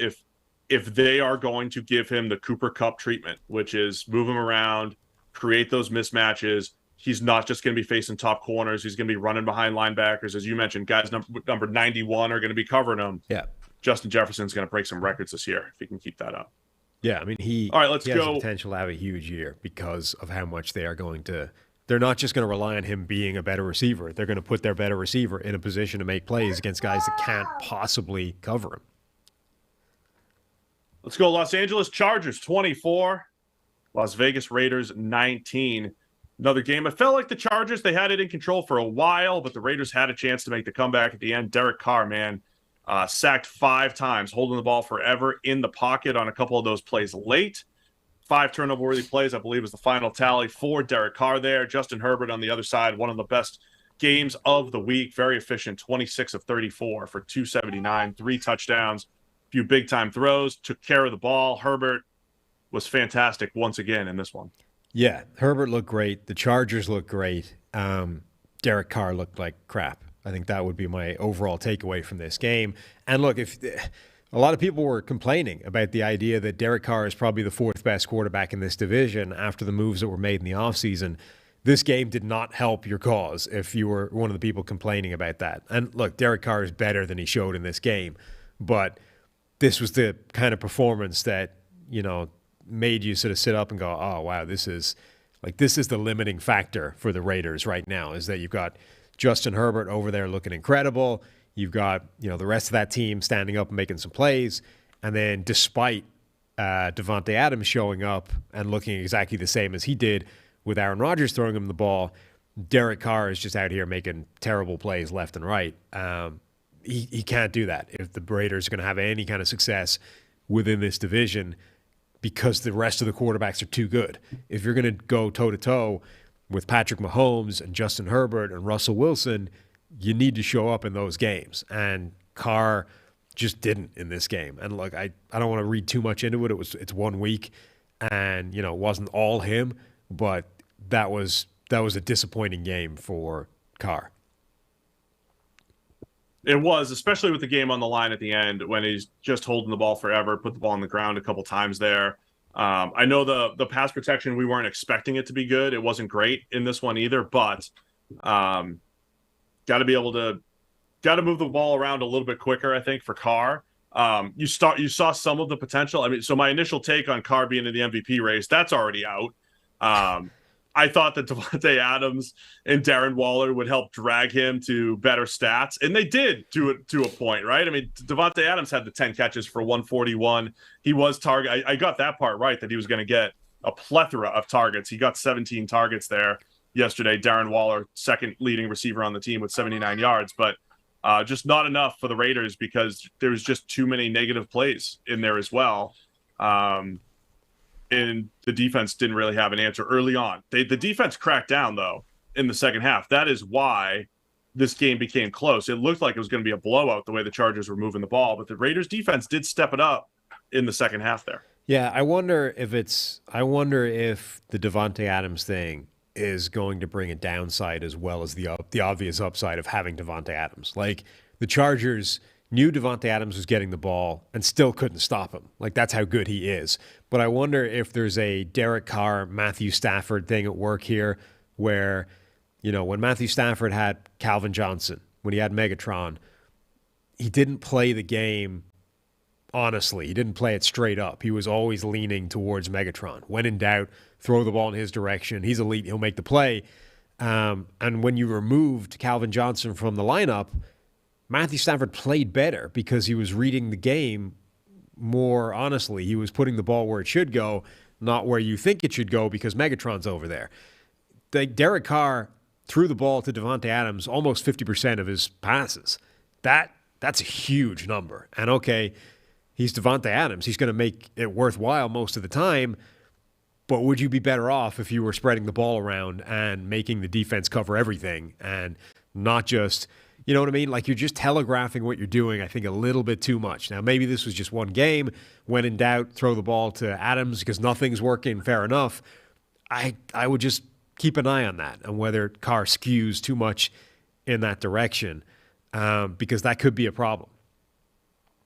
if they are going to give him the Cooper Kupp treatment, which is move him around, create those mismatches, he's not just going to be facing top corners. He's going to be running behind linebackers. As you mentioned, guys number 91 are going to be covering him. Yeah. Justin Jefferson's going to break some records this year if he can keep that up. Yeah, I mean, All right, let's he go. has the potential to have a huge year because of how much they are going to – they're not just going to rely on him being a better receiver. They're going to put their better receiver in a position to make plays against guys that can't possibly cover him. Let's go Los Angeles Chargers 24, Las Vegas Raiders 19. Another game. I felt like the Chargers, they had it in control for a while, but the Raiders had a chance to make the comeback at the end. Derek Carr, man, sacked 5 times, holding the ball forever in the pocket on a couple of those plays late. 5 turnover-worthy plays, I believe, was the final tally for Derek Carr there. Justin Herbert on the other side, one of the best games of the week. Very efficient, 26 of 34 for 279, 3 touchdowns, a few big-time throws, took care of the ball. Herbert was fantastic once again in this one. Yeah, Herbert looked great. The Chargers looked great. Derek Carr looked like crap. I think that would be my overall takeaway from this game. And look, if a lot of people were complaining about the idea that Derek Carr is probably the fourth best quarterback in this division after the moves that were made in the offseason, this game did not help your cause if you were one of the people complaining about that. And look, Derek Carr is better than he showed in this game, but this was the kind of performance that, made you sort of sit up and go, oh, wow, this is the limiting factor for the Raiders right now, is that you've got Justin Herbert over there looking incredible. You've got, the rest of that team standing up and making some plays. And then despite Davante Adams showing up and looking exactly the same as he did with Aaron Rodgers throwing him the ball, Derek Carr is just out here making terrible plays left and right. He can't do that if the Raiders are going to have any kind of success within this division, because the rest of the quarterbacks are too good. If you're going to go toe-to-toe with Patrick Mahomes and Justin Herbert and Russell Wilson, you need to show up in those games. And Carr just didn't in this game. And look, I don't want to read too much into it. It's 1 week, and it wasn't all him, but that was a disappointing game for Carr. It was, especially with the game on the line at the end when he's just holding the ball forever, put the ball on the ground a couple times there. I know the pass protection, we weren't expecting it to be good. It wasn't great in this one either, but got to move the ball around a little bit quicker, I think, for Carr. You saw some of the potential. I mean, so my initial take on Carr being in the MVP race, that's already out. I thought that Davante Adams and Darren Waller would help drag him to better stats, and they did to a point, right? I mean, Davante Adams had the 10 catches for 141. He was target. I got that part right, that he was going to get a plethora of targets. He got 17 targets there yesterday. Darren Waller, second leading receiver on the team with 79 yards, but just not enough for the Raiders because there was just too many negative plays in there as well. And the defense didn't really have an answer early on. The defense cracked down, though, in the second half. That is why this game became close. It looked like it was going to be a blowout the way the Chargers were moving the ball, but the Raiders defense did step it up in the second half there. Yeah, I wonder if the Davante Adams thing is going to bring a downside as well as the obvious upside of having Davante Adams. Like, the Chargers knew Davante Adams was getting the ball and still couldn't stop him. Like, that's how good he is. But I wonder if there's a Derek Carr, Matthew Stafford thing at work here where, when Matthew Stafford had Calvin Johnson, when he had Megatron, he didn't play the game honestly. He didn't play it straight up. He was always leaning towards Megatron. When in doubt, throw the ball in his direction. He's elite. He'll make the play. And when you removed Calvin Johnson from the lineup, Matthew Stafford played better because he was reading the game more honestly. He was putting the ball where it should go, not where you think it should go because Megatron's over there. Derek Carr threw the ball to Davante Adams almost 50% of his passes. That's a huge number. And okay, he's Davante Adams. He's going to make it worthwhile most of the time, but would you be better off if you were spreading the ball around and making the defense cover everything and not just... You know what I mean? Like, you're just telegraphing what you're doing, I think, a little bit too much. Now, maybe this was just one game. When in doubt, throw the ball to Adams because nothing's working. Fair enough. I would just keep an eye on that and whether Carr skews too much in that direction because that could be a problem.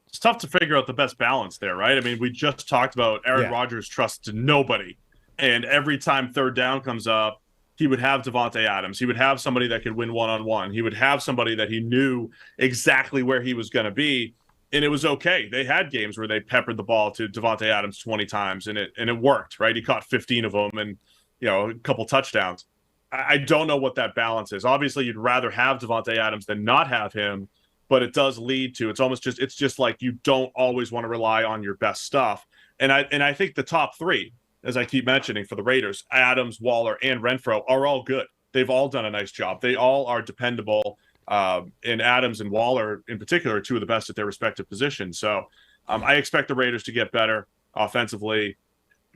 It's tough to figure out the best balance there, right? I mean, we just talked about Aaron Rodgers trusts nobody. And every time third down comes up, he would have Davante Adams. He would have somebody that could win one-on-one. He would have somebody that he knew exactly where he was going to be, and it was okay. They had games where they peppered the ball to Davante Adams 20 times, and it worked, right? He caught 15 of them and, a couple touchdowns. I don't know what that balance is. Obviously, you'd rather have Davante Adams than not have him, but it does lead to it's just like you don't always want to rely on your best stuff. And I think the top three, as I keep mentioning for the Raiders, Adams, Waller, and Renfrow are all good. They've all done a nice job. They all are dependable. And Adams and Waller, in particular, are two of the best at their respective positions. So I expect the Raiders to get better offensively.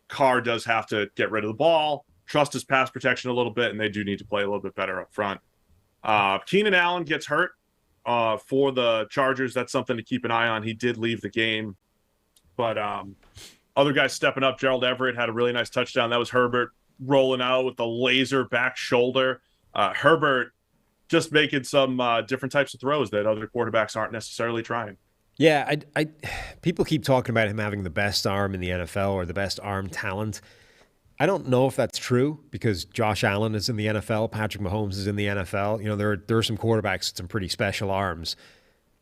Carr does have to get rid of the ball, trust his pass protection a little bit, and they do need to play a little bit better up front. Keenan Allen gets hurt for the Chargers. That's something to keep an eye on. He did leave the game. But other guys stepping up. Gerald Everett had a really nice touchdown. That was Herbert rolling out with the laser back shoulder. Herbert just making some different types of throws that other quarterbacks aren't necessarily trying. Yeah, people keep talking about him having the best arm in the NFL or the best arm talent. I don't know if that's true because Josh Allen is in the NFL, Patrick Mahomes is in the NFL. You know, there are some quarterbacks with some pretty special arms.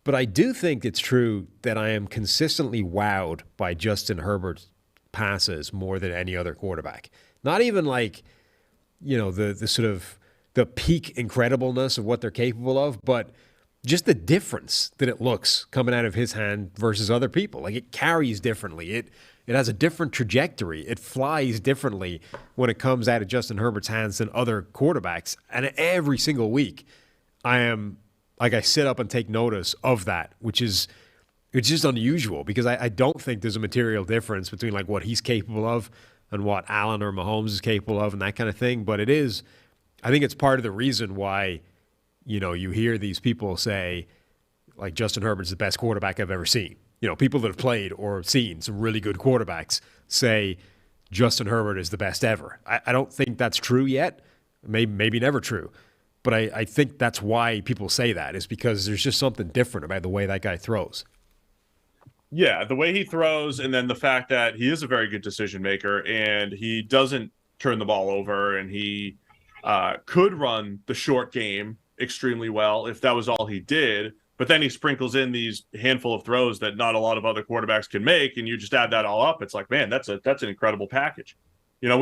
But I do think it's true that I am consistently wowed by Justin Herbert's passes more than any other quarterback. Not even like, you know, the sort of the peak incredibleness of what they're capable of, but just the difference that it looks coming out of his hand versus other people. Like, it carries differently. It has a different trajectory. It flies differently when it comes out of Justin Herbert's hands than other quarterbacks. And every single week, I sit up and take notice of that, it's just unusual because I don't think there's a material difference between like what he's capable of and what Allen or Mahomes is capable of and that kind of thing. But I think it's part of the reason why, you know, you hear these people say like Justin Herbert's the best quarterback I've ever seen. You know, people that have played or seen some really good quarterbacks say Justin Herbert is the best ever. I don't think that's true yet. Maybe never true. But I think that's why people say that, is because there's just something different about the way that guy throws. Yeah, the way he throws, and then the fact that he is a very good decision maker, and he doesn't turn the ball over, and he could run the short game extremely well if that was all he did. But then he sprinkles in these handful of throws that not a lot of other quarterbacks can make, and you just add that all up. It's like, man, that's an incredible package. You know,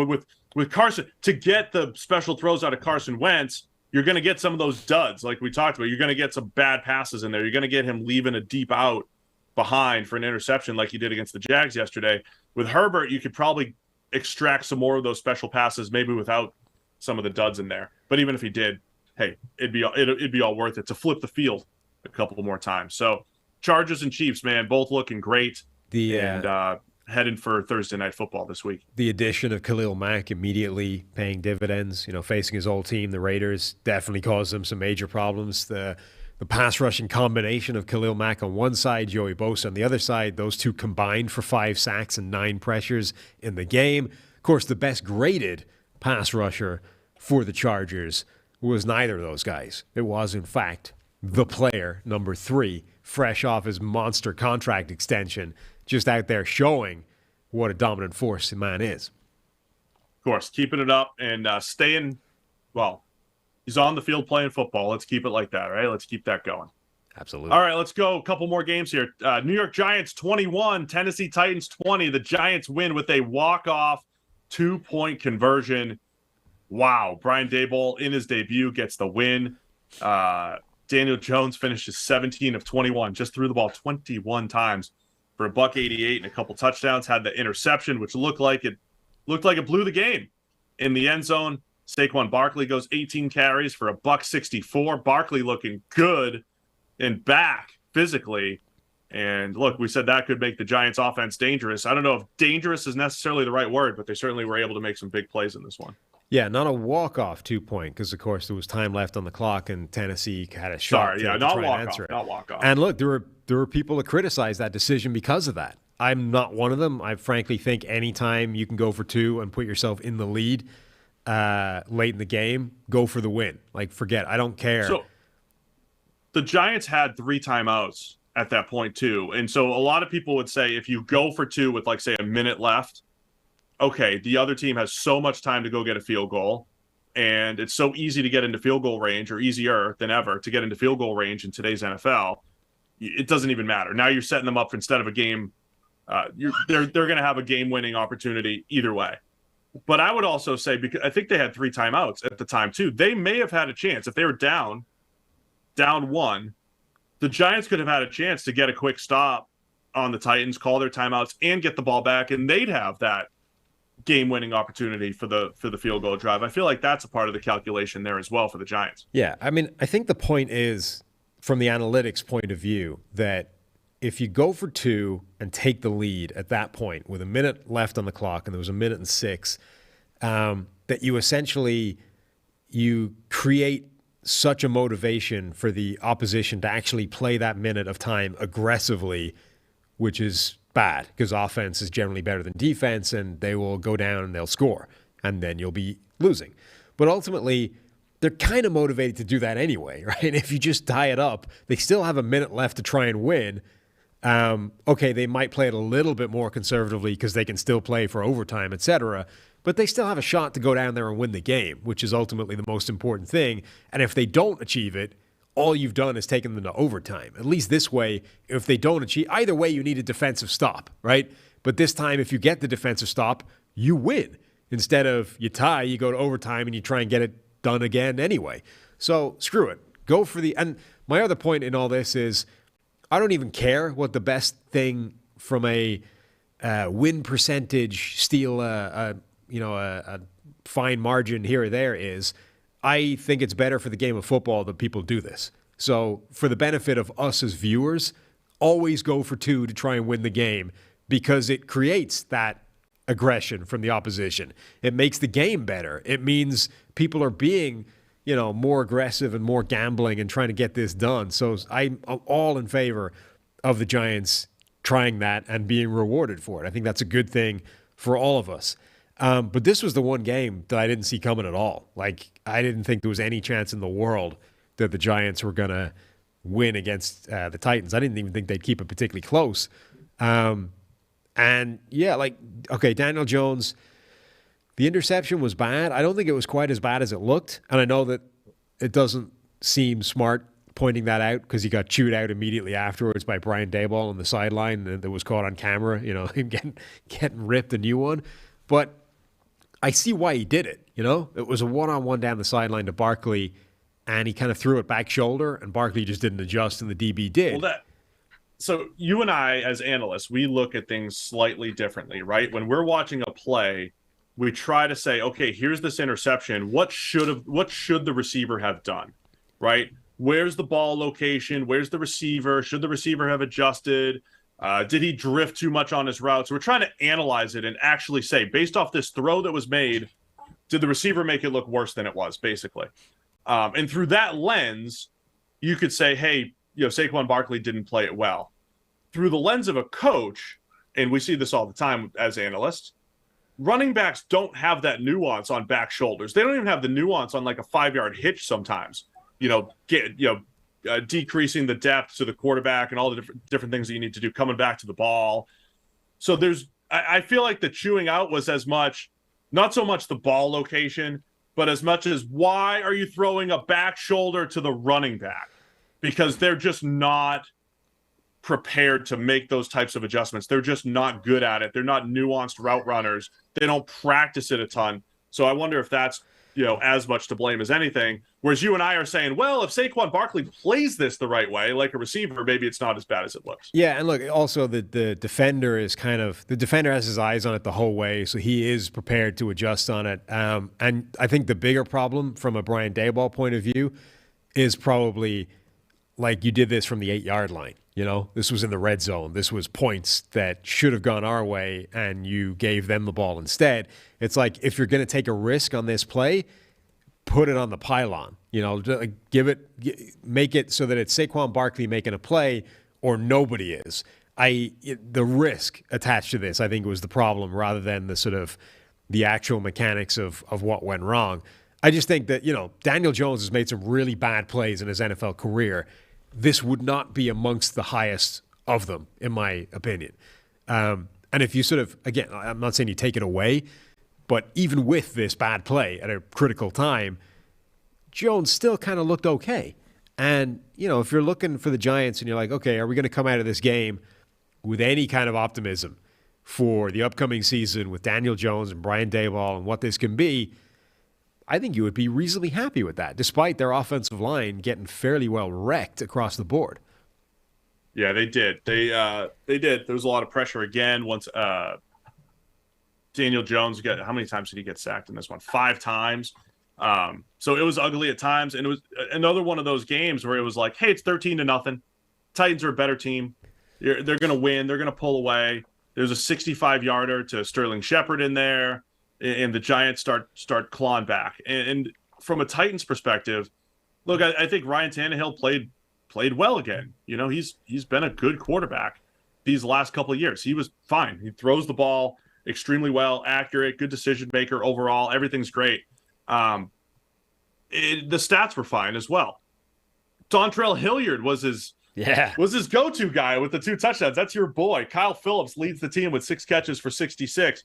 with Carson, to get the special throws out of Carson Wentz, you're going to get some of those duds like we talked about. You're going to get some bad passes in there. You're going to get him leaving a deep out behind for an interception like he did against the Jags yesterday. With Herbert, you could probably extract some more of those special passes, maybe without some of the duds in there. But even if he did, hey, it'd be all worth it to flip the field a couple more times. So Chargers and Chiefs, man, both looking great. Heading for Thursday Night Football this week. The addition of Khalil Mack immediately paying dividends. You know, facing his old team, the Raiders, definitely caused them some major problems. The pass rushing combination of Khalil Mack on one side, Joey Bosa on the other side, those two combined for 5 sacks and 9 pressures in the game. Of course, the best graded pass rusher for the Chargers was neither of those guys. It was, in fact, the player, number 3, fresh off his monster contract extension, just out there showing what a dominant force the man is. Of course, keeping it up and staying, well, he's on the field playing football. Let's keep it like that, right? Let's keep that going. Absolutely. All right, let's go. A couple more games here. New York Giants 21, Tennessee Titans 20. The Giants win with a walk-off 2-point conversion. Wow. Brian Daboll in his debut gets the win. Daniel Jones finishes 17 of 21, just threw the ball 21 times for $188 and a couple touchdowns. Had the interception, which looked like it blew the game. In the end zone, Saquon Barkley goes 18 carries for $164. Barkley looking good and back physically. And look, we said that could make the Giants offense dangerous. I don't know if dangerous is necessarily the right word, but they certainly were able to make some big plays in this one. Yeah, not a walk-off 2-point because, of course, there was time left on the clock and Tennessee had a shot to try and answer it. Not walk-off. And look, there were people that criticized that decision because of that. I'm not one of them. I frankly think anytime you can go for 2 and put yourself in the lead late in the game, go for the win. Like, forget. I don't care. So the Giants had 3 timeouts at that point, too. And so a lot of people would say if you go for 2 with, like, say, a minute left, okay, the other team has so much time to go get a field goal, and it's so easy to get into field goal range, or easier than ever to get into field goal range in today's NFL. It doesn't even matter. Now you're setting them up for, instead of a game, they're going to have a game-winning opportunity either way. But I would also say, because I think they had 3 timeouts at the time too, they may have had a chance if they were down 1. The Giants could have had a chance to get a quick stop on the Titans, call their timeouts, and get the ball back, and they'd have that game-winning opportunity for the field goal drive. I feel like that's a part of the calculation there as well for the Giants. Yeah, I mean, I think the point is, from the analytics point of view, that if you go for 2 and take the lead at that point with a minute left on the clock, and there was a minute and 6, that you create such a motivation for the opposition to actually play that minute of time aggressively, which is bad because offense is generally better than defense, and they will go down and they'll score, and then you'll be losing. But ultimately, they're kind of motivated to do that anyway, right? If you just tie it up, they still have a minute left to try and win. Okay, they might play it a little bit more conservatively because they can still play for overtime, etc. But they still have a shot to go down there and win the game, which is ultimately the most important thing. And if they don't achieve it, all you've done is taken them to overtime. At least this way, if they don't achieve, either way, you need a defensive stop, right? But this time, if you get the defensive stop, you win. Instead of you tie, you go to overtime and you try and get it done again anyway. So screw it. Go for the. And my other point in all this is, I don't even care what the best thing from a win percentage, steal a fine margin here or there is. I think it's better for the game of football that people do this. So for the benefit of us as viewers, always go for 2 to try and win the game because it creates that aggression from the opposition. It makes the game better. It means people are being, more aggressive and more gambling and trying to get this done. So I'm all in favor of the Giants trying that and being rewarded for it. I think that's a good thing for all of us. But this was the one game that I didn't see coming at all. Like, I didn't think there was any chance in the world that the Giants were going to win against the Titans. I didn't even think they'd keep it particularly close. And yeah, Daniel Jones, the interception was bad. I don't think it was quite as bad as it looked. And I know that it doesn't seem smart pointing that out because he got chewed out immediately afterwards by Brian Daboll on the sideline that was caught on camera, him getting ripped a new one. But I see why he did it, It was a one-on-one down the sideline to Barkley, and he kind of threw it back shoulder, and Barkley just didn't adjust, and the DB did. So you and I, as analysts, we look at things slightly differently, right? When we're watching a play, we try to say, okay, here's this interception. What should the receiver have done, right? Where's the ball location? Where's the receiver? Should the receiver have adjusted? Did he drift too much on his route? So we're trying to analyze it and actually say, based off this throw that was made, did the receiver make it look worse than it was, basically? And through that lens, you could say, hey, Saquon Barkley didn't play it well. Through the lens of a coach, and we see this all the time as analysts, running backs don't have that nuance on back shoulders. They don't even have the nuance on like a 5-yard hitch sometimes. Decreasing the depth to the quarterback and all the different things that you need to do coming back to the ball. So I feel like the chewing out was not so much the ball location, but as much as why are you throwing a back shoulder to the running back? Because they're just not prepared to make those types of adjustments. They're just not good at it. They're not nuanced route runners. They don't practice it a ton. So I wonder if that's, as much to blame as anything. Whereas you and I are saying, well, if Saquon Barkley plays this the right way, like a receiver, maybe it's not as bad as it looks. Yeah, and look, also the defender is the defender has his eyes on it the whole way, so he is prepared to adjust on it. And I think the bigger problem from a Brian Daboll point of view is probably like you did this from the 8-yard line. This was in the red zone. This was points that should have gone our way, and you gave them the ball instead. It's like if you're going to take a risk on this play, put it on the pylon. Make it so that it's Saquon Barkley making a play or nobody is. The risk attached to this, I think, was the problem rather than the actual mechanics of what went wrong. I just think that, Daniel Jones has made some really bad plays in his NFL career. This would not be amongst the highest of them, in my opinion. And if you again, I'm not saying you take it away, but even with this bad play at a critical time, Jones still kind of looked okay. And, if you're looking for the Giants and you're like, okay, are we going to come out of this game with any kind of optimism for the upcoming season with Daniel Jones and Brian Daboll and what this can be, I think you would be reasonably happy with that, despite their offensive line getting fairly well wrecked across the board. Yeah, they did. They did. There was a lot of pressure again once Daniel Jones how many times did he get sacked in this one? 5 times. So it was ugly at times, and it was another one of those games where it was like, hey, it's 13-0. Titans are a better team. They're going to win. They're going to pull away. There's a 65-yarder to Sterling Shepard in there. And the Giants start clawing back. And from a Titans perspective, look, I think Ryan Tannehill played well again. He's been a good quarterback these last couple of years. He was fine. He throws the ball extremely well, accurate, good decision maker overall. Everything's great. the stats were fine as well. Dontrell Hilliard was his go-to guy with the 2 touchdowns. That's your boy. Kyle Phillips leads the team with 6 catches for 66.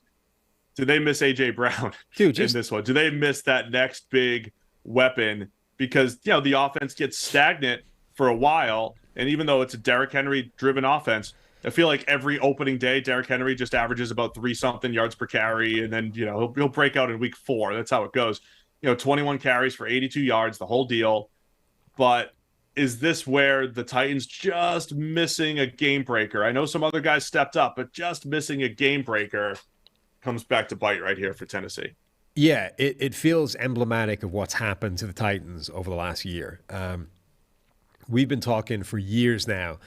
Do they miss A.J. Brown in this one? Do they miss that next big weapon? Because, the offense gets stagnant for a while, and even though it's a Derrick Henry-driven offense, I feel like every opening day, Derrick Henry just averages about 3-something yards per carry, and then, he'll break out in week 4. That's how it goes. 21 carries for 82 yards, the whole deal. But is this where the Titans just missing a game breaker? I know some other guys stepped up, but just missing a game breaker comes back to bite right here for Tennessee. Yeah, it feels emblematic of what's happened to the Titans over the last year. We've been talking for years now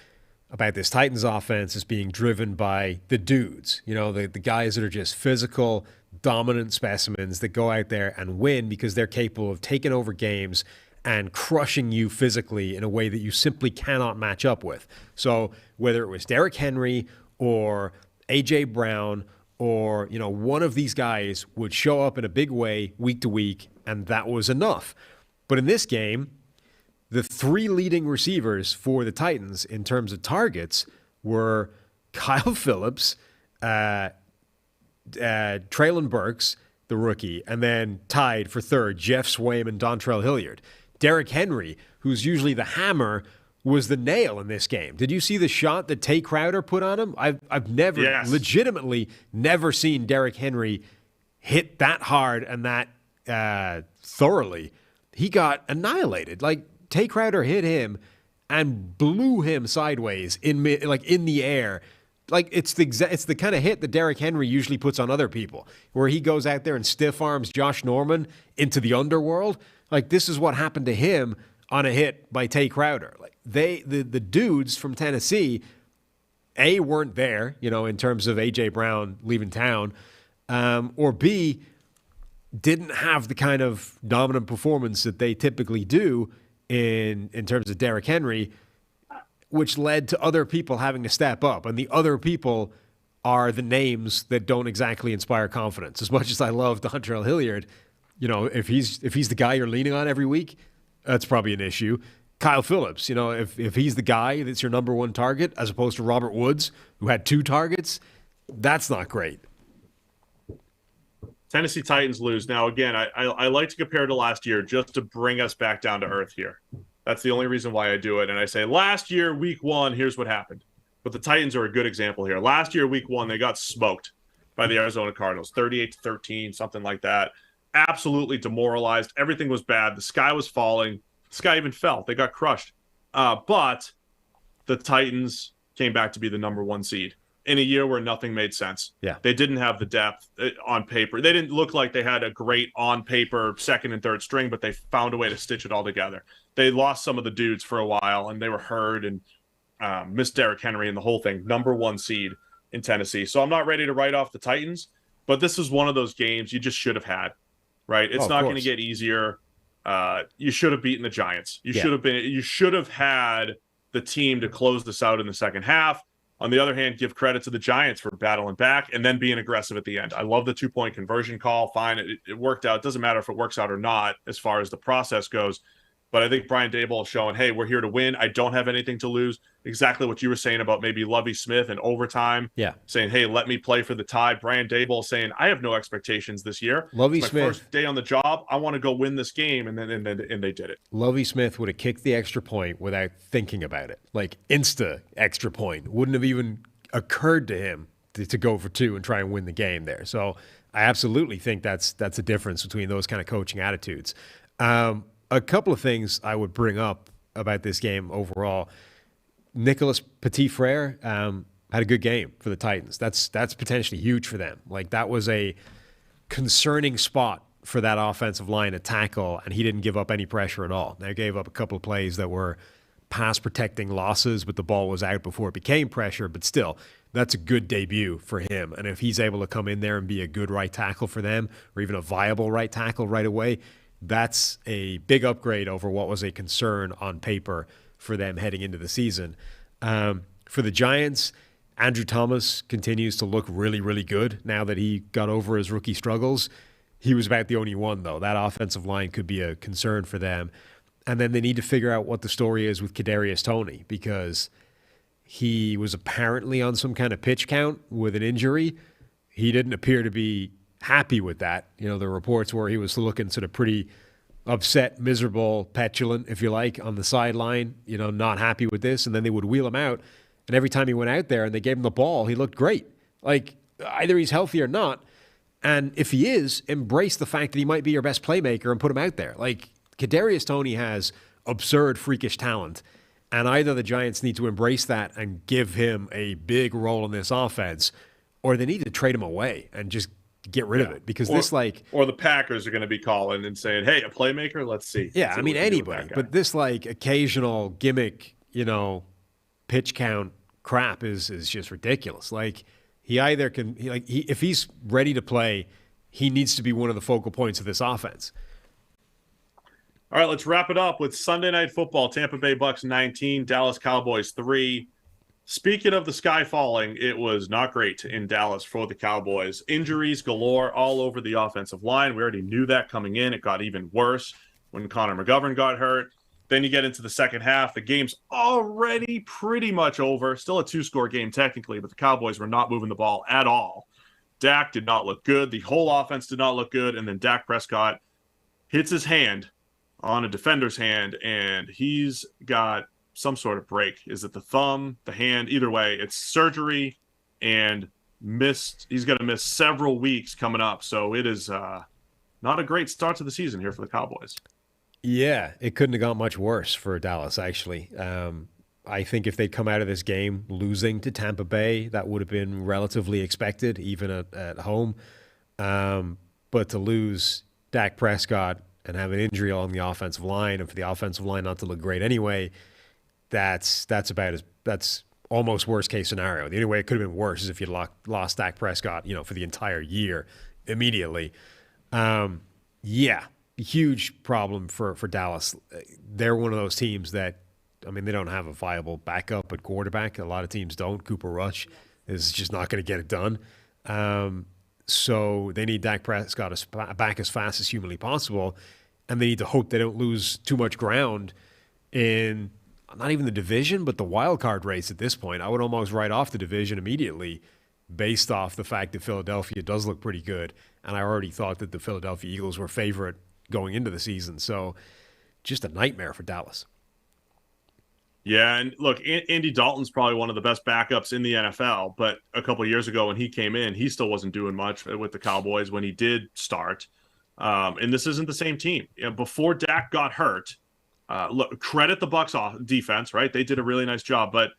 about this Titans offense as being driven by the dudes, the guys that are just physical, dominant specimens that go out there and win because they're capable of taking over games and crushing you physically in a way that you simply cannot match up with. So whether it was Derrick Henry or A.J. Brown or, one of these guys would show up in a big way week to week, and that was enough. But in this game, the 3 leading receivers for the Titans in terms of targets were Kyle Phillips, Treylon Burks, the rookie, and then tied for 3rd, Jeff Swaim and Dontrell Hilliard. Derrick Henry, who's usually the hammer, was the nail in this game. Did you see the shot that Tay Crowder put on him? I've never, legitimately never seen Derrick Henry hit that hard and that thoroughly. He got annihilated. Like, Tay Crowder hit him and blew him sideways in the air. Like, it's the kind of hit that Derrick Henry usually puts on other people, where he goes out there and stiff arms Josh Norman into the underworld. Like, this is what happened to him on a hit by Tay Crowder. Like, the dudes from Tennessee, A, weren't there, in terms of A.J. Brown leaving town, or B, didn't have the kind of dominant performance that they typically do in terms of Derrick Henry, which led to other people having to step up. And the other people are the names that don't exactly inspire confidence. As much as I love Dontrell Hilliard, if he's the guy you're leaning on every week, that's probably an issue. Kyle Phillips, if he's the guy that's your number 1 target, as opposed to Robert Woods, who had 2 targets, that's not great. Tennessee Titans lose. Now, again, I like to compare to last year just to bring us back down to earth here. That's the only reason why I do it. And I say, last year, week 1, here's what happened. But the Titans are a good example here. Last year, week 1, they got smoked by the Arizona Cardinals, 38-13, something like that. Absolutely demoralized. Everything was bad. The sky was falling. The sky even fell. They got crushed. But the Titans came back to be the number 1 seed in a year where nothing made sense. Yeah. They didn't have the depth on paper. They didn't look like they had a great on paper 2nd and 3rd string, but they found a way to stitch it all together. They lost some of the dudes for a while, and they were hurt and missed Derrick Henry and the whole thing. Number 1 seed in Tennessee. So I'm not ready to write off the Titans, but this is one of those games you just should have had, right? It's not going to get easier. You should have beaten the Giants. You should have had the team to close this out in the second half. On the other hand, give credit to the Giants for battling back and then being aggressive at the end. I love the 2-point conversion call. Fine, it worked out. It doesn't matter if it works out or not as far as the process goes. But I think Brian Daboll is showing, hey, we're here to win. I don't have anything to lose. Exactly what you were saying about maybe Lovie Smith and overtime. Yeah. Saying, hey, let me play for the tie. Brian Daboll saying, I have no expectations this year. Lovie Smith, first day on the job. I want to go win this game. And then they did it. Lovie Smith would have kicked the extra point without thinking about it. Like insta extra point. Wouldn't have even occurred to him to go for 2 and try and win the game there. So I absolutely think that's a difference between those kind of coaching attitudes. A couple of things I would bring up about this game overall. Nicholas Petit-Frere had a good game for the Titans. That's potentially huge for them. Like, that was a concerning spot for that offensive line to tackle, and he didn't give up any pressure at all. They gave up a couple of plays that were pass-protecting losses, but the ball was out before it became pressure. But still, that's a good debut for him. And if he's able to come in there and be a good right tackle for them, or even a viable right tackle right away, that's a big upgrade over what was a concern on paper for them heading into the season. For the Giants, Andrew Thomas continues to look really, really good now that he got over his rookie struggles. he was about the only one, though. That offensive line could be a concern for them. And then they need to figure out what the story is with Kadarius Toney, because he was apparently on some kind of pitch count with an injury. He didn't appear to be happy with that. The reports were he was looking sort of pretty upset, miserable, petulant, if you like, on the sideline, not happy with this. And then they would wheel him out. And every time he went out there and they gave him the ball, he looked great. Like, either he's healthy or not. And if he is, embrace the fact that he might be your best playmaker and put him out there. Like, Kadarius Toney has absurd, freakish talent. And either the Giants need to embrace that and give him a big role in this offense, or they need to trade him away and just get rid of it. Because or the Packers are going to be calling and saying, hey, a playmaker, let's see. Yeah, I mean, anybody. But this, occasional gimmick, pitch count crap is just ridiculous. Like, he either can, if he's ready to play, he needs to be one of the focal points of this offense. All right, let's wrap it up with Sunday Night Football. Tampa Bay Bucs 19, Dallas Cowboys 3. Speaking of the sky falling, it was not great in Dallas for the Cowboys. Injuries galore all over the offensive line. We already knew that coming in. It got even worse when Connor McGovern got hurt. Then you get into the second half. The game's already pretty much over. Still a 2-score game technically, but the Cowboys were not moving the ball at all. Dak did not look good. The whole offense did not look good. And then Dak Prescott hits his hand on a defender's hand, and he's got some sort of break. Is it the thumb, the hand? Either way, it's surgery, and he's going to miss several weeks coming up. So it is not a great start to the season here for the Cowboys. Yeah, it couldn't have got much worse for Dallas, actually. I think if they'd come out of this game losing to Tampa Bay, that would have been relatively expected, even at home. But to lose Dak Prescott and have an injury on the offensive line, and for the offensive line not to look great anyway, that's almost worst case scenario. The only way it could have been worse is if you lost Dak Prescott, for the entire year immediately. Yeah, huge problem for Dallas. They're one of those teams that, they don't have a viable backup at quarterback. A lot of teams don't. Cooper Rush is just not going to get it done. So they need Dak Prescott back as fast as humanly possible, and they need to hope they don't lose too much ground in not even the division, but the wild card race at this point. I would almost write off the division immediately based off the fact that Philadelphia does look pretty good, and I already thought that the Philadelphia Eagles were favorite going into the season. So just a nightmare for Dallas. Yeah, and look, Andy Dalton's probably one of the best backups in the NFL, but a couple of years ago when he came in, he still wasn't doing much with the Cowboys when he did start. And this isn't the same team. Before Dak got hurt, look, credit the Bucs defense, right? They did a really nice job, but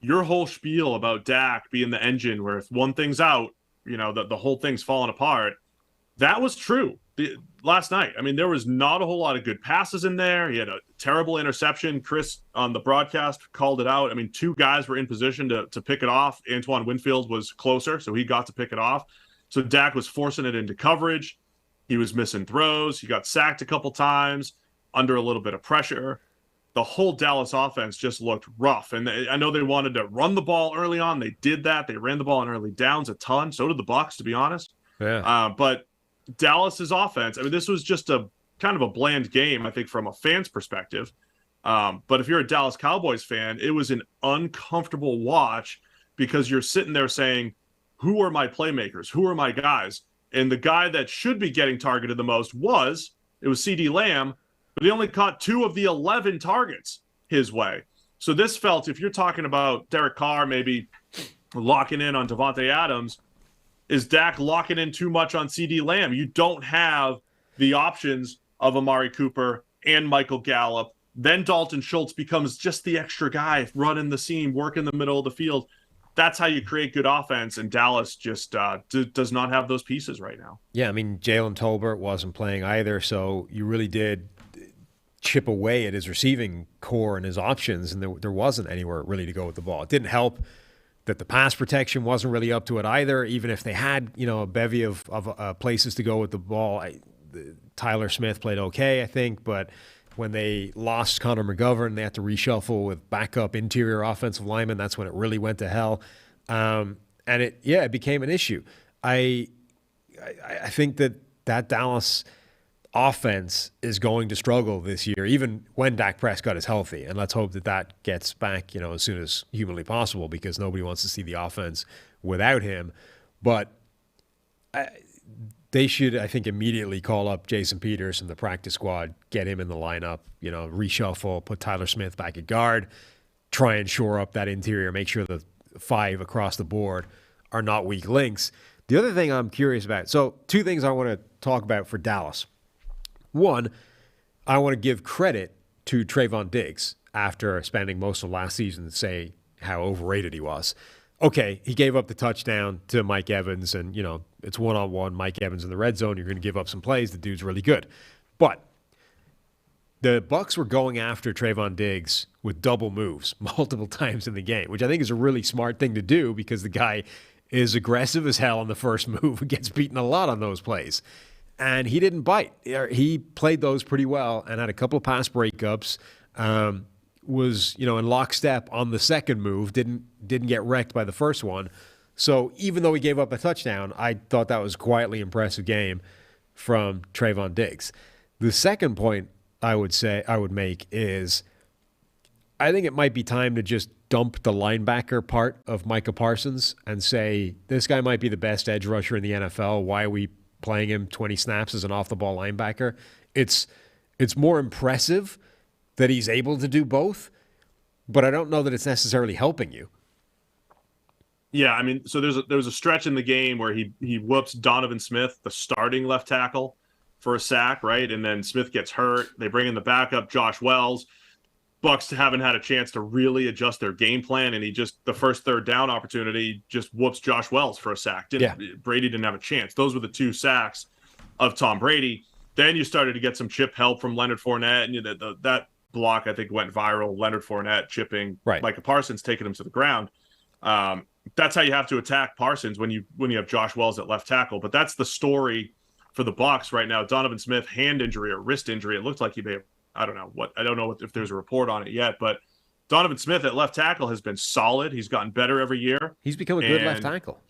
your whole spiel about Dak being the engine where if one thing's out, the whole thing's falling apart, that was true last night. There was not a whole lot of good passes in there. He had a terrible interception. Chris on the broadcast called it out. 2 guys were in position to pick it off. Antoine Winfield was closer, so he got to pick it off. So Dak was forcing it into coverage. He was missing throws. He got sacked a couple times under a little bit of pressure. The whole Dallas offense just looked rough. And I know they wanted to run the ball early on. They did that. They ran the ball in early downs a ton. So did the Bucs, to be honest. Yeah. But Dallas's offense, this was just a kind of a bland game, I think, from a fan's perspective. But if you're a Dallas Cowboys fan, it was an uncomfortable watch because you're sitting there saying, who are my playmakers? Who are my guys? And the guy that should be getting targeted the most was CeeDee Lamb, but he only caught 2 of the 11 targets his way. So this felt, if you're talking about Derek Carr maybe locking in on Devontae Adams, is Dak locking in too much on CeeDee Lamb? You don't have the options of Amari Cooper and Michael Gallup. Then Dalton Schultz becomes just the extra guy running the seam, working the middle of the field. That's how you create good offense, and Dallas just does not have those pieces right now. Yeah, Jalen Tolbert wasn't playing either, so you really did chip away at his receiving core and his options, and there wasn't anywhere really to go with the ball. It didn't help that the pass protection wasn't really up to it either, even if they had a bevy of places to go with the ball. Tyler Smith played okay, I think, but when they lost Connor McGovern, they had to reshuffle with backup interior offensive linemen. That's when it really went to hell. And it became an issue. I think that that Dallas offense is going to struggle this year, even when Dak Prescott is healthy. And let's hope that that gets back, as soon as humanly possible, because nobody wants to see the offense without him. But they should, I think, immediately call up Jason Peters and the practice squad, get him in the lineup, reshuffle, put Tyler Smith back at guard, try and shore up that interior, make sure the 5 across the board are not weak links. The other thing I'm curious about, so 2 things I want to talk about for Dallas. One, I want to give credit to Trayvon Diggs after spending most of last season to say how overrated he was. Okay, he gave up the touchdown to Mike Evans, and, it's one-on-one, Mike Evans in the red zone. You're going to give up some plays. The dude's really good. But the Bucs were going after Trayvon Diggs with double moves multiple times in the game, which I think is a really smart thing to do because the guy is aggressive as hell on the first move and gets beaten a lot on those plays. And he didn't bite. He played those pretty well and had a couple of pass breakups. Was in lockstep on the second move. Didn't get wrecked by the first one. So even though he gave up a touchdown, I thought that was a quietly impressive game from Trayvon Diggs. The second point I would make is I think it might be time to just dump the linebacker part of Micah Parsons and say this guy might be the best edge rusher in the NFL. Why are we playing him 20 snaps as an off-the-ball linebacker? It's more impressive that he's able to do both, but I don't know that it's necessarily helping you. Yeah, I mean, so there was a stretch in the game where he whoops Donovan Smith, the starting left tackle, for a sack, right? And then Smith gets hurt. They bring in the backup, Josh Wells. Bucs haven't had a chance to really adjust their game plan, and the first third down opportunity just whoops Josh Wells for a sack. Brady didn't have a chance. Those were the 2 sacks of Tom Brady. Then you started to get some chip help from Leonard Fournette, and that block, I think, went viral. Leonard Fournette chipping Micah Parsons, taking him to the ground. That's how you have to attack Parsons when you have Josh Wells at left tackle. But that's the story for the Bucs right now. Donovan Smith, hand injury or wrist injury. It looked like he may have, I don't know if there's a report on it yet, but Donovan Smith at left tackle has been solid. He's gotten better every year. He's become a good left tackle.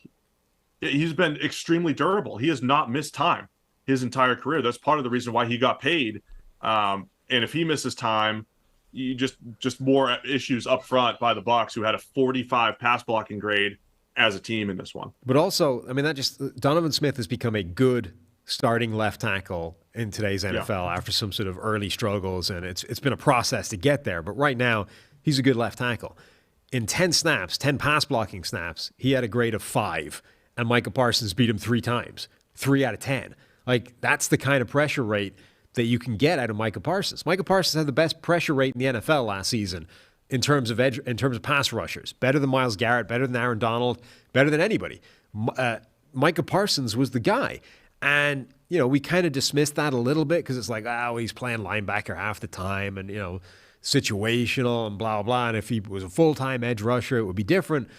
He's been extremely durable. He has not missed time his entire career. That's part of the reason why he got paid. And if he misses time, you just more issues up front by the Bucs, who had a 45 pass blocking grade as a team in this one. But also, I mean, Donovan Smith has become a good starting left tackle in today's NFL after some sort of early struggles, and it's been a process to get there. But right now, he's a good left tackle. In 10 pass blocking snaps, he had a grade of 5, and Micah Parsons beat him 3 times, 3 out of 10. Like, that's the kind of pressure rate that you can get out of Micah Parsons. Micah Parsons had the best pressure rate in the NFL last season in terms of pass rushers. Better than Myles Garrett, better than Aaron Donald, better than anybody. Micah Parsons was the guy. And, we kind of dismissed that a little bit because it's like, he's playing linebacker half the time and, situational and blah, blah. And if he was a full-time edge rusher, it would be different.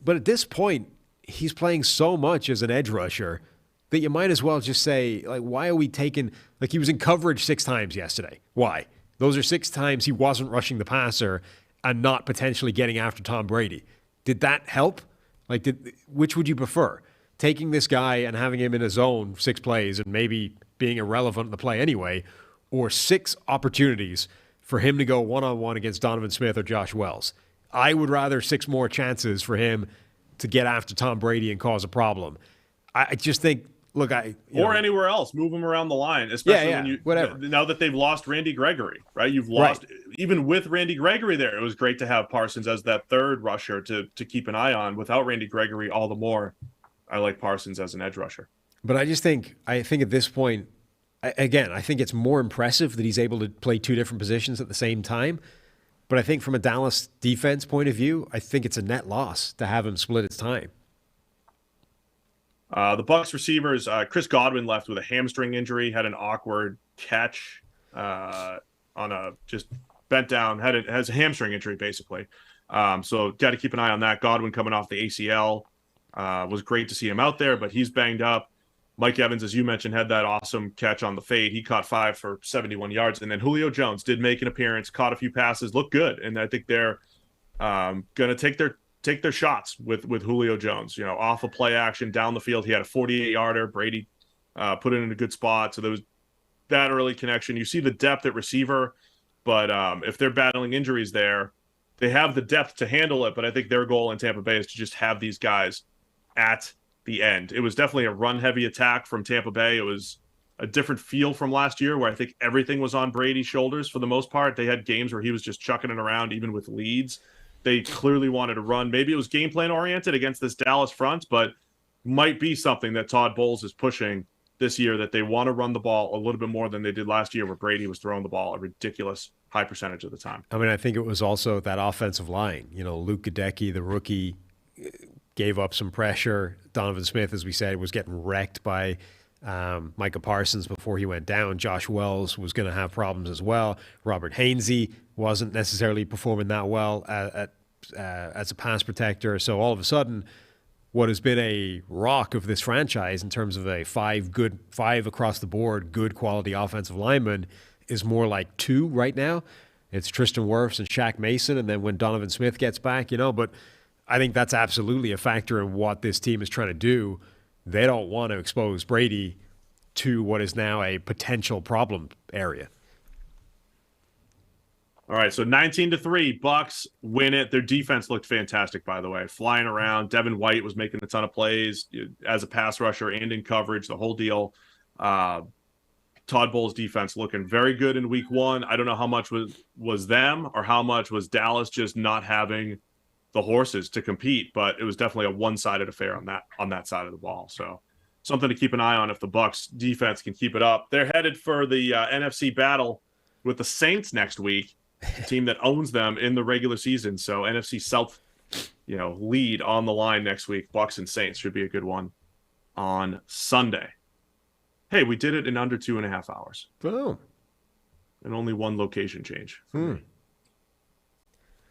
But at this point, he's playing so much as an edge rusher that you might as well just say, like, why are we taking – like, he was in coverage 6 times yesterday. Why? Those are 6 times he wasn't rushing the passer and not potentially getting after Tom Brady. Did that help? Like, which would you prefer? Taking this guy and having him in a zone 6 plays and maybe being irrelevant in the play anyway, or 6 opportunities for him to go one-on-one against Donovan Smith or Josh Wells? I would rather 6 more chances for him to get after Tom Brady and cause a problem. I just think, look, anywhere else, move him around the line, especially when now that they've lost Randy Gregory, right? You've lost even with Randy Gregory there. It was great to have Parsons as that third rusher to keep an eye on. Without Randy Gregory, all the more I like Parsons as an edge rusher. But I think at this point, again, I think it's more impressive that he's able to play 2 different positions at the same time. But I think from a Dallas defense point of view, I think it's a net loss to have him split his time. The Bucs receivers, Chris Godwin left with a hamstring injury, had an awkward catch on a just bent down, has a hamstring injury basically. So got to keep an eye on that. Godwin coming off the ACL, was great to see him out there, but he's banged up. Mike Evans, as you mentioned, had that awesome catch on the fade. He caught 5 for 71 yards. And then Julio Jones did make an appearance, caught a few passes, looked good. And I think they're going to take their shots with Julio Jones, off of play action down the field. He had a 48-yarder. Brady put it in a good spot. So there was that early connection. You see the depth at receiver, but if they're battling injuries there, they have the depth to handle it. But I think their goal in Tampa Bay is to just have these guys at the end. It was definitely a run-heavy attack from Tampa Bay. It was a different feel from last year where I think everything was on Brady's shoulders for the most part. They had games where he was just chucking it around even with leads. They clearly wanted to run. Maybe it was game plan oriented against this Dallas front, but might be something that Todd Bowles is pushing this year, that they want to run the ball a little bit more than they did last year where Brady was throwing the ball a ridiculous high percentage of the time. I mean, I think it was also that offensive line. You know, Luke Gadecki, the rookie, gave up some pressure. Donovan Smith, as we said, was getting wrecked by Micah Parsons before he went down. Josh Wells was going to have problems as well. Robert Hainsey wasn't necessarily performing that well as a pass protector. So all of a sudden, what has been a rock of this franchise in terms of a five across the board, good quality offensive linemen is more like two right now. It's Tristan Wirfs and Shaq Mason, and then when Donovan Smith gets back, but I think that's absolutely a factor in what this team is trying to do. They don't want to expose Brady to what is now a potential problem area. All right, so 19-3, Bucs win it. Their defense looked fantastic, by the way, flying around. Devin White was making a ton of plays as a pass rusher and in coverage, the whole deal. Todd Bowles' defense looking very good in week one. I don't know how much was them or how much was Dallas just not having the horses to compete, but it was definitely a one-sided affair on that side of the ball. So something to keep an eye on if the Bucs defense can keep it up. They're headed for the NFC battle with the Saints next week. Team that owns them in the regular season. So NFC South, lead on the line next week. Bucs and Saints should be a good one on Sunday. Hey, we did it in under 2.5 hours. Boom. And only one location change.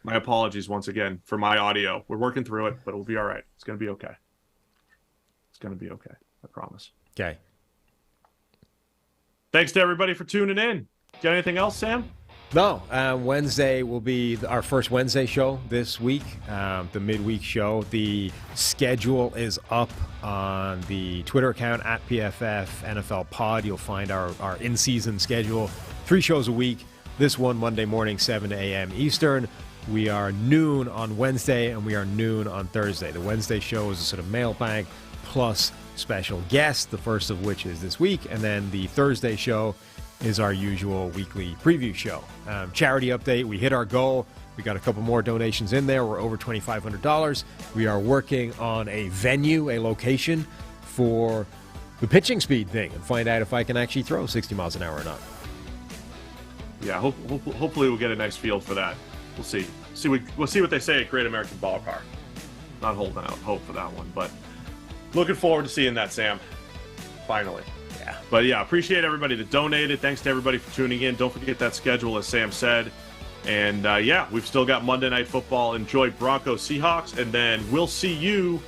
My apologies once again for my audio. We're working through it, but it'll be all right. It's going to be okay. It's going to be okay. I promise. Okay. Thanks to everybody for tuning in. Got anything else, Sam? No, Wednesday will be our first Wednesday show this week, the midweek show. The schedule is up on the Twitter account at PFF NFL Pod. You'll find our in-season schedule. 3 shows a week. This one Monday morning, 7 a.m. Eastern. We are noon on Wednesday, and we are noon on Thursday. The Wednesday show is a sort of mailbag plus special guest, the first of which is this week. And then the Thursday show is our usual weekly preview show. Charity update, we hit our goal. We got a couple more donations in there. We're over $2,500. We are working on a venue, a location for the pitching speed thing and find out if I can actually throw 60 miles an hour or not. Yeah, hopefully we'll get a nice field for that. We'll see. We'll see what they say at Great American Ballpark. Not holding out hope for that one, but looking forward to seeing that, Sam. Finally. Yeah. But yeah, appreciate everybody that donated. Thanks to everybody for tuning in. Don't forget that schedule, as Sam said. And yeah, we've still got Monday Night Football. Enjoy Broncos Seahawks, and then we'll see you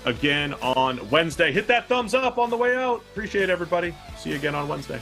again on Wednesday. Hit that thumbs up on the way out. Appreciate everybody. See you again on Wednesday.